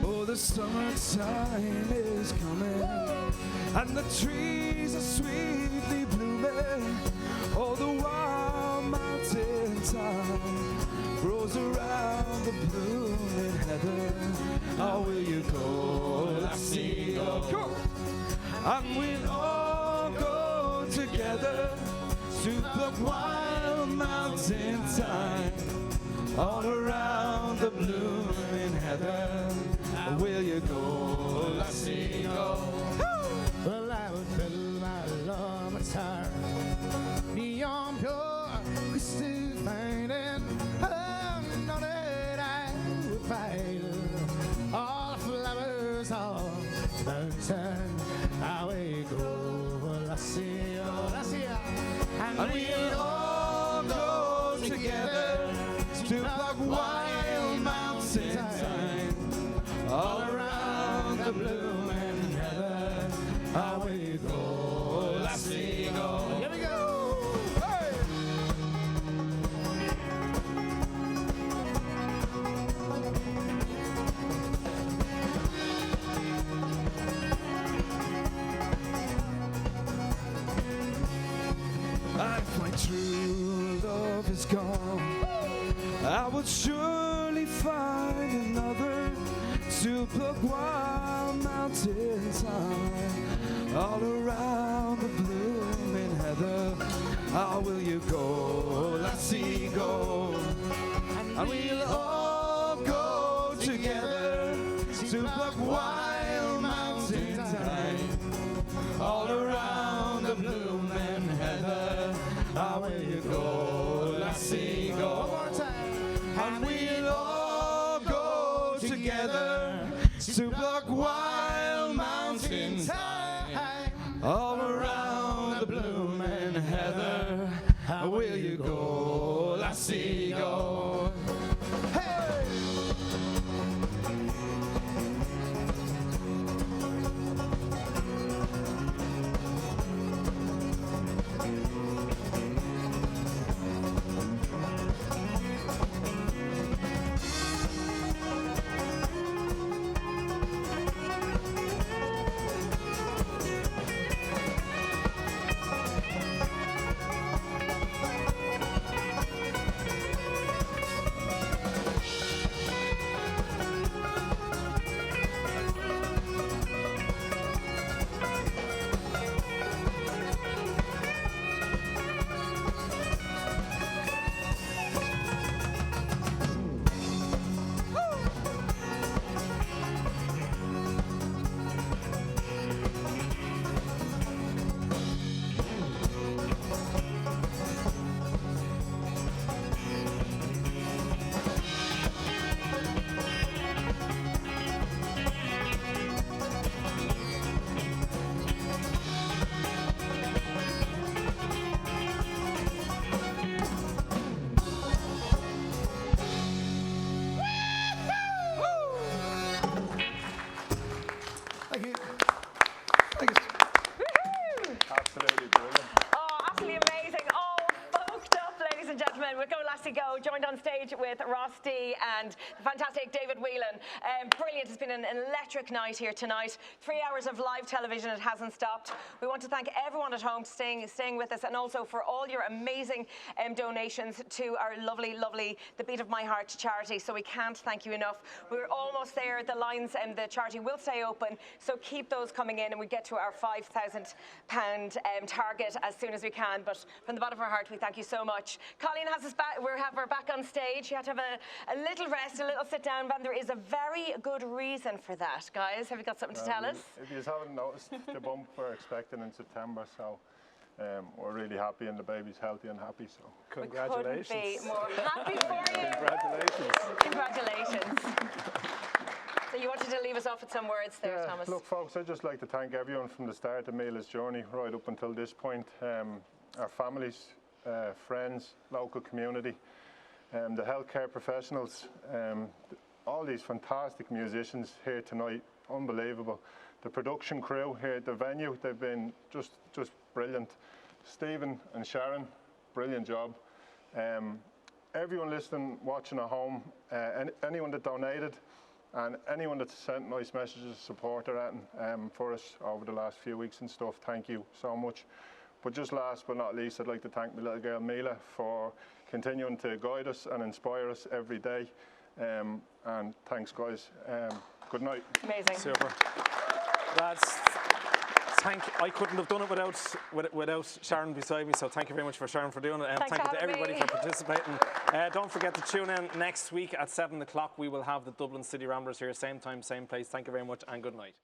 Oh, the summertime is coming, and the trees are sweetly blooming. Oh, the wild mountain thyme grows around the blooming heather. How will you go, lassie, go? And we'll all go together to the wild mountain thyme all around the blooming heather. Will you go, lassie, go? Well, I would build my love guitar beyond pure crystal fine, and know that I would fight all the flowers on the mountain. Away go, lassie, and we'll all go together to the wild mountain time true love is gone, I would surely find another to pluck wild mountains high, all around the blooming heather. How will you go, lassie, go? And we'll all go together to pluck wild mountains high, all around the blooming heather. How will you go, lassie, go? One more time. And we'll all go together to pluck wild mountains high, all around the blooming heather. How will you go, lassie, go? Hey! Joined on stage with Ross D and the fantastic David Whelan. Brilliant. It's been an electric night here tonight. 3 hours of live television. It hasn't stopped. We want to thank everyone at home staying with us, and also for all your amazing donations to our lovely The Beat of My Heart charity. So we can't thank you enough. We're almost there. The lines and the charity will stay open, so keep those coming in, and we get to our £5,000 target as soon as we can. But from the bottom of our heart, we thank you so much. Colleen has us back. We have her back on stage. You had to have a little rest, a little sit down, and there is a very good reason for that. Guys, have you got something to tell us? If you haven't noticed, the bump we're expecting in September, so we're really happy, and the baby's healthy and happy, so We congratulations. couldn't be more happy for you. Congratulations. Congratulations. So you wanted to leave us off with some words there, Thomas. Look, folks, I'd just like to thank everyone from the start of Mila's journey right up until this point. Our families, friends, local community, the healthcare professionals, all these fantastic musicians here tonight, unbelievable. The production crew here at the venue, they've been just brilliant. Stephen and Sharon, brilliant job. Everyone listening, watching at home, anyone that donated, and anyone that's sent nice messages of support for us over the last few weeks and stuff, thank you so much. But just last but not least, I'd like to thank my little girl Mila for continuing to guide us and inspire us every day. And thanks, guys. Good night. Amazing. Super. That's I couldn't have done it without Sharon beside me, so thank you very much for Sharon for doing it, and thank you to everybody for participating. Don't forget to tune in next week at 7 o'clock. We will have the Dublin City Ramblers here, same time, same place. Thank you very much, and good night.